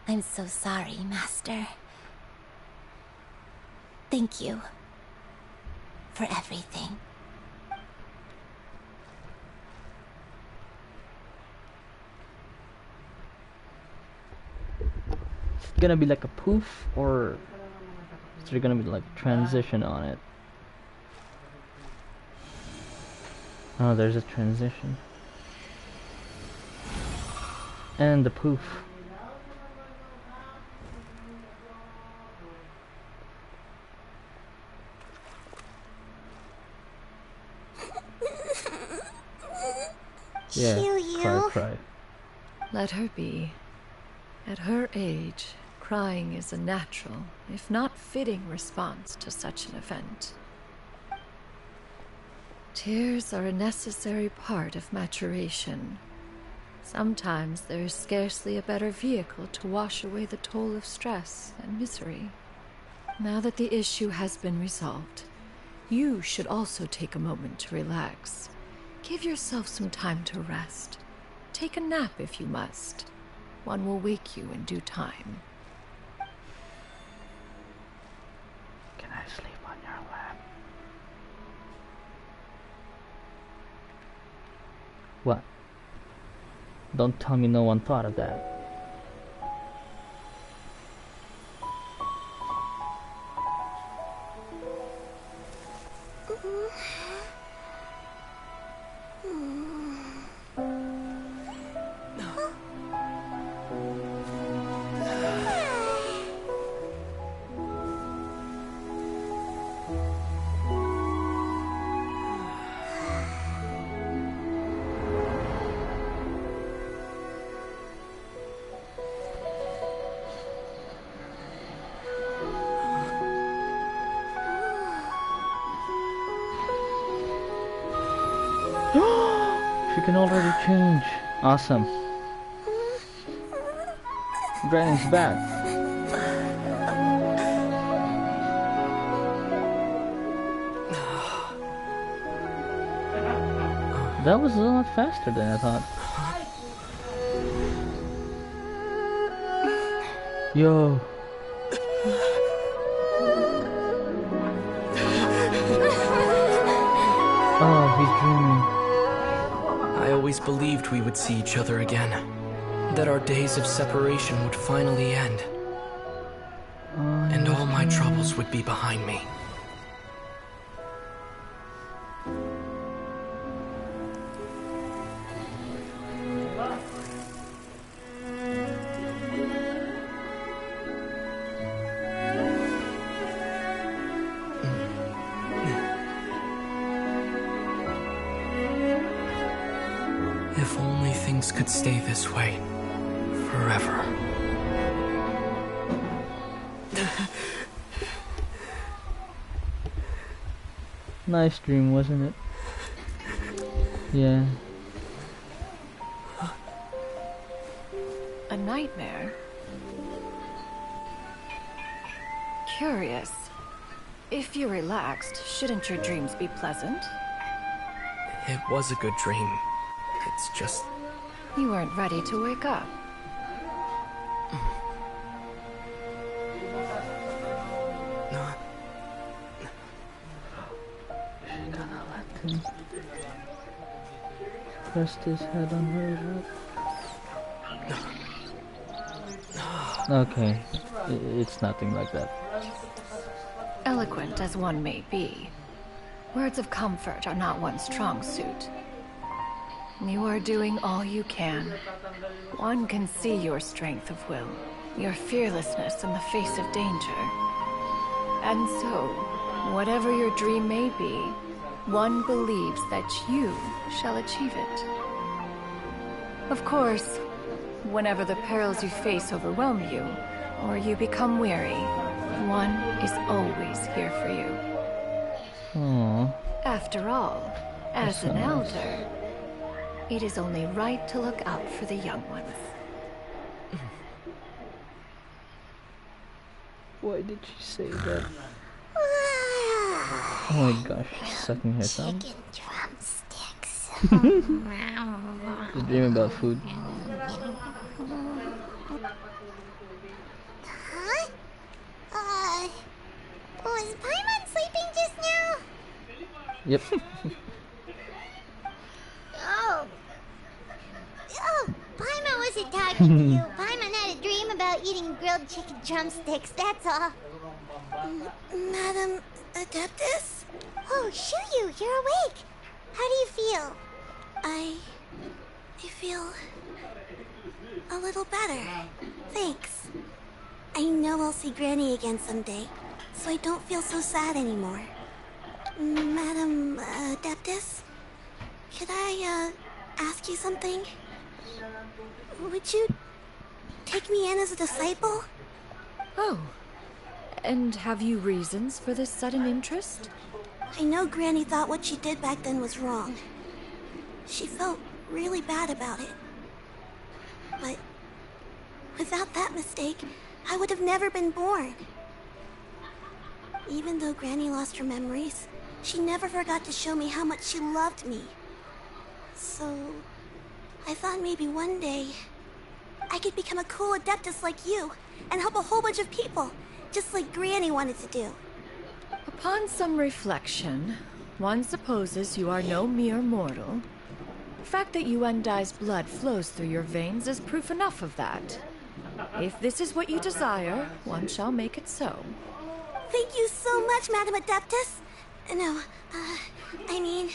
I'm so sorry, Master. Thank you for everything. It's gonna be like a poof, or is there gonna be like transition on it? Oh, there's a transition. And the poof. Yeah, Kill you. cry. Let her be. At her age, crying is a natural, if not fitting, response to such an event. Tears are a necessary part of maturation. Sometimes there is scarcely a better vehicle to wash away the toll of stress and misery. Now that the issue has been resolved, you should also take a moment to relax. Give yourself some time to rest. Take a nap if you must. One will wake you in due time. Can I sleep on your lap? What? Don't tell me no one thought of that. She can already change. Awesome. Granny's back. That was a lot faster than I thought. Yo. Oh, he's dreaming. I always believed we would see each other again. That our days of separation would finally end. And all my troubles would be behind me. If only things could stay this way forever. Nice dream, wasn't it? Yeah. A nightmare? Curious. If you're relaxed, shouldn't your dreams be pleasant? It was a good dream. It's just... You weren't ready to wake up. She's gonna let him rest his head on her lap. Okay, it's nothing like that. Eloquent as one may be, words of comfort are not one's strong suit. You are doing all you can. One can see your strength of will, your fearlessness in the face of danger. And so, whatever your dream may be, one believes that you shall achieve it. Of course, whenever the perils you face overwhelm you, or you become weary, one is always here for you. Aww. After all, as an elder, it is only right to look out for the young ones. Why did she say that? Oh my gosh, she's sucking her thumb. Chicken drumsticks. Just dream about food. Huh? Was Paimon sleeping just now? Yep. Oh, Paimon wasn't talking to you. Paimon had a dream about eating grilled chicken drumsticks, that's all. Madam Adeptus? Oh, Shuyu, you're awake. How do you feel? I feel a little better. Thanks. I know I'll see Granny again someday, so I don't feel so sad anymore. Madam Adeptus? Could I, ask you something? Would you take me in as a disciple? Oh, and have you reasons for this sudden interest? I know Granny thought what she did back then was wrong. She felt really bad about it. But without that mistake, I would have never been born. Even though Granny lost her memories, she never forgot to show me how much she loved me. So, I thought maybe one day I could become a cool Adeptus like you and help a whole bunch of people, just like Granny wanted to do. Upon some reflection, one supposes you are no mere mortal. The fact that Yuendai's blood flows through your veins is proof enough of that. If this is what you desire, one shall make it so. Thank you so much, Madam Adeptus. No, I mean,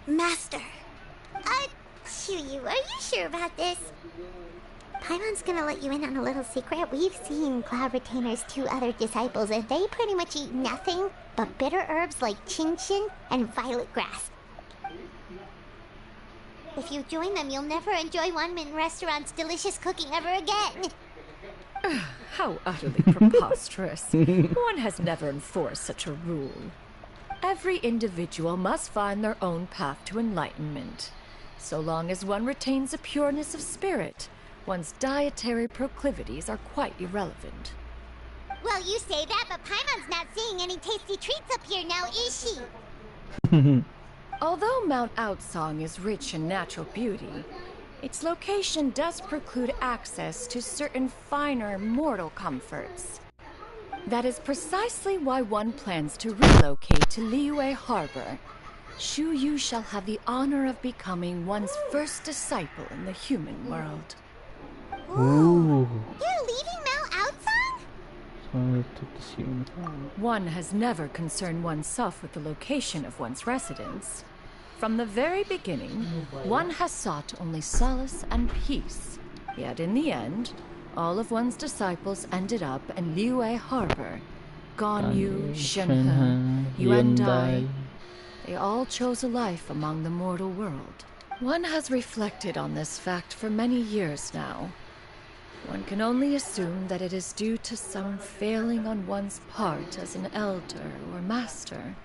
Master. Shuyu, are you sure about this? Paimon's gonna let you in on a little secret. We've seen Cloud Retainer's 2 other disciples, and they pretty much eat nothing but bitter herbs like chin-chin and violet grass. If you join them, you'll never enjoy Wanmin Restaurant's delicious cooking ever again. How utterly preposterous. One has never enforced such a rule. Every individual must find their own path to enlightenment. So long as one retains a pureness of spirit, one's dietary proclivities are quite irrelevant. Well, you say that, but Paimon's not seeing any tasty treats up here now, is she? Although Mount Outsong is rich in natural beauty, its location does preclude access to certain finer mortal comforts. That is precisely why one plans to relocate to Liyue Harbor. Shuyu shall have the honor of becoming one's first disciple in the human world. Ooh. You're leaving Mount Outsong? So I took this human. One has never concerned oneself with the location of one's residence. From the very beginning, one has sought only solace and peace. Yet in the end, all of one's disciples ended up in Liyue Harbor. Ganyu, Shenhe, Yuendai. They all chose a life among the mortal world. One has reflected on this fact for many years now. One can only assume that it is due to some failing on one's part as an elder or master.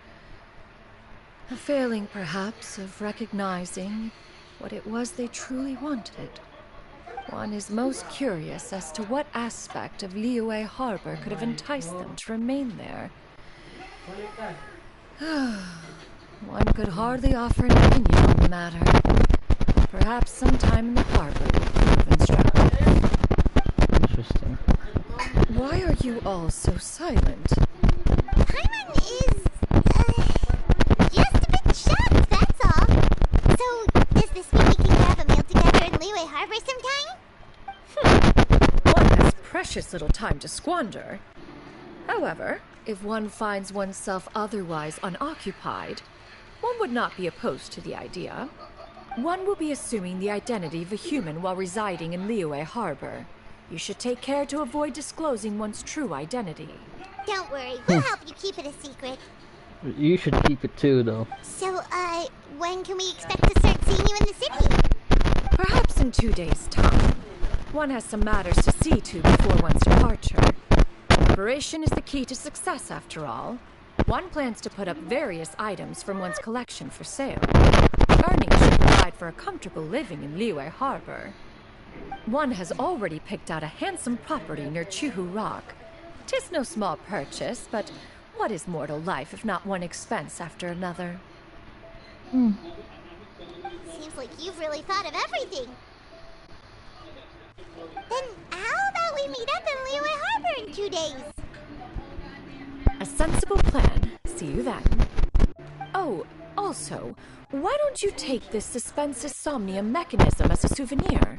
A failing, perhaps, of recognizing what it was they truly wanted. One is most curious as to what aspect of Liyue Harbor could have enticed them to remain there. One could hardly offer an opinion on the matter. Perhaps sometime in the harbor will prove instructive. Interesting. Why are you all so silent? Paimon is, just a bit shocked, that's all. So, does this mean we can grab a meal together in Liyue Harbor sometime? One has precious little time to squander. However, if one finds oneself otherwise unoccupied, one would not be opposed to the idea. One will be assuming the identity of a human while residing in Liyue Harbor. You should take care to avoid disclosing one's true identity. Don't worry, we'll help you keep it a secret. You should keep it too, though. So, when can we expect to start seeing you in the city? Perhaps in 2 days' time. One has some matters to see to before one's departure. Preparation is the key to success, after all. One plans to put up various items from one's collection for sale. Earnings should provide for a comfortable living in Liyue Harbor. One has already picked out a handsome property near Chuhu Rock. 'Tis no small purchase, but what is mortal life if not one expense after another? seems like you've really thought of everything. Then how about we meet up in Liyue Harbor in 2 days? A sensible plan. See you then. Oh, also, why don't you take this suspense insomnia mechanism as a souvenir?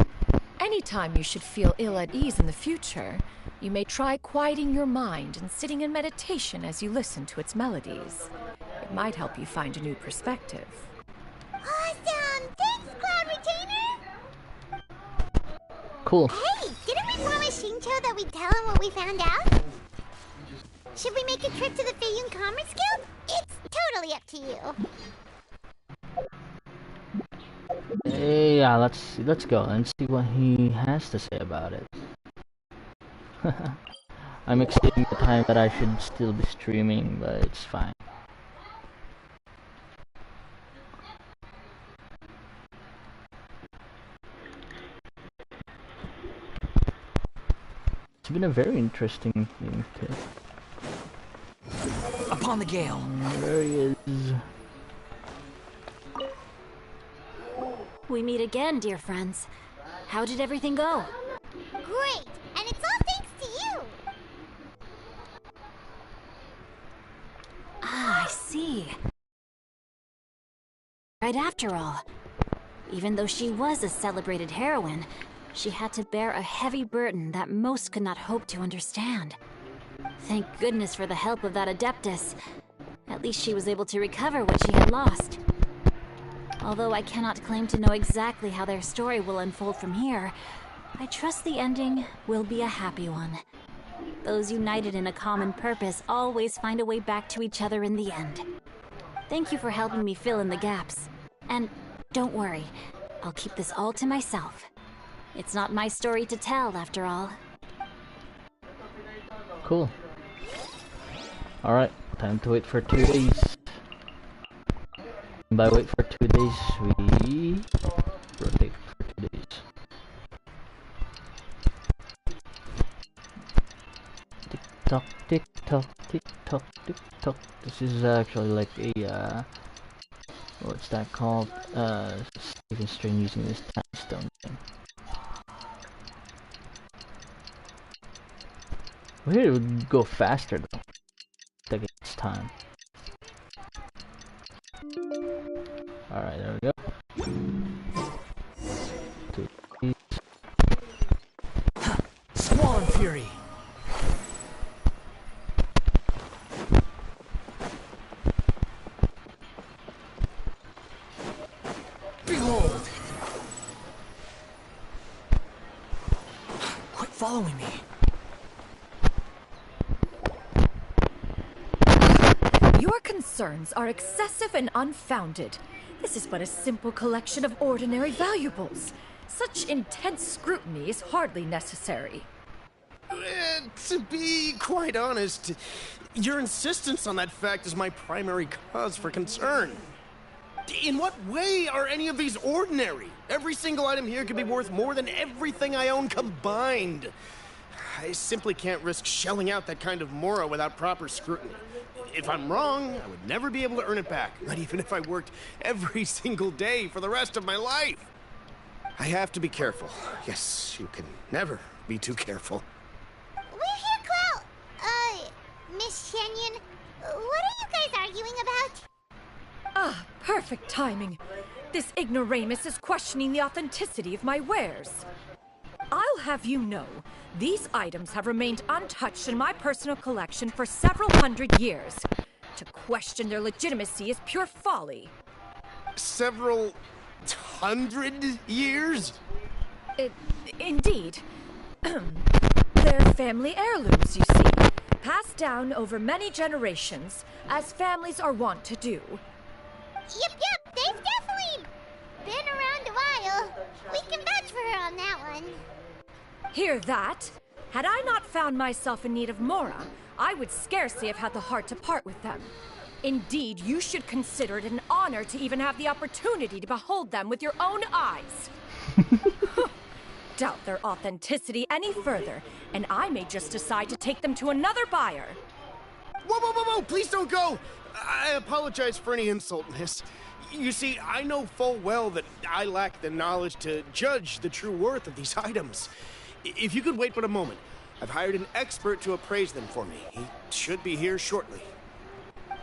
Anytime you should feel ill at ease in the future, you may try quieting your mind and sitting in meditation as you listen to its melodies. It might help you find a new perspective. Awesome! Thanks, Cloud Retainer! Cool. Hey, didn't we promise Shincho that we'd tell him what we found out? Should we make a trip to the Feiyun Commerce Guild? It's totally up to you. Yeah, let's go and see what he has to say about it. I'm exceeding the time that I should still be streaming, but it's fine. It's been a very interesting thing too. Upon the gale. There he is. We meet again, dear friends. How did everything go? Great! And it's all thanks to you! Ah, I see. Right after all. Even though she was a celebrated heroine, she had to bear a heavy burden that most could not hope to understand. Thank goodness for the help of that Adeptus. At least she was able to recover what she had lost. Although I cannot claim to know exactly how their story will unfold from here, I trust the ending will be a happy one. Those united in a common purpose always find a way back to each other in the end. Thank you for helping me fill in the gaps. And don't worry, I'll keep this all to myself. It's not my story to tell, after all. Cool. Alright, time to wait for 2 days. By wait for 2 days, we rotate for 2 days. Tick tock, tick tock, tick tock, tick tock. This is actually like a what's that called? Stephen Strain using this time stone thing. We it would go faster though. Take its time. Alright, there we go. 2 days. Squall and Fury. Behold! Quit following me. Your concerns are excessive and unfounded. This is but a simple collection of ordinary valuables. Such intense scrutiny is hardly necessary. To be quite honest, your insistence on that fact is my primary cause for concern. In what way are any of these ordinary? Every single item here could be worth more than everything I own combined. I simply can't risk shelling out that kind of mora without proper scrutiny. If I'm wrong, I would never be able to earn it back, not even if I worked every single day for the rest of my life. I have to be careful. Yes, you can never be too careful. We're here, Cloud. Miss Shenyan, what are you guys arguing about? Ah, perfect timing. This ignoramus is questioning the authenticity of my wares. I'll have you know, these items have remained untouched in my personal collection for several hundred years. To question their legitimacy is pure folly. Several hundred years? Indeed. They're family heirlooms, you see. Passed down over many generations, as families are wont to do. Yep, they've definitely been around a while. We can vouch for her on that one. Hear that? Had I not found myself in need of mora, I would scarcely have had the heart to part with them. Indeed, you should consider it an honor to even have the opportunity to behold them with your own eyes. Doubt their authenticity any further, and I may just decide to take them to another buyer. Whoa, please don't go! I apologize for any insult, miss. You see, I know full well that I lack the knowledge to judge the true worth of these items. If you could wait but a moment, I've hired an expert to appraise them for me. He should be here shortly.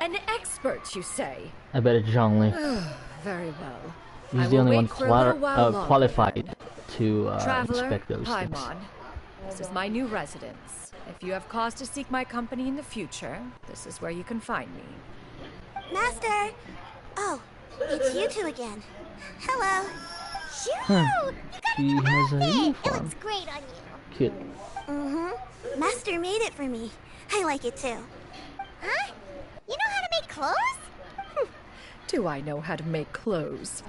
An expert, you say? I bet it's Zhongli. Very well. He's the only one qualified to inspect those things. Paimon, this is my new residence. If you have cause to seek my company in the future, this is where you can find me. Master! Oh, it's you two again. Hello. Huh. She has a uniform. It looks great on you. Cute. Mm-hmm. Master made it for me. I like it too. Huh? You know how to make clothes? Do I know how to make clothes?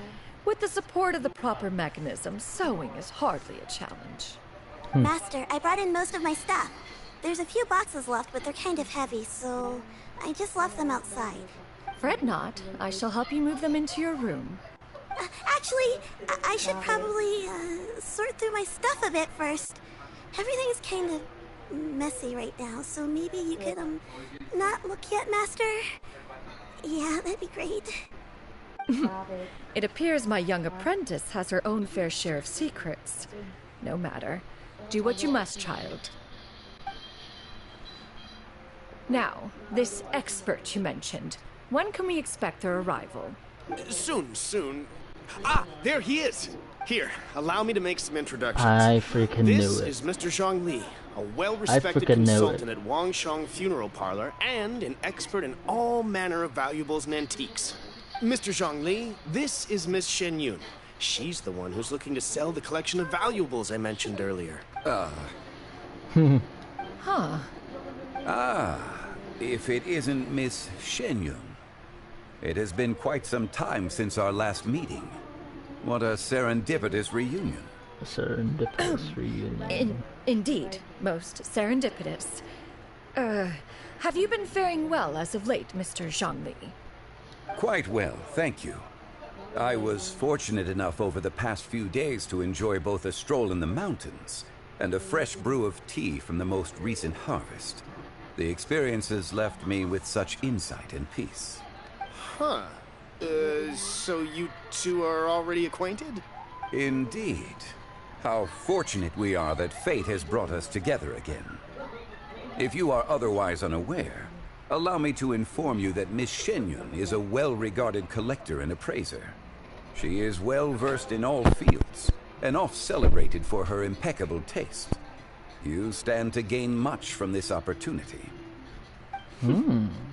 With the support of the proper mechanism, sewing is hardly a challenge. Master, I brought in most of my stuff. There's a few boxes left, but they're kind of heavy, so I just left them outside. Fret not. I shall help you move them into your room. Actually, I should probably sort through my stuff a bit first. Everything's kind of messy right now, so maybe you could, not look yet, Master? Yeah, that'd be great. It appears my young apprentice has her own fair share of secrets. No matter. Do what you must, child. Now, this expert you mentioned. When can we expect their arrival? Soon. Ah, there he is. Here, allow me to make some introductions. I freaking knew it. This is Mr. Zhongli, a well-respected consultant at Wangshang Funeral Parlor and an expert in all manner of valuables and antiques. Mr. Zhongli, this is Miss Shen Yun. She's the one who's looking to sell the collection of valuables I mentioned earlier. Huh. If it isn't Miss Shen Yun. It has been quite some time since our last meeting. What a serendipitous reunion. A serendipitous reunion. Indeed, most serendipitous. Have you been faring well as of late, Mr. Zhongli? Quite well, thank you. I was fortunate enough over the past few days to enjoy both a stroll in the mountains and a fresh brew of tea from the most recent harvest. The experiences left me with such insight and peace. Huh. So you two are already acquainted? Indeed. How fortunate we are that fate has brought us together again. If you are otherwise unaware, allow me to inform you that Miss Shen Yun is a well-regarded collector and appraiser. She is well-versed in all fields, and oft-celebrated for her impeccable taste. You stand to gain much from this opportunity.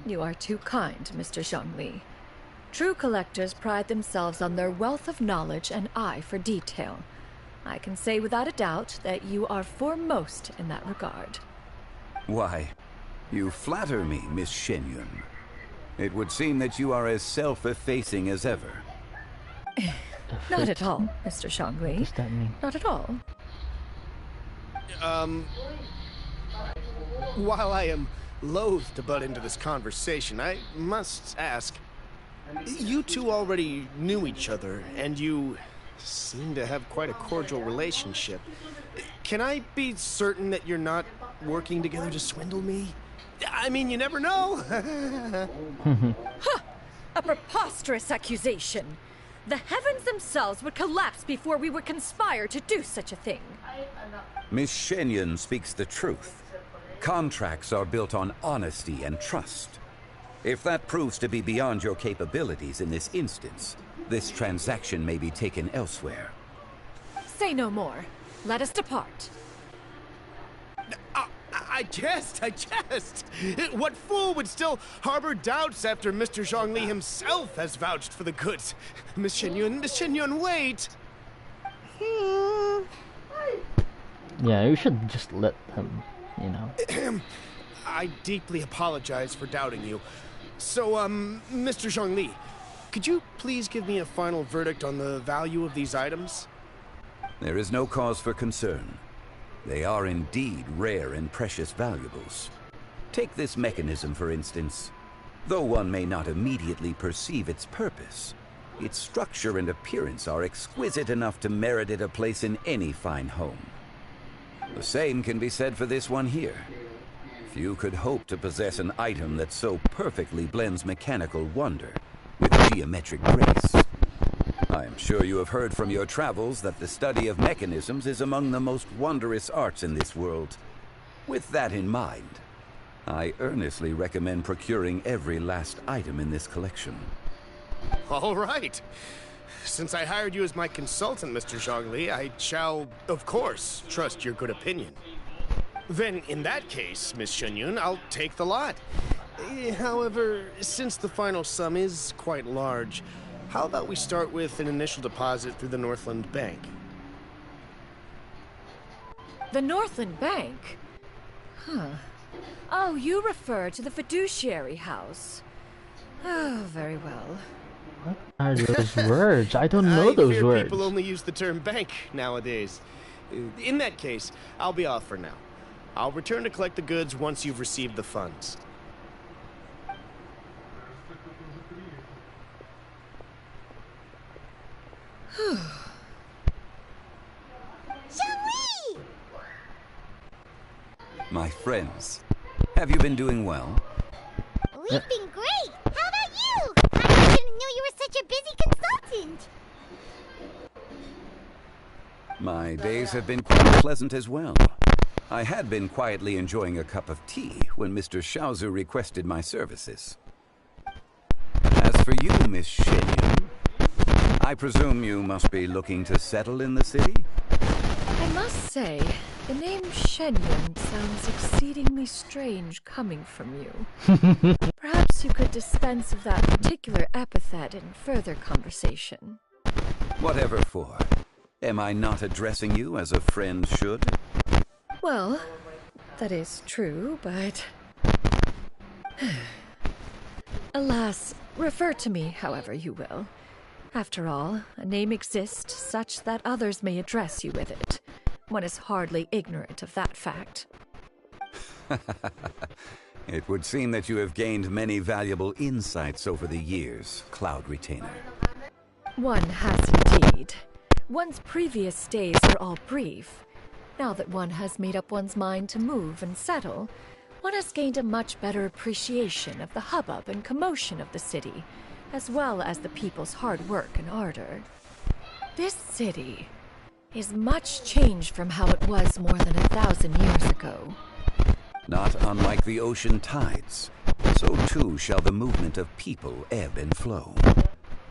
You are too kind, Mr. Zhongli. True collectors pride themselves on their wealth of knowledge and eye for detail. I can say without a doubt that you are foremost in that regard. Why, you flatter me, Miss Shen Yun. It would seem that you are as self-effacing as ever. Not at all, Mr. Zhongli. What does that mean? Not at all. While I am loath to butt into this conversation, I must ask, you two already knew each other, and you seem to have quite a cordial relationship. Can I be certain that you're not working together to swindle me? I mean, you never know. Huh! A preposterous accusation. The heavens themselves would collapse before we would conspire to do such a thing. Miss Shen Yun speaks the truth. Contracts are built on honesty and trust. If that proves to be beyond your capabilities in this instance, this transaction may be taken elsewhere. Say no more. Let us depart. I jest. What fool would still harbor doubts after Mr. Zhongli himself has vouched for the goods? Miss Shen Yun, wait! Yeah, you should just let them, you know. I deeply apologize for doubting you. So, Mr. Zhongli, could you please give me a final verdict on the value of these items? There is no cause for concern. They are indeed rare and precious valuables. Take this mechanism, for instance. Though one may not immediately perceive its purpose, its structure and appearance are exquisite enough to merit it a place in any fine home. The same can be said for this one here. Few could hope to possess an item that so perfectly blends mechanical wonder with geometric grace. I am sure you have heard from your travels that the study of mechanisms is among the most wondrous arts in this world. With that in mind, I earnestly recommend procuring every last item in this collection. All right. Since I hired you as my consultant, Mr. Zhongli, I shall, of course, trust your good opinion. Then, in that case, Miss Shenyun, I'll take the lot. However, since the final sum is quite large, how about we start with an initial deposit through the Northland Bank? The Northland Bank? Huh. Oh, you refer to the fiduciary house. Oh, very well. What are those words? I don't know those words. People only use the term bank nowadays. In that case, I'll be off for now. I'll return to collect the goods once you've received the funds. My friends, have you been doing well? We've been great! How about you? I didn't know you were such a busy consultant! My days have been quite pleasant as well. I had been quietly enjoying a cup of tea when Mr. Xiaozu requested my services. As for you, Miss Shenyun, I presume you must be looking to settle in the city? I must say, the name Shenyun sounds exceedingly strange coming from you. Perhaps you could dispense of that particular epithet in further conversation. Whatever for. Am I not addressing you as a friend should? Well, that is true, but... Alas, refer to me however you will. After all, a name exists such that others may address you with it. One is hardly ignorant of that fact. It would seem that you have gained many valuable insights over the years, Cloud Retainer. One has indeed. One's previous stays were all brief. Now that one has made up one's mind to move and settle, one has gained a much better appreciation of the hubbub and commotion of the city, as well as the people's hard work and ardor. This city is much changed from how it was more than 1,000 years ago. Not unlike the ocean tides, so too shall the movement of people ebb and flow.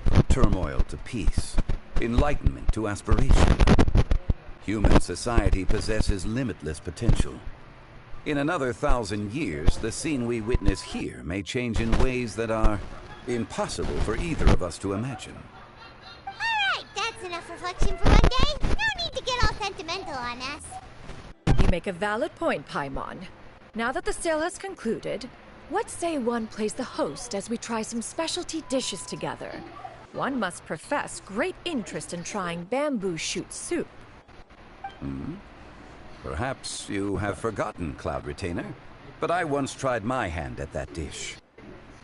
From turmoil to peace, enlightenment to aspiration. Human society possesses limitless potential. In another 1,000 years, the scene we witness here may change in ways that are impossible for either of us to imagine. Alright, that's enough reflection for one day. No need to get all sentimental on us. You make a valid point, Paimon. Now that the sale has concluded, what say one plays the host as we try some specialty dishes together? One must profess great interest in trying bamboo shoot soup. Perhaps you have forgotten, Cloud Retainer, but I once tried my hand at that dish.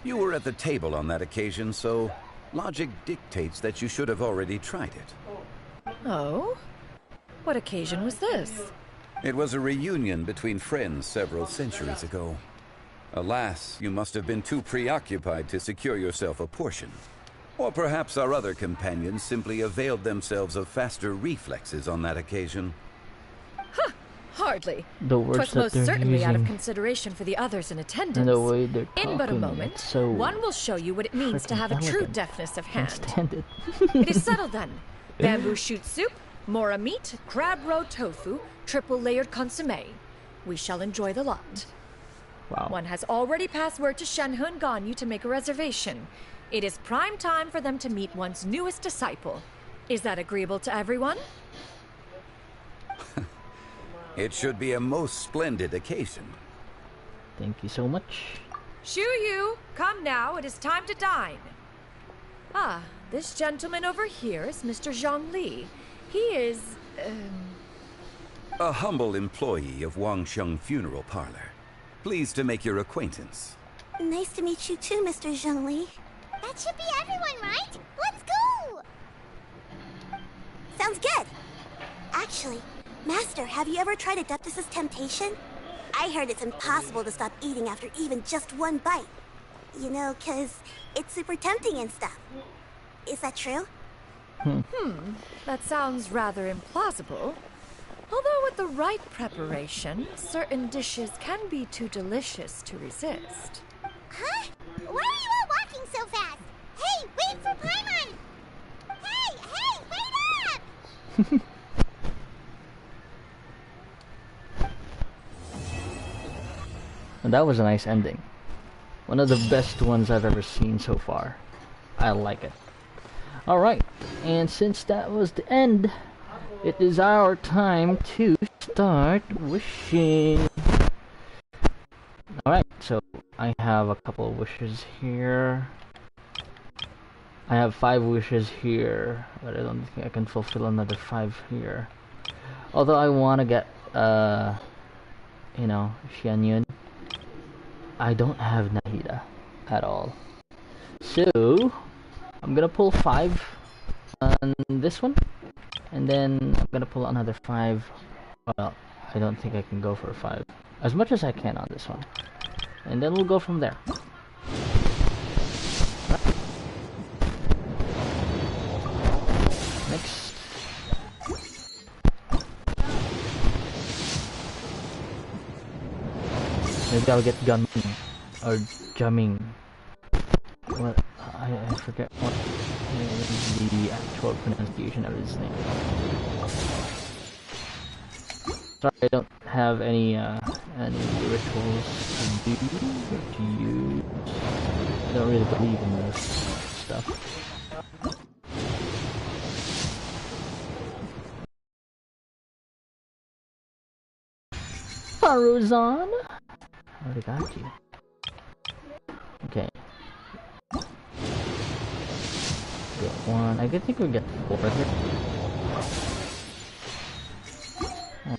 You were at the table on that occasion, so logic dictates that you should have already tried it. Oh? What occasion was this? It was a reunion between friends several centuries ago. Alas, you must have been too preoccupied to secure yourself a portion. Or perhaps our other companions simply availed themselves of faster reflexes on that occasion. Huh, hardly. The words 'Twas that most they're certainly out of using consideration for the others in attendance. and the way they're In but a talking, moment, it's so one will show you what it means to freaking have a true elegant. deftness of Can't hand. stand it. It is settled then. Bamboo shoot soup, mora meat, crab roe tofu, triple layered consommé. We shall enjoy the lot. Wow. One has already passed word to Shenhe and Ganyu to make a reservation. It is prime time for them to meet one's newest disciple. Is that agreeable to everyone? It should be a most splendid occasion. Thank you so much. Shu Yu, come now, it is time to dine. Ah, this gentleman over here is Mr. Zhang Li. He is, A humble employee of Wangsheng Funeral Parlor. Pleased to make your acquaintance. Nice to meet you too, Mr. Zhongli. That should be everyone, right? Let's go! Sounds good. Actually, Master, have you ever tried Adeptus' temptation? I heard it's impossible to stop eating after even just one bite. You know, 'cause it's super tempting and stuff. Is that true? That sounds rather implausible. Although with the right preparation, certain dishes can be too delicious to resist. Huh? Why are you all walking so fast? Hey, wait for Paimon! Hey, wait up! And that was a nice ending. One of the best ones I've ever seen so far. I like it. Alright, and since that was the end, it is our time to start wishing. Alright, so I have a couple of wishes here. I have 5 wishes here, but I don't think I can fulfill another 5 here. Although I want to get, you know, Xianyun. I don't have Nahida at all. So, I'm gonna pull 5 on this one, and then I'm gonna pull another 5. Well, I don't think I can go for 5. As much as I can on this one. And then we'll go from there. Next. Maybe I'll get Gunming or Jamming. What? I forget what is the actual pronunciation of his name. Sorry, I don't have any rituals to do or to use. I don't really believe in this stuff. Faruzan, I already got you. Okay. Get 1. I think we'll get 4 here.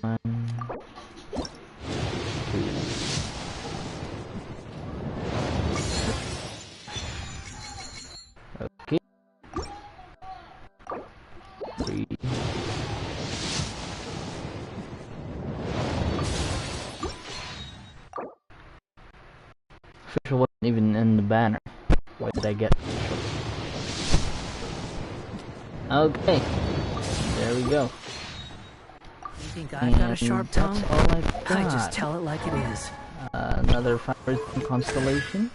1, 2. Okay. 3. Official wasn't even in the banner. Why did I get official? Okay. There we go. You think I got a sharp tongue? That's all I've got. I just tell it like it is. Another Flowers Constellation.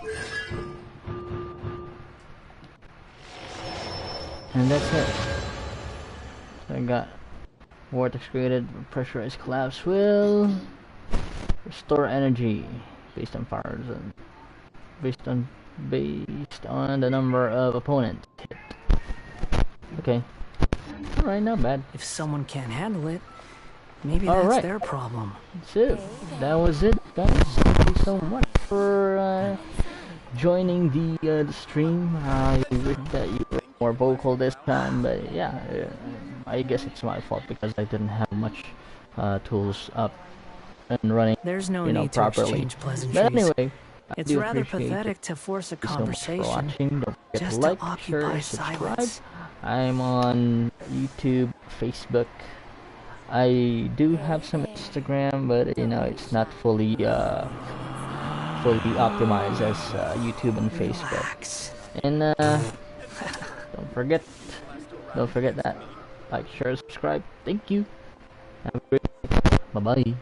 And that's it. So I got Vortex created, pressurized collapse will restore energy based on powers and based on the number of opponents hit. Okay. Alright, not bad. If someone can't handle it, maybe that's their problem. So, that was it, guys. Thank you so much for joining the stream. I wish that you were more vocal this time, but yeah, I guess it's my fault because I didn't have much tools up and running. There's no need properly. To exchange pleasantries. But anyway, it's rather pathetic to force a conversation so much for watching. Don't forget just to like, to occupy share, subscribe. silence. I'm on YouTube, Facebook. I do have some Instagram, but you know it's not fully optimized as YouTube and Facebook. And don't forget that like, share, subscribe. Thank you. Have a great day. Bye bye.